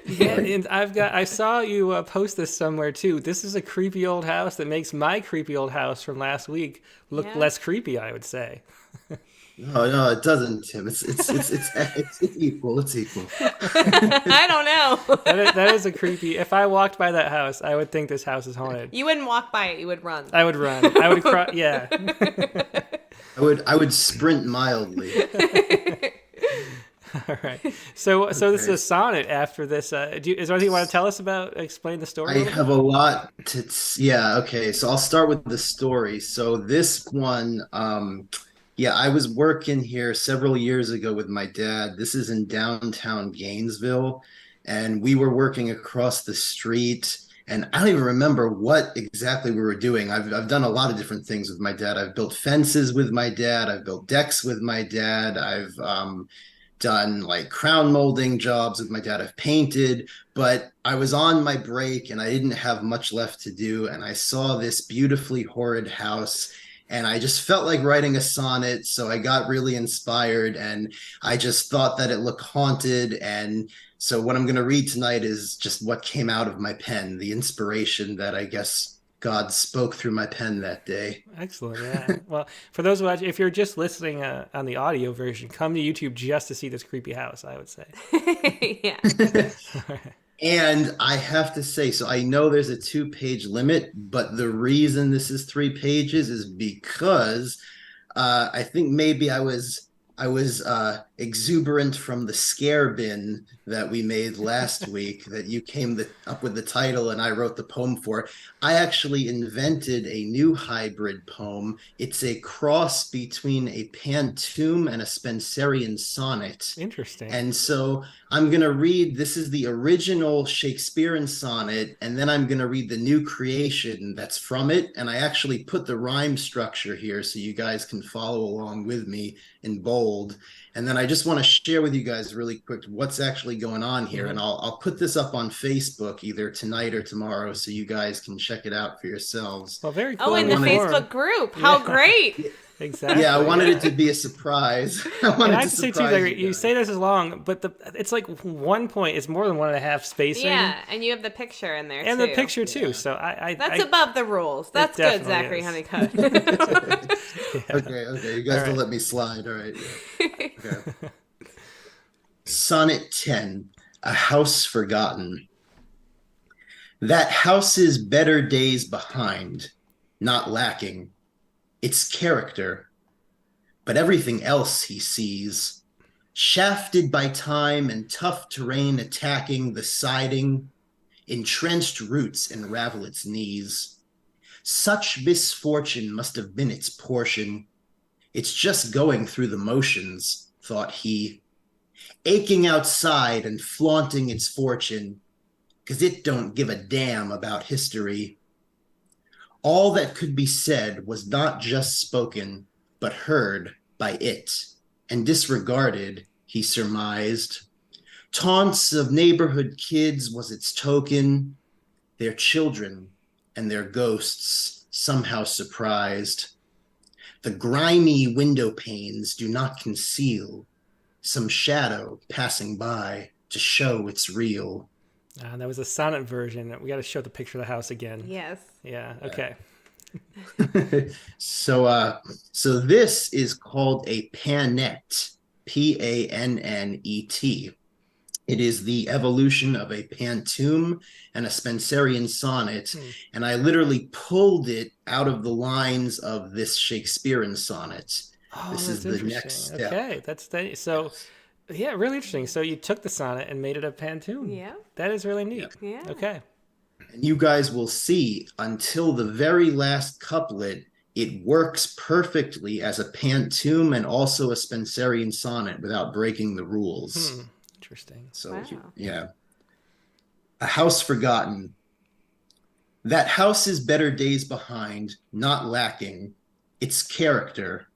Yeah, and I saw you post this somewhere too. This is a creepy old house that makes my creepy old house from last week look less creepy, I would say. No, it doesn't, Tim. It's equal. It's equal. I don't know. That is a creepy. If I walked by that house, I would think this house is haunted. You wouldn't walk by it. You would run. I would run. I would cry. Yeah. I would sprint mildly. All right. So this is a sonnet after this. Is there anything you want to tell us about? Explain the story. I have a lot to. Yeah. Okay. So I'll start with the story. So this one. I was working here several years ago with my dad. This is in downtown Gainesville, and we were working across the street. And I don't even remember what exactly we were doing. I've done a lot of different things with my dad. I've built fences with my dad. I've built decks with my dad. I've done like crown molding jobs with my dad. I've painted, but I was on my break and I didn't have much left to do. And I saw this beautifully horrid house. And I just felt like writing a sonnet, so I got really inspired, and I just thought that it looked haunted. And so what I'm going to read tonight is just what came out of my pen, the inspiration that I guess God spoke through my pen that day. Excellent, yeah. Well, for those watching, if you're just listening on the audio version, come to YouTube just to see this creepy house, I would say. Yeah. And I have to say, so I know there's a 2-page limit, but the reason this is 3 pages is because I think maybe I was exuberant from the scare bin that we made last week that you came up with the title and I wrote the poem for. I actually invented a new hybrid poem. It's a cross between a pantoum and a Spenserian sonnet. Interesting. And so I'm going to read, this is the original Shakespearean sonnet, and then I'm going to read the new creation that's from it. And I actually put the rhyme structure here so you guys can follow along with me in bold. And then I just want to share with you guys really quick what's actually going on here. And I'll put this up on Facebook either tonight or tomorrow so you guys can check it out for yourselves. Well, very cool. Oh, in the Facebook group. How great. Exactly. Yeah, I wanted it to be a surprise. I and I have to say too, like, you say this is long, but it's like 1 point is more than 1.5 spacing. Yeah, and you have the picture in there and too. the picture too. So that's above the rules. That's good, Zachary Honeycutt. Okay, you guys don't let me slide. All right. Yeah. Okay. Sonnet 10, A House Forgotten. That house is better days behind, not lacking its character, but everything else he sees, shafted by time and tough terrain attacking the siding, entrenched roots unravel its knees. Such misfortune must have been its portion. It's just going through the motions, thought he, aching outside and flaunting its fortune, 'cause it don't give a damn about history. All that could be said was not just spoken, but heard by it, and disregarded, he surmised. Taunts of neighborhood kids was its token, their children and their ghosts somehow surprised. The grimy window panes do not conceal some shadow passing by to show it's real. That was a sonnet version. We got to show the picture of the house again. Yes. Yeah. Okay. So this is called a pannet, Pannet. It is the evolution of a pantoum and a Spenserian sonnet, and I literally pulled it out of the lines of this Shakespearean sonnet. Oh, this is the next step. Okay, so. Yeah, really interesting. So you took the sonnet and made it a pantoum. Yeah. That is really neat. Yeah. Okay. And you guys will see until the very last couplet, it works perfectly as a pantoum and also a Spenserian sonnet without breaking the rules. Interesting. So, yeah. A House Forgotten. That house is better days behind, not lacking its character,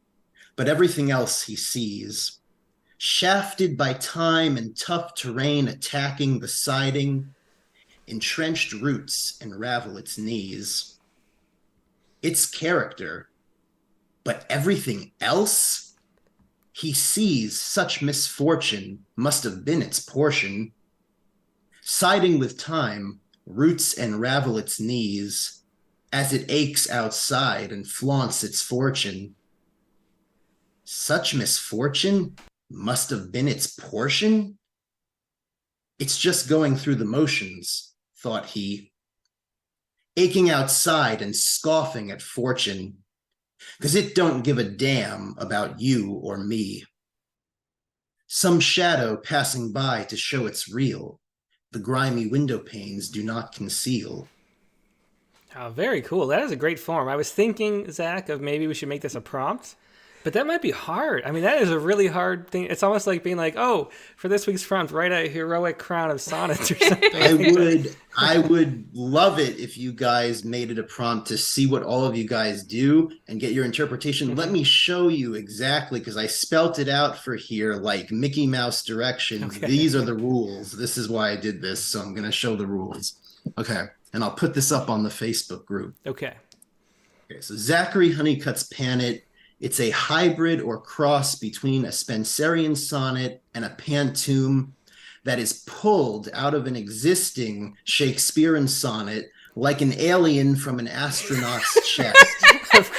but everything else he sees. Shafted by time and tough terrain attacking the siding, entrenched roots unravel its knees. Its character, but everything else? He sees such misfortune must have been its portion. Siding with time, roots unravel its knees, as it aches outside and flaunts its fortune. Such misfortune must have been its portion? It's just going through the motions, thought he, aching outside and scoffing at fortune, 'cause it don't give a damn about you or me. Some shadow passing by to show it's real, the grimy window panes do not conceal. Oh, very cool. That is a great form. I was thinking, Zach, of maybe we should make this a prompt. But that might be hard. I mean, that is a really hard thing. It's almost like being like, oh, for this week's prompt, write a heroic crown of sonnets or something. I would love it if you guys made it a prompt to see what all of you guys do and get your interpretation. Let me show you exactly, because I spelt it out for here like Mickey Mouse directions. Okay. These are the rules. This is why I did this. So I'm going to show the rules. Okay. And I'll put this up on the Facebook group. Okay. Okay. So Zachary Honeycutt's Pannet. It's a hybrid or cross between a Spenserian sonnet and a pantoum that is pulled out of an existing Shakespearean sonnet like an alien from an astronaut's chest.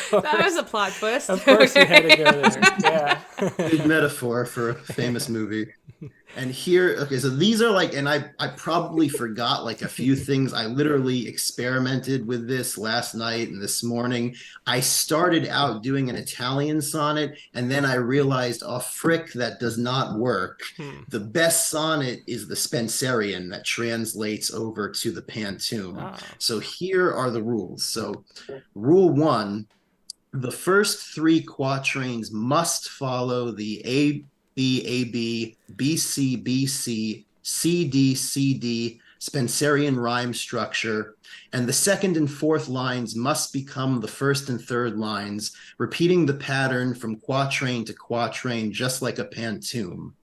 That was a plot twist. Of course you had to go there. Yeah. Big metaphor for a famous movie. And here, okay, so these are like, and I probably forgot like a few things. I literally experimented with this last night and this morning. I started out doing an Italian sonnet, and then I realized, oh, frick, that does not work. The best sonnet is the Spenserian that translates over to the Pantoum. So here are the rules. So rule 1, the first 3 quatrains must follow the A, B, A, B, B, C, B, C, C, D, C, D, Spenserian rhyme structure, and the second and fourth lines must become the first and third lines, repeating the pattern from quatrain to quatrain, just like a pantoum.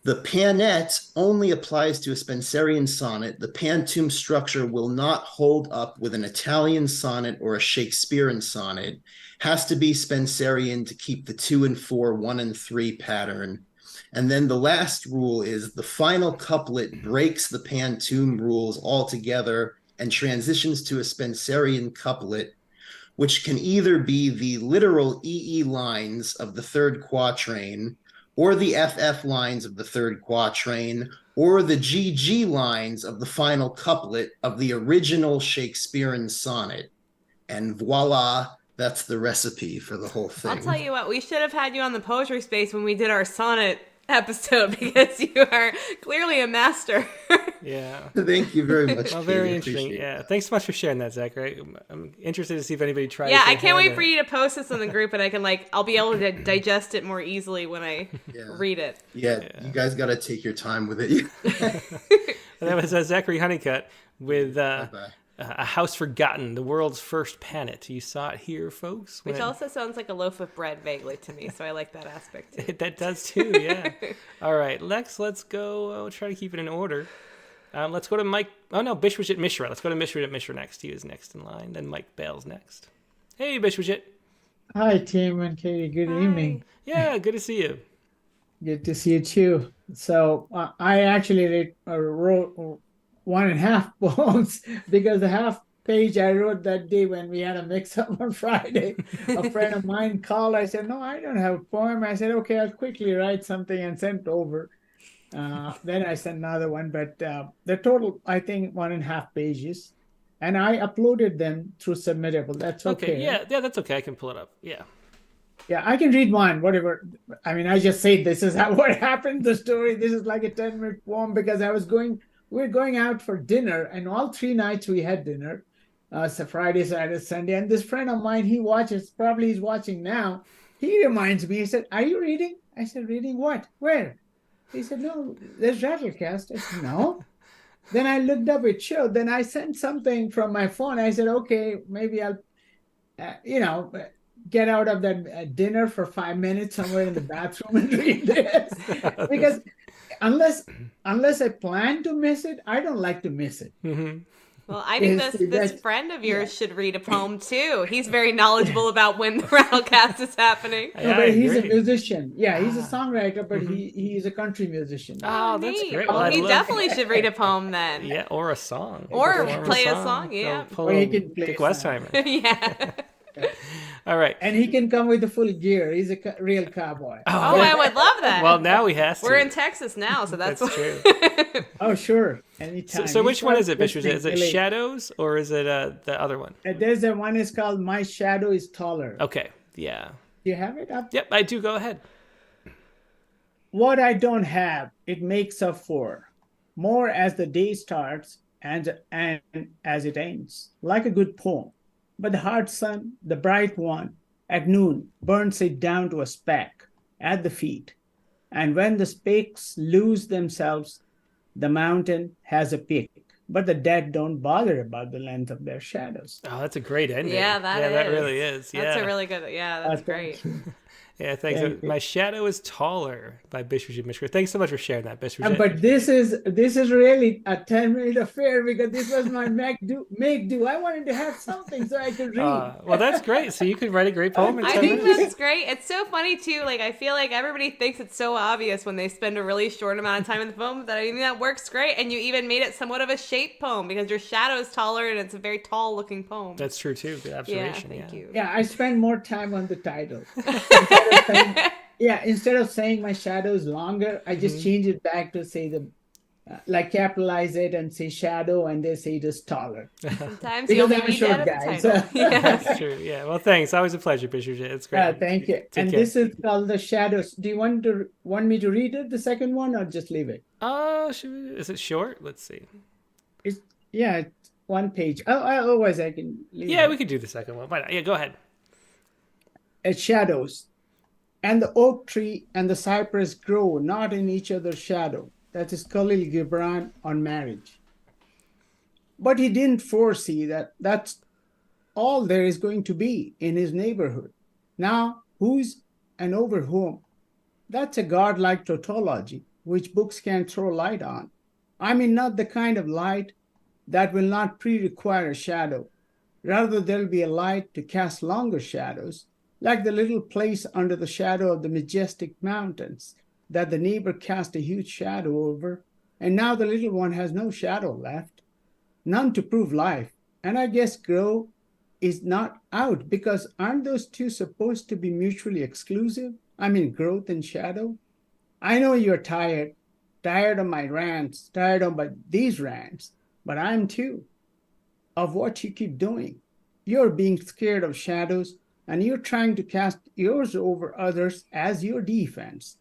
The panet only applies to a Spenserian sonnet. The pantoum structure will not hold up with an Italian sonnet or a Shakespearean sonnet. Has to be Spenserian to keep the 2 and 4, 1 and 3 pattern. And then the last rule is the final couplet breaks the pantoum rules altogether and transitions to a Spenserian couplet, which can either be the literal EE lines of the third quatrain, or the FF lines of the third quatrain, or the GG lines of the final couplet of the original Shakespearean sonnet. And voila, that's the recipe for the whole thing. I'll tell you what, we should have had you on the Poetry Space when we did our sonnet episode, because you are clearly a master. Yeah. Thank you very much. Well, very interesting. Yeah. Thanks so much for sharing that, Zach. I'm interested to see if anybody tries. Yeah, I can't wait for you to post this in the group, and I can I'll be able to digest it more easily when I read it. Yeah, you guys got to take your time with it. And that was Zachary Honeycutt with A House Forgotten, the world's first panet. You saw it here, folks. Which also sounds like a loaf of bread vaguely to me, so I like that aspect too. That does too, yeah. All right, Lex, let's go. I'll try to keep it in order. Let's go to Mike. Oh, no, Bishwajit Mishra. Let's go to Bishwajit Mishra next. He is next in line. Then Mike Bale's next. Hey, Bishwajit. Hi, Tim and Katie. Good evening. Yeah, good to see you. Good to see you too. So I actually wrote 1.5 poems because the half page I wrote that day when we had a mix-up on Friday. A friend of mine called. I said, no, I don't have a poem. I said, okay, I'll quickly write something and send it over. Then I sent another one, but the total, I think, 1.5 pages. And I uploaded them through Submittable. That's okay. Yeah, that's okay. I can pull it up. Yeah. Yeah, I can read one, whatever. I mean, I just say this is what happened, the story. This is like a 10-minute poem because we were going out for dinner, and all 3 nights we had dinner. So Friday, Saturday, Sunday. And this friend of mine, he watches, probably he's watching now. He reminds me, he said, are you reading? I said, reading what? Where? He said, no, there's Rattlecast. I said, no. Then I looked up, it showed. Then I sent something from my phone. I said, okay, maybe I'll, get out of that dinner for 5 minutes somewhere in the bathroom and read this. Because unless I plan to miss it, I don't like to miss it. Mm-hmm. Well, I think this friend of yours should read a poem too. He's very knowledgeable about when the Rattlecast is happening. No, but he's a musician. Yeah, he's a songwriter, but he's a country musician. Oh, that's great. Well, he definitely should read a poem then. Yeah, or a song. Or play a song, yeah. Or he can play Dick Westheimer. Yeah. All right. And he can come with the full gear. He's a real cowboy. Oh, I would love that. Well, now he has to. We're in Texas now, so that's true. Oh, sure. Anytime. So which one is it, Bishop? Is it Shadows or is it the other one? There's the one is called My Shadow is Taller. Okay. Yeah. Do you have it up? Yep, I do. Go ahead. What I don't have, it makes up for. More as the day starts and as it ends, like a good poem. But the hard sun, the bright one, at noon, burns it down to a speck at the feet. And when the specks lose themselves, the mountain has a peak. But the dead don't bother about the length of their shadows. Oh, that's a great ending. Yeah, that really is. Yeah. That's a really good, that's great. Yeah, thanks. Thank My Shadow is Taller by Bishwajit Mishra. Thanks so much for sharing that, Bishwajit. But this is really a 10-minute affair because this was my make do. I wanted to have something so I could read. Well, that's great. So you could write a great poem in 10 I think minutes. that's great. It's so funny too. Like I feel like everybody thinks it's so obvious when they spend a really short amount of time in the poem. That I think that works great. And you even made it somewhat of a shape poem because your shadow is taller and it's a very tall looking poem. That's true too. Good observation. Yeah, thank you. Yeah, I spend more time on the title. Yeah, instead of saying my shadow is longer, I just change it back to say like capitalize it and say shadow, and they say it is taller. Sometimes you Because only I'm a need short that at guy. the title. Yeah. That's true. Yeah. Well, thanks. Always a pleasure, Bishop. It's great. Thank you. Take And care. this is called The Shadows. Do you want me to read it, the second one, or just leave it? Is it short? Let's see. It's one page. Otherwise I can leave Yeah, it. we could do the second one. Why not? Yeah, go ahead. It's shadows. And the oak tree and the cypress grow not in each other's shadow. That is Khalil Gibran on marriage. But he didn't foresee that that's all there is going to be in his neighborhood. Now, who's and over whom? That's a godlike tautology, which books can throw light on. I mean, not the kind of light that will not pre-require a shadow. Rather, there'll be a light to cast longer shadows, like the little place under the shadow of the majestic mountains that the neighbor cast a huge shadow over, and now the little one has no shadow left, none to prove life. And I guess grow is not out, because aren't those two supposed to be mutually exclusive? I mean, growth and shadow. I know you're tired of my rants, tired of these rants, but I'm too, of what you keep doing. You're being scared of shadows, and you're trying to cast yours over others as your defense.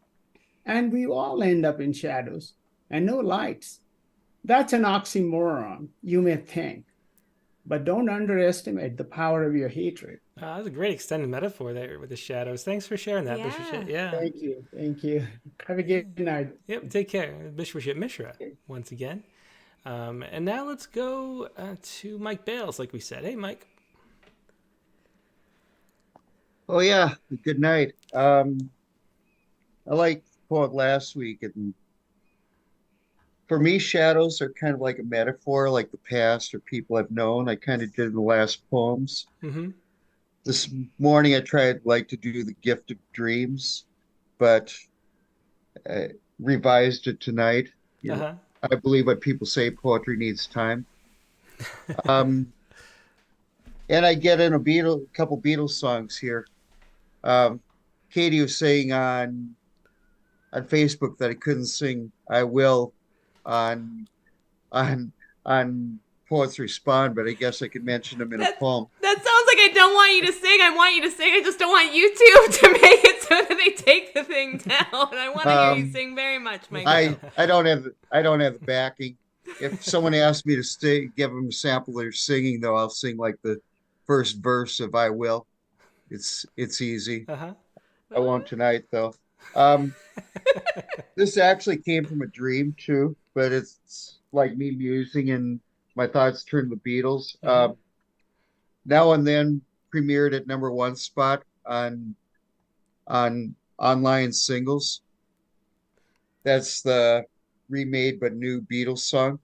And we all end up in shadows and no lights. That's an oxymoron, you may think, but don't underestimate the power of your hatred. That was a great extended metaphor there with the shadows. Thanks for sharing that, Bishop. Yeah. Thank you. Have a good night. Yep, take care. Bishop Mishra, once again. And now let's go to Mike Bales, like we said. Hey, Mike. Oh, yeah. Good night. I liked the poem last week. And for me, shadows are kind of like a metaphor, like the past or people I've known. I kind of did the last poems. Mm-hmm. This morning, I tried to do the gift of dreams, but I revised it tonight. I believe what people say, poetry needs time. And I get in a couple Beatles songs here. Katie was saying on Facebook that I couldn't sing "I Will" on Poets Respond, but I guess I could mention them in a poem. That sounds like I don't want you to sing. I want you to sing. I just don't want YouTube to make it so that they take the thing down. I want to hear you sing very much, Mike. I don't have the backing. If someone asks me to give them a sample of their singing, though, I'll sing like the first verse of "I Will." It's easy. I won't tonight, though. This actually came from a dream too, but it's like me musing and my thoughts turn to the Beatles. Now and Then premiered at #1 spot on online singles. That's the remade but new Beatles song.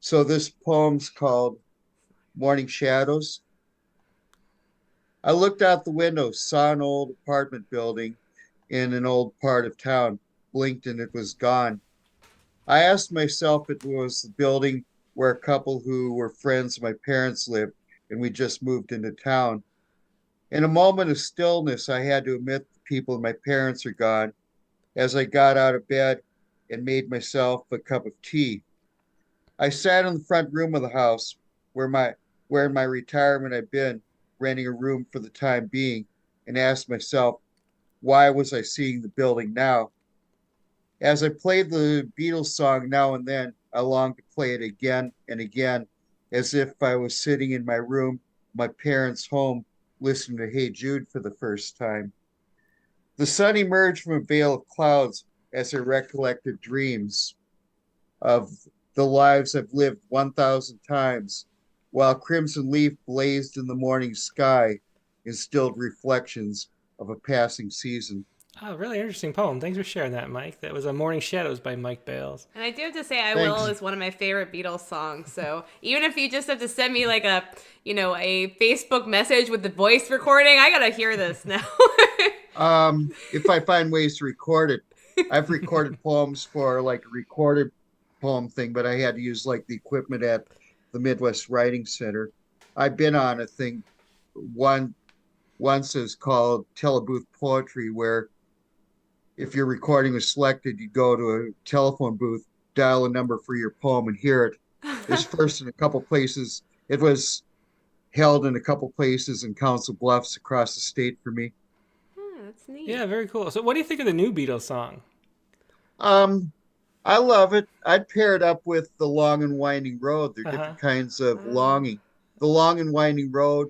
So this poem's called Morning Shadows. I looked out the window, saw an old apartment building in an old part of town, blinked and it was gone. I asked myself if it was the building where a couple who were friends of my parents lived and we just moved into town. In a moment of stillness, I had to admit the people and my parents are gone as I got out of bed and made myself a cup of tea. I sat in the front room of the house where in my retirement I'd been, renting a room for the time being, and asked myself, why was I seeing the building now? As I played the Beatles song Now and Then, I longed to play it again and again, as if I was sitting in my room, my parents' home, listening to Hey Jude for the first time. The sun emerged from a veil of clouds as I recollected dreams of the lives I've lived 1,000 times, while crimson leaf blazed in the morning sky, instilled reflections of a passing season. Oh, really interesting poem. Thanks for sharing that, Mike. That was A Morning Shadows by Mike Bales. And I do have to say, I Will is one of my favorite Beatles songs. So even if you just have to send me like a Facebook message with the voice recording, I gotta hear this now. If I find ways to record it, I've recorded poems for like a recorded poem thing, but I had to use like the equipment at the Midwest Writing Center. I've been on a thing, one once is called Telebooth Poetry, where if your recording was selected, you go to a telephone booth, dial a number for your poem, and hear it. It's first in a couple places. It was held in a couple places in Council Bluffs across the state for me. That's neat. Yeah, very cool. So what do you think of the new Beatles song? I love it. I'd pair it up with The Long and Winding Road. They're different kinds of longing. The Long and Winding Road,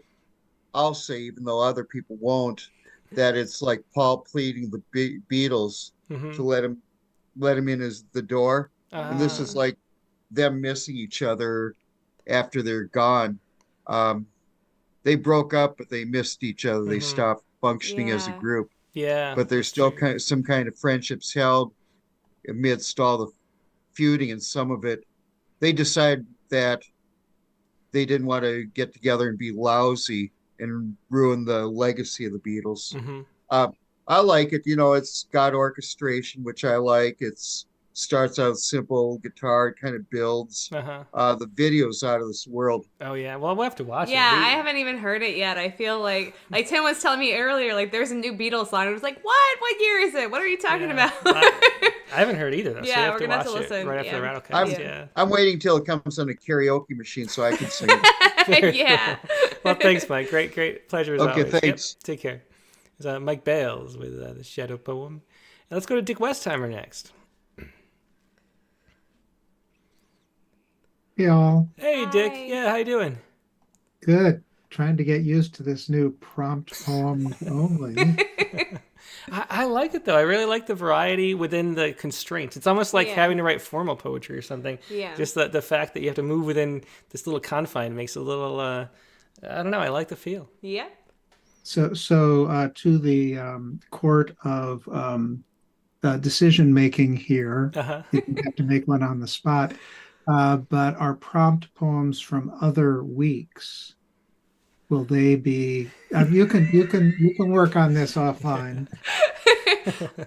I'll say, even though other people won't, that it's like Paul pleading the Beatles to let him in as the door. And this is like them missing each other after they're gone. They broke up, but they missed each other. They stopped functioning as a group. Yeah. But there's still some kind of friendships held amidst all the feuding, and some of it. They decided that they didn't want to get together and be lousy and ruin the legacy of the Beatles. I like it. It's got orchestration, which I like. It's starts out simple guitar, it kind of builds. The video's out of this world. Oh yeah, well we'll have to watch it. Yeah, I haven't even heard it yet. I feel like Tim was telling me earlier, like there's a new Beatles song. I was like, what year is it? What are you talking about? I haven't heard either though. Yeah, so we're we gonna have have to to watch listen. it right after the Rattlecast. Yeah. I'm waiting till it comes on a karaoke machine so I can sing it. Yeah. Well, thanks, Mike. Great pleasure as Okay, always. thanks. Yep, take care. It's Mike Bales with the Shadow Poem. And let's go to Dick Westheimer next. Hey all. Hey, Dick. Yeah, how you doing? Good. Trying to get used to this new prompt poem only. I like it though. I really like the variety within the constraints. It's almost like having to write formal poetry or something. Yeah. Just the fact that you have to move within this little confine makes it a little. I don't know. I like the feel. Yeah. So to the court of decision making here, you have to make one on the spot. But our prompt poems from other weeks, will they be? You can work on this offline.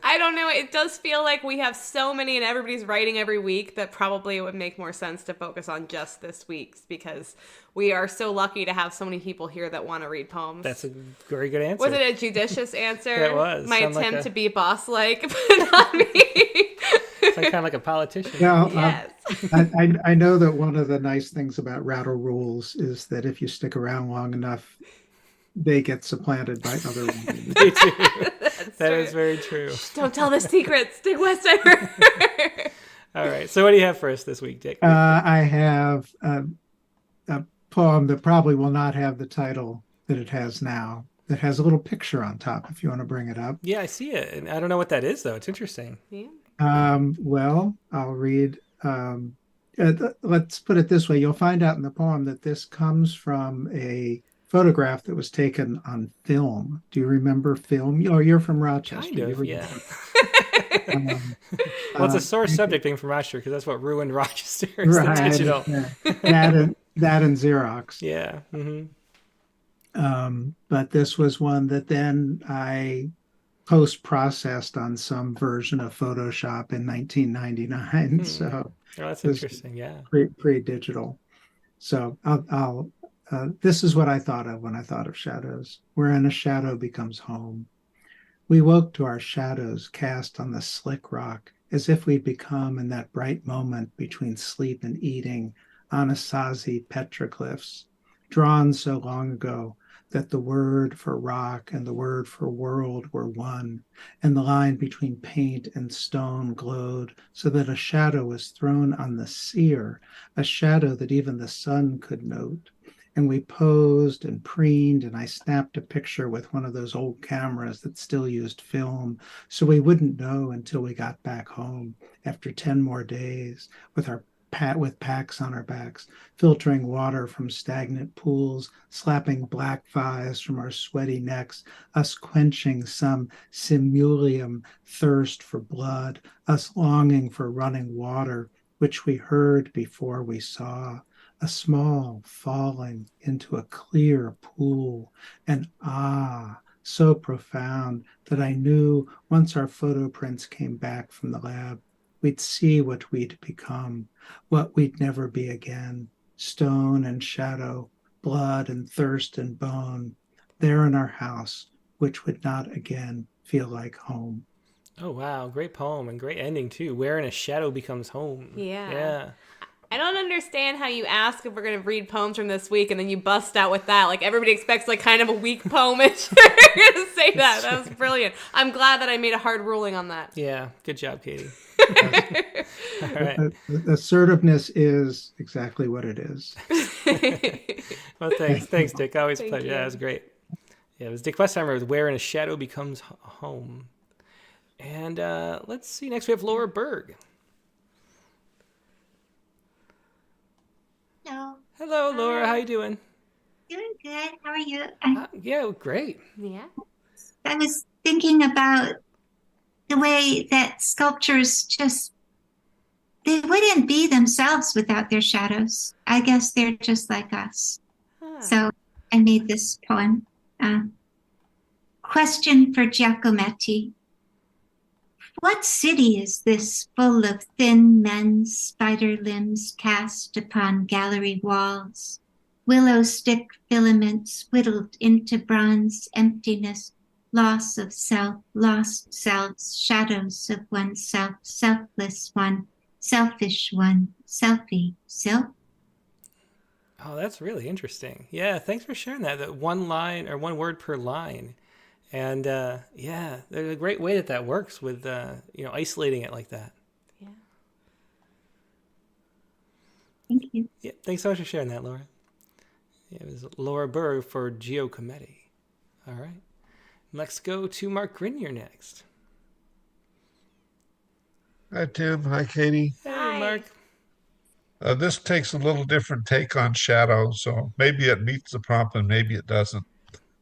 I don't know. It does feel like we have so many and everybody's writing every week that probably it would make more sense to focus on just this week's because we are so lucky to have so many people here that want to read poems. That's a very good answer. Was it a judicious answer? It was. My Sound attempt like to be boss-like, but not me. It's kind of like a politician. Yeah, Yes. I know that one of the nice things about rattle rules is that if you stick around long enough, they get supplanted by other rules. They do. That is very true. Don't tell the secrets, Dick Westheimer. All right. So what do you have for us this week, Dick? I have a poem that probably will not have the title that it has now. That has a little picture on top, if you want to bring it up. Yeah, I see it. And I don't know what that is, though. It's interesting. Yeah. Well, I'll read. Let's put it this way. You'll find out in the poem that this comes from a photograph that was taken on film. Do you remember film? Oh, you're from Rochester. Kind of, yeah. Well, it's a sore subject being from Rochester because that's what ruined Rochester is the digital. Yeah. that and Xerox. Yeah. But this was one that then I post-processed on some version of Photoshop in 1999. So that's interesting. Yeah. Pre-digital. So I'll this is what I thought of when I thought of shadows. Wherein a shadow becomes home. We woke to our shadows cast on the slick rock, as if we'd become in that bright moment between sleep and eating Anasazi petroglyphs, drawn so long ago that the word for rock and the word for world were one, and the line between paint and stone glowed so that a shadow was thrown on the seer, a shadow that even the sun could note. And we posed and preened, and I snapped a picture with one of those old cameras that still used film, so we wouldn't know until we got back home after 10 more days with packs on our backs, filtering water from stagnant pools, slapping black thighs from our sweaty necks, us quenching some simulium thirst for blood, us longing for running water, which we heard before we saw. A small falling into a clear pool, and so profound that I knew once our photo prints came back from the lab, we'd see what we'd become, what we'd never be again, stone and shadow, blood and thirst and bone, there in our house, which would not again feel like home. Oh, wow. Great poem and great ending, too. Where in a shadow becomes home. Yeah. Yeah. I don't understand how you ask if we're going to read poems from this week and then you bust out with that. Like, everybody expects, like, kind of a weak poem. And you're going to say that. That was brilliant. I'm glad that I made a hard ruling on that. Yeah. Good job, Katie. All right. Assertiveness is exactly what it is. Well, thanks, Dick. Always a Thank pleasure. you. Yeah, that was great. Yeah, it was Dick Westheimer with Where in a Shadow Becomes Home. And let's see. Next, we have Laura Berg. Hello. Hello, Laura. How you doing? Doing good. How are you? Yeah, great. Yeah. I was thinking about the way that sculptures they wouldn't be themselves without their shadows. I guess they're just like us. So I made this poem. Question for Giacometti. What city is this full of thin men's spider limbs cast upon gallery walls? Willow stick filaments whittled into bronze emptiness, loss of self, lost selves, shadows of oneself, selfless one, selfish one, selfie, self. Oh, that's really interesting. Yeah, thanks for sharing that. That one line or one word per line. And yeah, there's a great way that works with isolating it like that. Yeah. Thank you. Yeah, thanks so much for sharing that, Laura. Yeah, it was Laura Berg for Giacometti. All right. Let's go to Mark Grenier next. Hi, Tim. Hi, Katie. Hey, Mark. This takes a little different take on shadow, so maybe it meets the prompt and maybe it doesn't.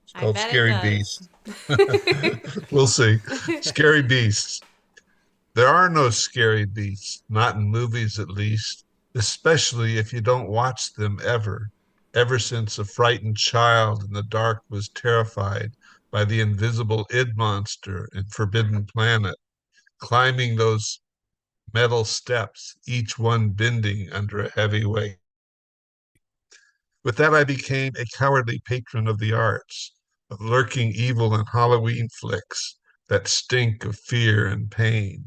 It's called Scary Beasts. We'll see. Scary Beasts. There are no scary beasts, not in movies at least, especially if you don't watch them ever since a frightened child in the dark was terrified by the invisible id monster in Forbidden Planet, climbing those metal steps, each one bending under a heavy weight. With that, I became a cowardly patron of the arts, of lurking evil in Halloween flicks that stink of fear and pain.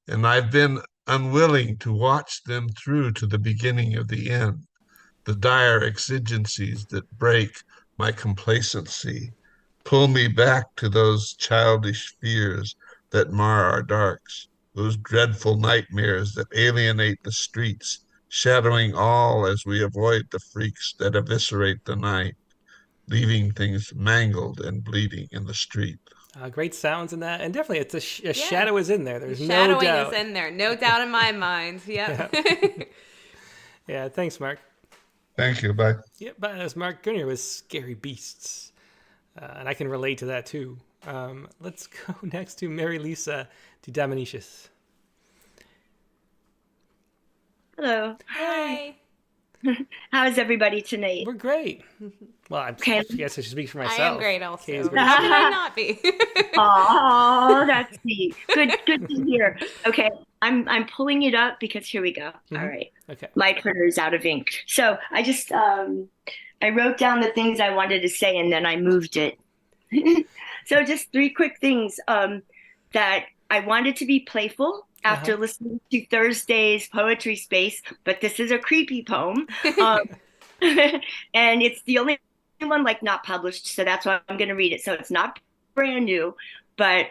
And I've been unwilling to watch them through to the beginning of the end, the dire exigencies that break my complacency, pull me back to those childish fears that mar our darks, those dreadful nightmares that alienate the streets, shadowing all as we avoid the freaks that eviscerate the night, leaving things mangled and bleeding in the street. Great sounds in that, and definitely it's a shadow is in there. There's no Shadowing doubt. is in there, no doubt in my mind. Yep. Yeah, thanks, Mark. Thank you. Bye. Yep, but as Mark Grenier was Scary Beasts, and I can relate to that too. Let's go next to Mary Lisa Didamanicius. Hello. Hi. How is everybody tonight? We're great. Well, I guess I should speak for myself. I am great also. Katie's How great. can I not be? Oh, that's neat. Good to hear. Okay, I'm pulling it up because here we go. All right. Okay. My printer's out of ink. So I just I wrote down the things I wanted to say and then I moved it. So just three quick things that I wanted to be playful after listening to Thursday's Poetry Space, but this is a creepy poem. And it's the only one not published, so that's why I'm going to read it. So it's not brand new, but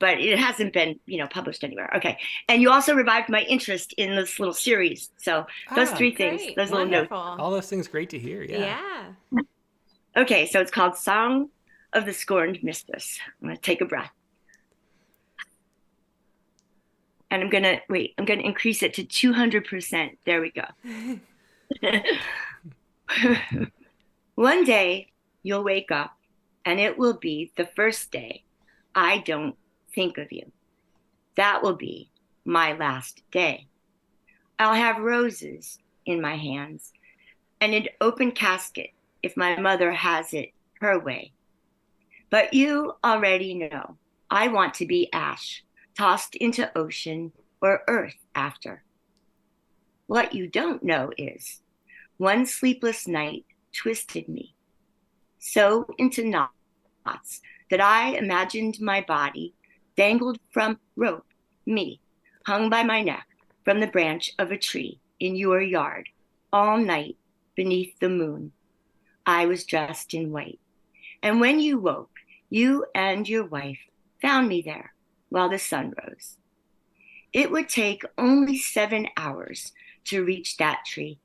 it hasn't been published anywhere. Okay, and you also revived my interest in this little series. So those three things, those little notes. All those things, great to hear. Yeah. Okay, so it's called Song of the Scorned Mistress. I'm going to take a breath. And I'm going to increase it to 200%. There we go. One day you'll wake up and it will be the first day I don't think of you. That will be my last day. I'll have roses in my hands and an open casket if my mother has it her way. But you already know I want to be ash, tossed into ocean or earth after. What you don't know is one sleepless night twisted me. so into knots that I imagined my body dangled from rope, me, hung by my neck from the branch of a tree in your yard all night beneath the moon. I was dressed in white. And when you woke, you and your wife found me there while the sun rose. It would take only 7 hours to reach that tree.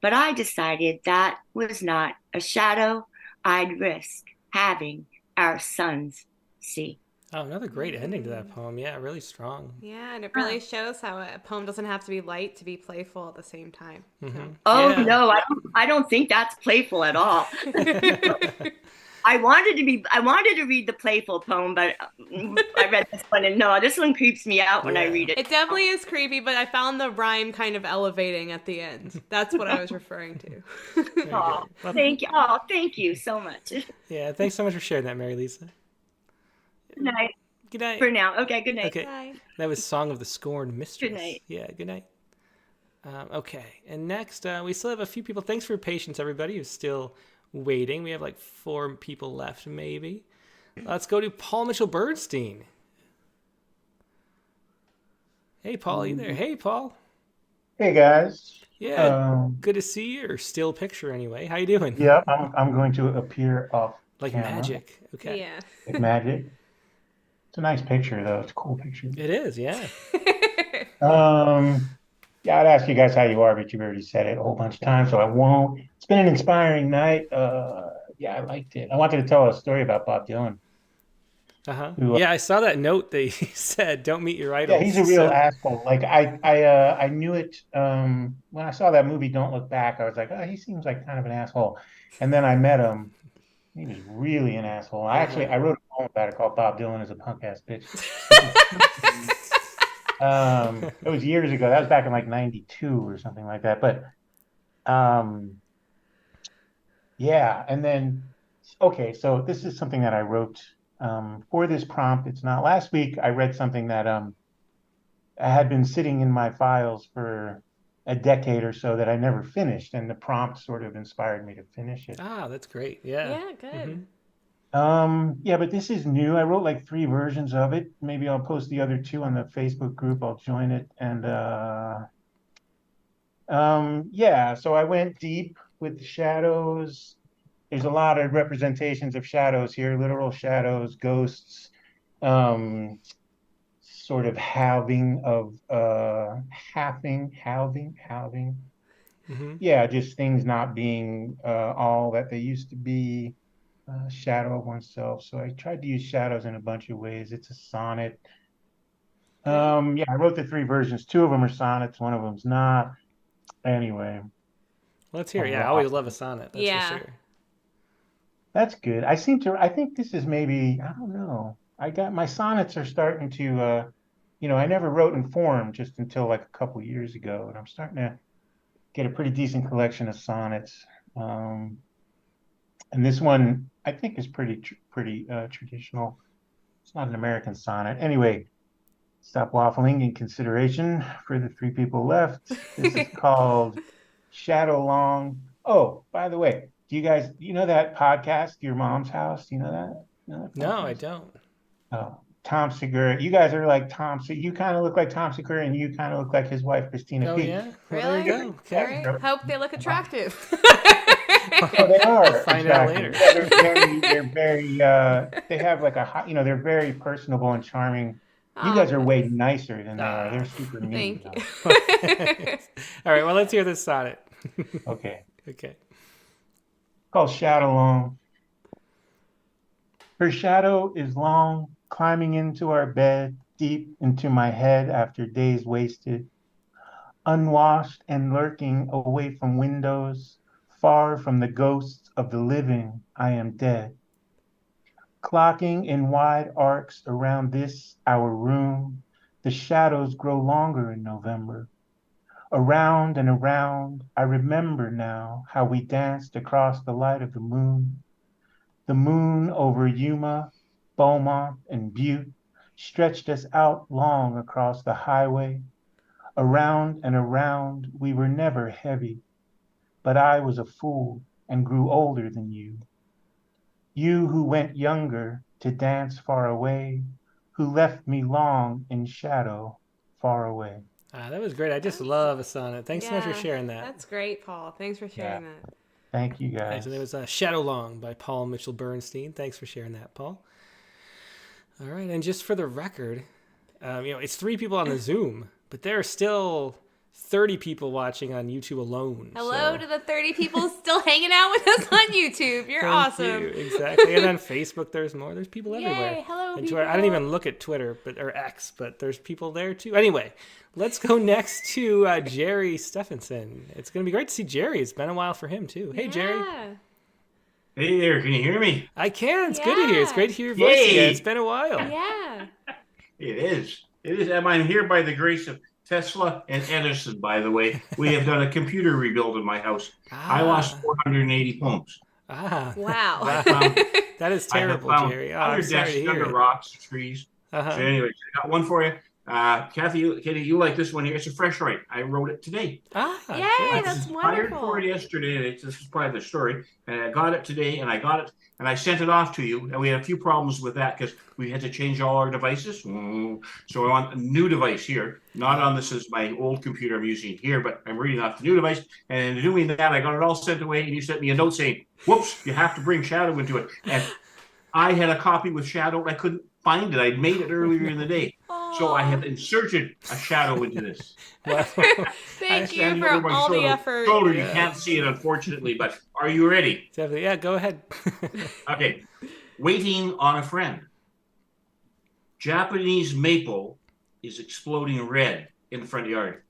But I decided that was not a shadow I'd risk having our sons see. Oh, another great ending to that poem. Yeah, really strong. Yeah, and it really shows how a poem doesn't have to be light to be playful at the same time. Mm-hmm. Oh, yeah. No, I don't think that's playful at all. I wanted to read the playful poem, but I read this one, and no, this one creeps me out when I read it. It definitely is creepy, but I found the rhyme kind of elevating at the end. That's what I was referring to. Oh, thank you. Oh, thank you so much. Yeah, thanks so much for sharing that, Mary Lisa. Good night. Good night. For now. Okay, good night. Okay. Bye. That was Song of the Scorned Mistress. Good night. Yeah, good night. Okay, and next, we still have a few people. Thanks for your patience, everybody who's still waiting. We have like 4 people left, maybe. Let's go to Paul Mitchell Bernstein. Hey, Paul, are you there? Hey, Paul. Hey, guys. Yeah, good to see you. Or still picture, anyway. How you doing? Yeah, I'm going to appear off like camera. Magic. Okay. Yeah. Like magic. It's a nice picture, though. It's a cool picture. It is, yeah. Yeah, I'd ask you guys how you are, but you've already said it a whole bunch of times, so I won't. It's been an inspiring night. Yeah, I liked it. I wanted to tell a story about Bob Dylan. Yeah, I saw that note that he said, "Don't meet your idols." Yeah, he's a real asshole. Like I knew it when I saw that movie, Don't Look Back. I was like, oh, he seems like kind of an asshole. And then I met him. He was really an asshole. I wrote a poem about it called "Bob Dylan is a Punk Ass Bitch." It was years ago. That was back in like '92 or something like that. But yeah, and then okay, so this is something that I wrote for this prompt. It's not last week. I read something that I had been sitting in my files for a decade or so that I never finished, and the prompt sort of inspired me to finish it. Ah, that's great. Yeah. Yeah, good. Yeah, but this is new. I wrote like 3 versions of it. Maybe I'll post the other 2 on the Facebook group. I'll join it. And yeah, so I went deep with the shadows. There's a lot of representations of shadows here, literal shadows, ghosts, sort of halving of halving. Yeah, just things not being all that they used to be. Shadow of oneself. So I tried to use shadows in a bunch of ways. It's a sonnet. Yeah, I wrote the 3 versions. 2 of them are sonnets, 1 of them's not. Anyway. Let's hear it. Yeah, I always love a sonnet. That's for sure. That's good. I think this is maybe, I don't know. My sonnets are starting to, I never wrote in form just until like a couple years ago. And I'm starting to get a pretty decent collection of sonnets. And this one, I think, is pretty traditional. It's not an American sonnet. Anyway, stop waffling in consideration for the 3 people left. This is called Shadow Long. Oh, by the way, do you know that podcast, Your Mom's House? Do you know that? No, I don't. Oh, Tom Segura. You guys are like Tom. So you kind of look like Tom Segura, and you kind of look like his wife, Christina P. Yeah? Well, really? There you go. Okay. All right. Hope they look attractive. Oh, they are. Find out later. Yeah, they're very. They have like they're very personable and charming. You guys are way nicer than they are. They're super mean. Thank you. All right. Well, let's hear this sonnet. Okay. Okay. Called Shadow Long. Her shadow is long, climbing into our bed, deep into my head after days wasted, unwashed and lurking away from windows. Far from the ghosts of the living, I am dead. Clocking in wide arcs around this, our room, the shadows grow longer in November. Around and around, I remember now how we danced across the light of the moon. The moon over Yuma, Beaumont, and Butte stretched us out long across the highway. Around and around, we were never heavy. But I was a fool and grew older than you. You who went younger to dance far away, who left me long in shadow far away. That was great. I just love a sonnet. Thanks so much for sharing that. That's great, Paul. Thanks for sharing that. Thank you, guys. And it was Shadow Long by Paul Mitchell Bernstein. Thanks for sharing that, Paul. All right, and just for the record, it's 3 people on the Zoom, but there are still 30 people watching on YouTube alone. Hello to the 30 people still hanging out with us on YouTube. You're awesome. You. Exactly. And on Facebook, there's more. There's people everywhere. Hello, and people. I don't even look at Twitter or X, but there's people there too. Anyway, let's go next to Jerry Stephenson. It's going to be great to see Jerry. It's been a while for him too. Hey, Jerry. Hey there, can you hear me? I can. It's good to hear. It's great to hear your voice again. It's been a while. Yeah. It is. I'm here by the grace of Tesla and Edison, by the way. We have done a computer rebuild in my house. I lost 480 poems. Wow. That is terrible, Jerry. Under desks, under rocks, trees. So anyway, I got one for you. Kathy, you like this one here? It's a fresh write. I wrote it today. Yay, that's wonderful. I for it yesterday. This is part of the story. And I got it today, and I sent it off to you. And we had a few problems with that because we had to change all our devices. So we're on a new device here. Not on this is my old computer I'm using here, but I'm reading off the new device. And in doing that, I got it all sent away, and you sent me a note saying, whoops, you have to bring Shadow into it. And I had a copy with Shadow, and I couldn't find it. I'd made it earlier in the day. So I have inserted a shadow into this. Thank you for all the effort. You can't see it, unfortunately, but are you ready? Definitely. Yeah, go ahead. Okay. Waiting on a friend. Japanese maple is exploding red in the front yard.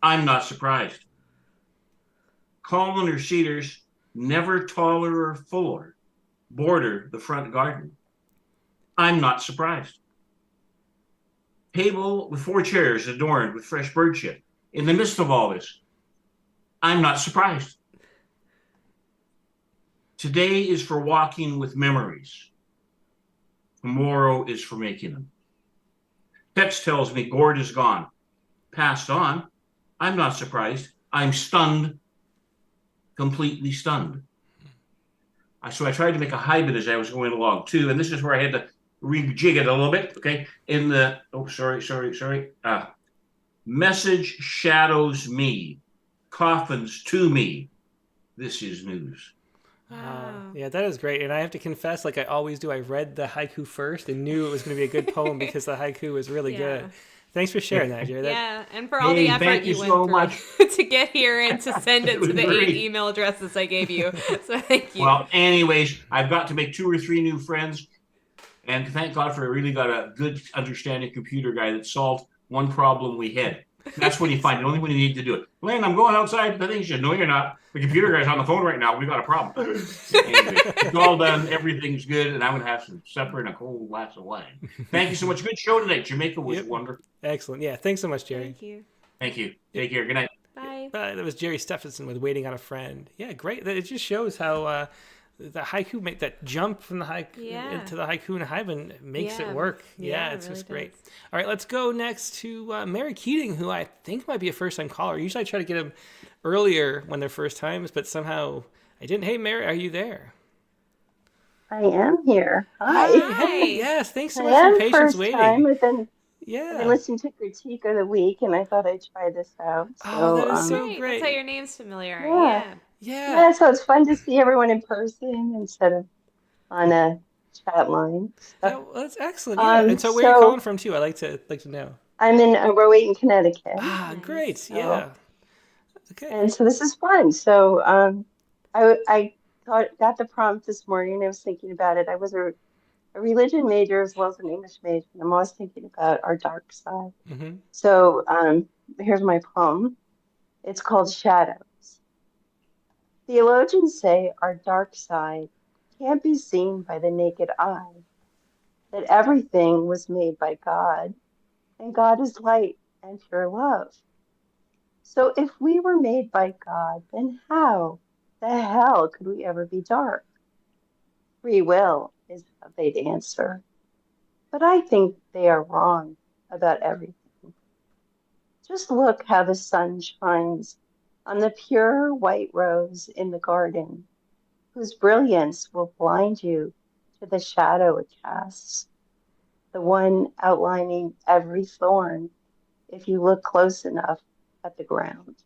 I'm not surprised. Columnar cedars, never taller or fuller, border the front garden. I'm not surprised. Table with 4 chairs adorned with fresh bird shit. In the midst of all this, I'm not surprised. Today is for walking with memories. Tomorrow is for making them. Text tells me Gord is gone. Passed on. I'm not surprised. I'm stunned. Completely stunned. So I tried to make a hybrid as I was going along too, and this is where I had to rejig it a little bit, okay? Message shadows me, coffins to me. This is news. Yeah, that is great. And I have to confess, like I always do, I read the haiku first and knew it was going to be a good poem because the haiku was really good. Thanks for sharing that, Jerry. And for all the effort you went so through much. to get here and to send it to the 8 email addresses I gave you. So thank you. Well, anyways, I've got to make 2 or 3 new friends. And thank God for I really got a good understanding computer guy that solved one problem we had. That's when you find it, only when you need to do it. Lynn, I'm going outside. I think you should. No, you're not. The computer guy's on the phone right now. We got a problem. Anyway, it's all done. Everything's good. And I'm going to have some supper and a cold glass of wine. Thank you so much. Good show tonight. Jamaica was wonderful. Excellent. Yeah. Thanks so much, Jerry. Thank you. Thank you. Take care. Good night. Bye. That was Jerry Stephenson with Waiting on a Friend. Yeah, great. It just shows how the haiku make that jump from the haiku into the haiku and haiban makes it work. Yeah, it's really just great. All right, let's go next to Mary Keating, who I think might be a first-time caller. Usually I try to get them earlier when they're first times, but somehow I didn't. Hey, Mary, are you there? I am here. Hi. Hey, yes, thanks so much for your patience waiting. I've been listening to Critique of the Week, and I thought I'd try this out. So, that is so great. That's how your name's familiar. Yeah, so it's fun to see everyone in person instead of on a chat line. Well, that's excellent. Yeah. And so where are you calling from too? I'd like to know. I'm in Rowayton, Connecticut. Great. So, yeah. Okay. And so this is fun. So I got the prompt this morning and I was thinking about it. I was a religion major as well as an English major. And I'm always thinking about our dark side. Mm-hmm. So here's my poem. It's called Shadow. Theologians say our dark side can't be seen by the naked eye, that everything was made by God, and God is light and pure love. So if we were made by God, then how the hell could we ever be dark? Free will is how they'd answer. But I think they are wrong about everything. Just look how the sun shines on the pure white rose in the garden, whose brilliance will blind you to the shadow it casts, the one outlining every thorn if you look close enough at the ground.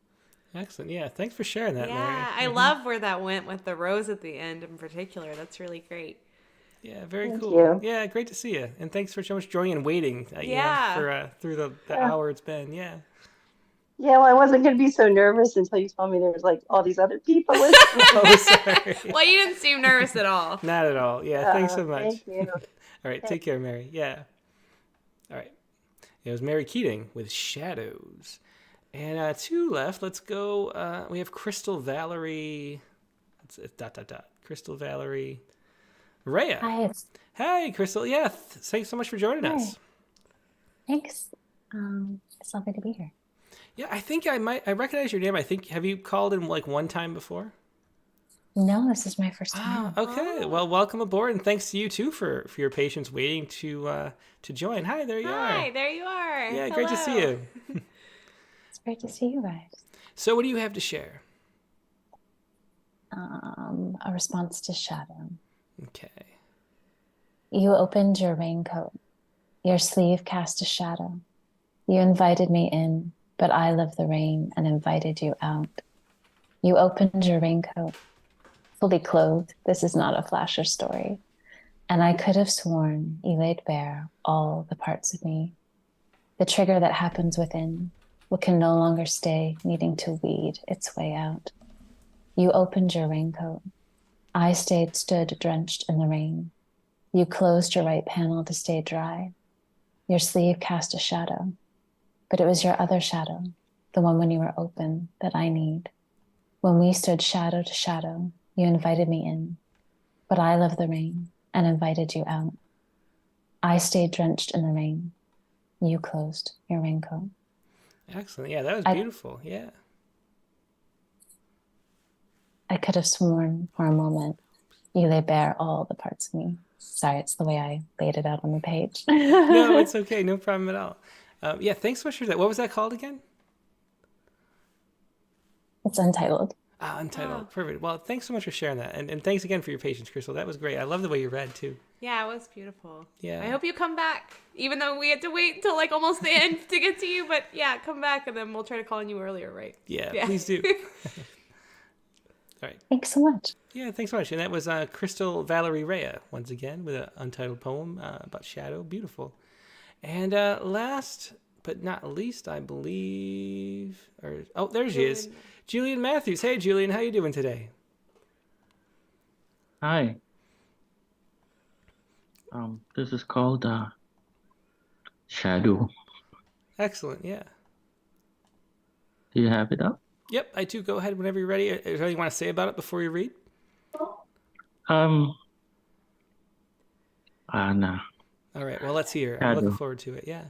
Excellent. Yeah, thanks for sharing that, Mary. Yeah, I love where that went with the rose at the end in particular. That's really great. Yeah, very Thank cool. you. Yeah, great to see you, and thanks for so much joining and waiting. Yeah. For through the Yeah. hour it's been. Yeah. Yeah, well, I wasn't going to be so nervous until you told me there was like all these other people listening. Oh, sorry. Well, you didn't seem nervous at all. Not at all. Yeah, thanks so much. Thank you. All right, take care, Mary. Yeah. All right. It was Mary Keating with Shadows. And two left. Let's go. We have Crystal Valerie. It's dot, dot, dot. Crystal Valerie. Rhea. Hi. Hey, Crystal. Yeah, thanks so much for joining us. Thanks. It's lovely to be here. Yeah, I think I recognize your name. Have you called in like one time before? No, this is my first time. Okay. Well, welcome aboard, and thanks to you too for your patience waiting to join. Hi, there you are. Hi, there you are. Yeah, great to see you. It's great to see you guys. So, what do you have to share? A response to shadow. Okay. You opened your raincoat. Your sleeve cast a shadow. You invited me in, but I love the rain and invited you out. You opened your raincoat. Fully clothed, this is not a flasher story. And I could have sworn you laid bare all the parts of me. The trigger that happens within, what can no longer stay, needing to weed its way out. You opened your raincoat. I stood drenched in the rain. You closed your right panel to stay dry. Your sleeve cast a shadow, but it was your other shadow, the one when you were open, that I need. When we stood shadow to shadow, you invited me in, but I love the rain and invited you out. I stayed drenched in the rain. You closed your raincoat. Excellent. Yeah, that was beautiful. Yeah. I could have sworn for a moment you lay bare all the parts of me. Sorry, it's the way I laid it out on the page. No, it's okay. No problem at all. Yeah, thanks so much for that. What was that called again? It's Untitled. Untitled. Perfect. Well, thanks so much for sharing that. And thanks again for your patience, Crystal. That was great. I love the way you read, too. Yeah, it was beautiful. Yeah. I hope you come back, even though we had to wait until like almost the end to get to you. But yeah, come back and then we'll try to call on you earlier, right? Yeah. Please do. All right. Thanks so much. Yeah, thanks so much. And that was Crystal Valerie Rhea, once again, with an untitled poem about shadow. Beautiful. And last but not least, I believe, there she is. Julian Matthews. Hey, Julian, how you doing today? Hi. This is called Shadow. Excellent, yeah. Do you have it up? Yep, I do. Go ahead whenever you're ready. Is there anything you want to say about it before you read? Nah. All right, well, let's hear. I'm looking forward to it, yeah.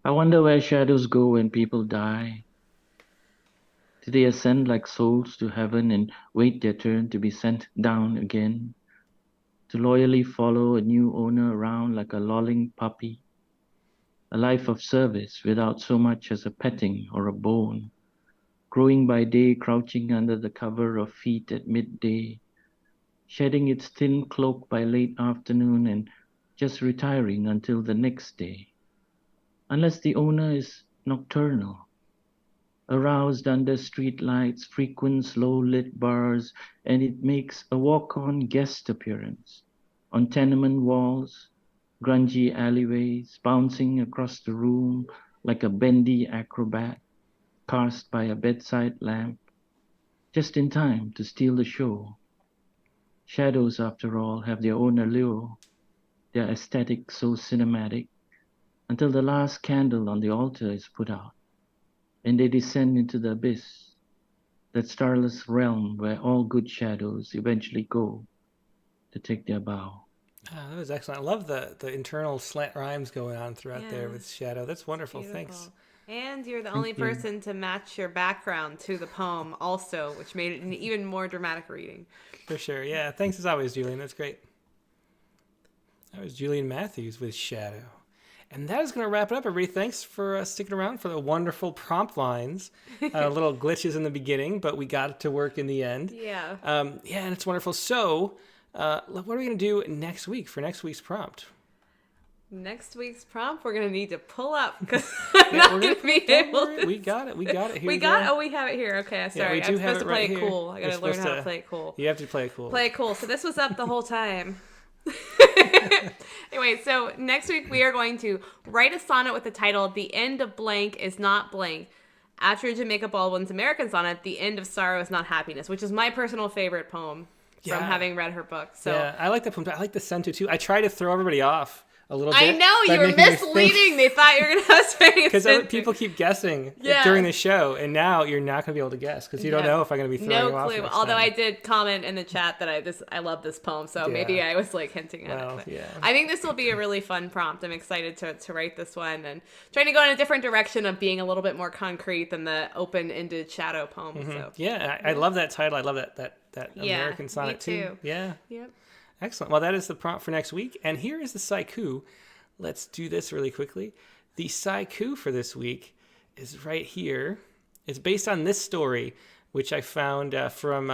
I wonder where shadows go when people die. Do they ascend like souls to heaven and wait their turn to be sent down again? To loyally follow a new owner around like a lolling puppy? A life of service without so much as a petting or a bone, growing by day, crouching under the cover of feet at midday, shedding its thin cloak by late afternoon and just retiring until the next day. Unless the owner is nocturnal, aroused under street lights, frequent slow-lit bars, and it makes a walk-on guest appearance on tenement walls, grungy alleyways, bouncing across the room like a bendy acrobat cast by a bedside lamp, just in time to steal the show. Shadows, after all, have their own allure, their aesthetic so cinematic, until the last candle on the altar is put out, and they descend into the abyss, that starless realm where all good shadows eventually go to take their bow. Oh, that was excellent. I love the internal slant rhymes going on throughout there with shadow. That's wonderful. Beautiful. Thanks. And you're the Thank only you. person to match your background to the poem also, which made it an even more dramatic reading. For sure. Yeah. Thanks as always, Julian. That's great. That was Julian Matthews with Shadow. And that is going to wrap it up, everybody. Thanks for sticking around for the wonderful prompt lines. Little glitches in the beginning, but we got it to work in the end. Yeah. And it's wonderful. So, what are we going to do next week for next week's prompt? Next week's prompt, we're going to need to pull up because I'm not going to be able to. We got it. Here we got it. Oh, we have it here. Okay, sorry. I'm supposed to play it cool. I got to learn how to play it cool. You have to play it cool. Play it cool. So this was up the whole time. Anyway, so next week we are going to write a sonnet with the title "The End of Blank is Not Blank." After Jamaica Baldwin's American sonnet, "The End of Sorrow is Not Happiness," which is my personal favorite poem from having read her book. So yeah, I like the poem. I like the center too. I try to throw everybody off a little bit. I know, you were misleading. They thought you were going to have to because people keep guessing during the show, and now you're not going to be able to guess because you don't know if I'm going to be throwing you off. No clue. Although I did comment in the chat that I love this poem, so maybe I was like hinting at it. But I think this will be a really fun prompt. I'm excited to write this one and trying to go in a different direction of being a little bit more concrete than the open-ended shadow poem. Mm-hmm. So yeah, I love that title. I love that American sonnet too. Yeah. Yep. Excellent. Well, that is the prompt for next week. And here is the Sciku. Let's do this really quickly. The Sciku for this week is right here. It's based on this story, which I found from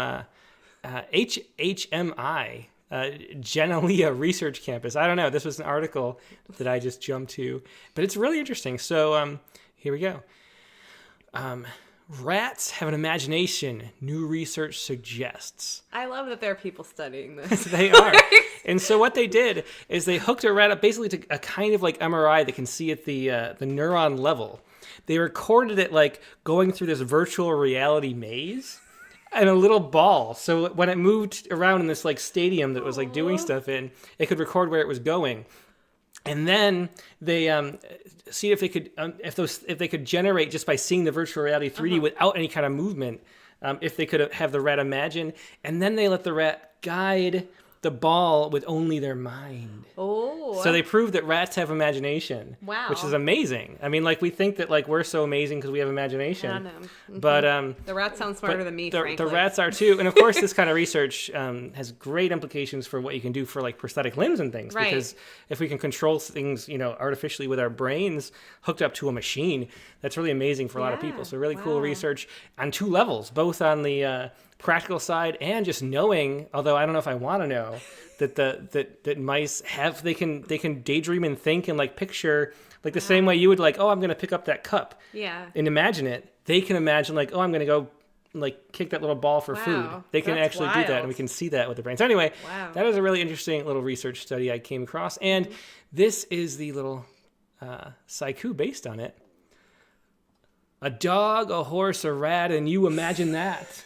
HHMI, Genalia Research Campus. I don't know. This was an article that I just jumped to. But it's really interesting. So here we go. Rats have an imagination, new research suggests. I love that there are people studying this. They are. And so what they did is they hooked a rat up basically to a kind of like MRI that can see at the neuron level. They recorded it like going through this virtual reality maze and a little ball. So when it moved around in this like stadium that was like doing stuff in, it could record where it was going. And then they see if they could if they could generate just by seeing the virtual reality 3D without any kind of movement, if they could have the rat imagine, and then they let the rat guide the ball with only their mind. Oh. So they proved that rats have imagination. Wow. Which is amazing. I mean, like we think that like we're so amazing because we have imagination. I know. Mm-hmm. But the rats sound smarter than me, frankly. The rats are too. And of course this kind of research has great implications for what you can do for like prosthetic limbs and things. Right. Because if we can control things, artificially with our brains hooked up to a machine, that's really amazing for a lot of people. So really cool research on two levels, both on the practical side and just knowing, although I don't know if I want to know, that that mice have they can daydream and think and like picture like the same way you would like, oh, I'm going to pick up that cup and imagine it. They can imagine like, oh, I'm going to go like kick that little ball for food. They can actually do that, and we can see that with their brains. Anyway, that is a really interesting little research study I came across, and this is the little Sciku based on it. A dog, a horse, a rat, and you imagine that.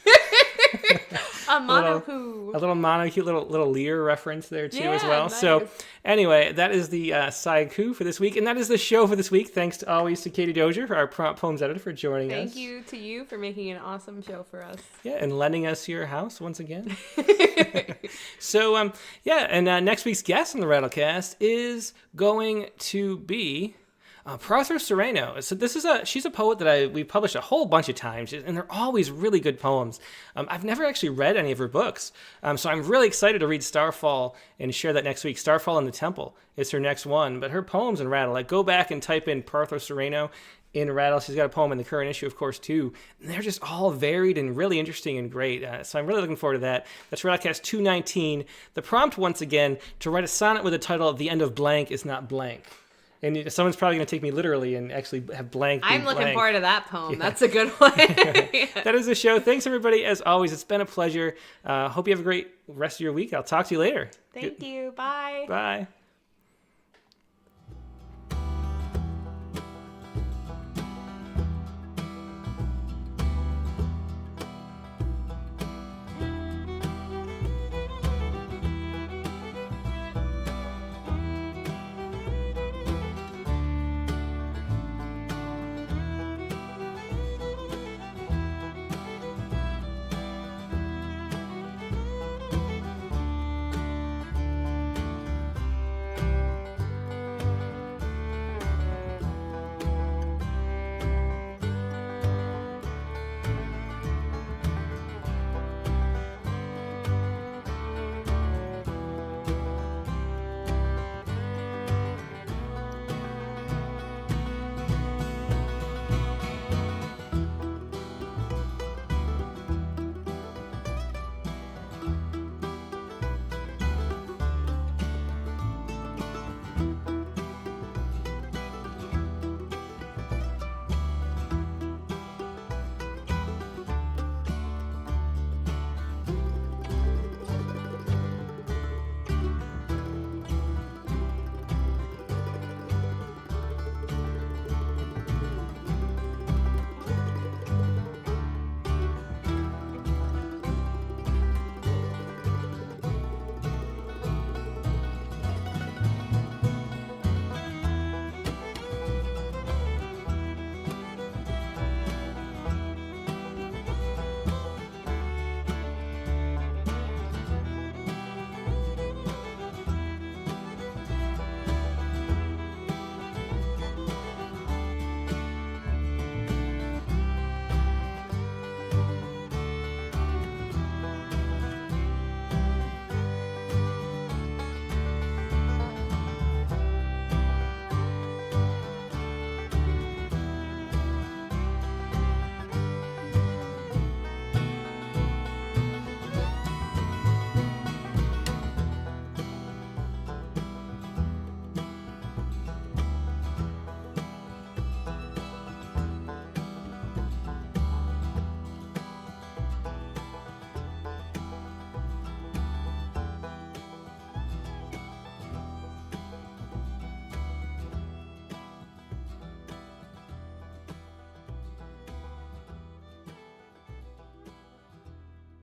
A mono-poo. A little mono-cute little Lear reference there too as well. Nice. So anyway, that is the Sciku for this week, and that is the show for this week. Thanks always to Katie Dozier, our prompt poems editor, for joining us. Thank you to you for making an awesome show for us. Yeah, and lending us your house once again. So and next week's guest on the Rattlecast is going to be Arthur Sereno. So she's a poet that we've published a whole bunch of times, and they're always really good poems. I've never actually read any of her books, so I'm really excited to read Starfall and share that next week. Starfall in the Temple is her next one, but her poems in Rattle, like go back and type in Arthur Sereno in Rattle. She's got a poem in the current issue, of course, too. And they're just all varied and really interesting and great. So I'm really looking forward to that. That's Rattlecast 219. The prompt, once again, to write a sonnet with the title "The End of Blank is Not Blank." And someone's probably going to take me literally and actually have blank. I'm looking blank. forward to that poem. Yeah. That's a good one. That is the show. Thanks, everybody. As always, it's been a pleasure. Hope you have a great rest of your week. I'll talk to you later. Thank you. Bye. Bye.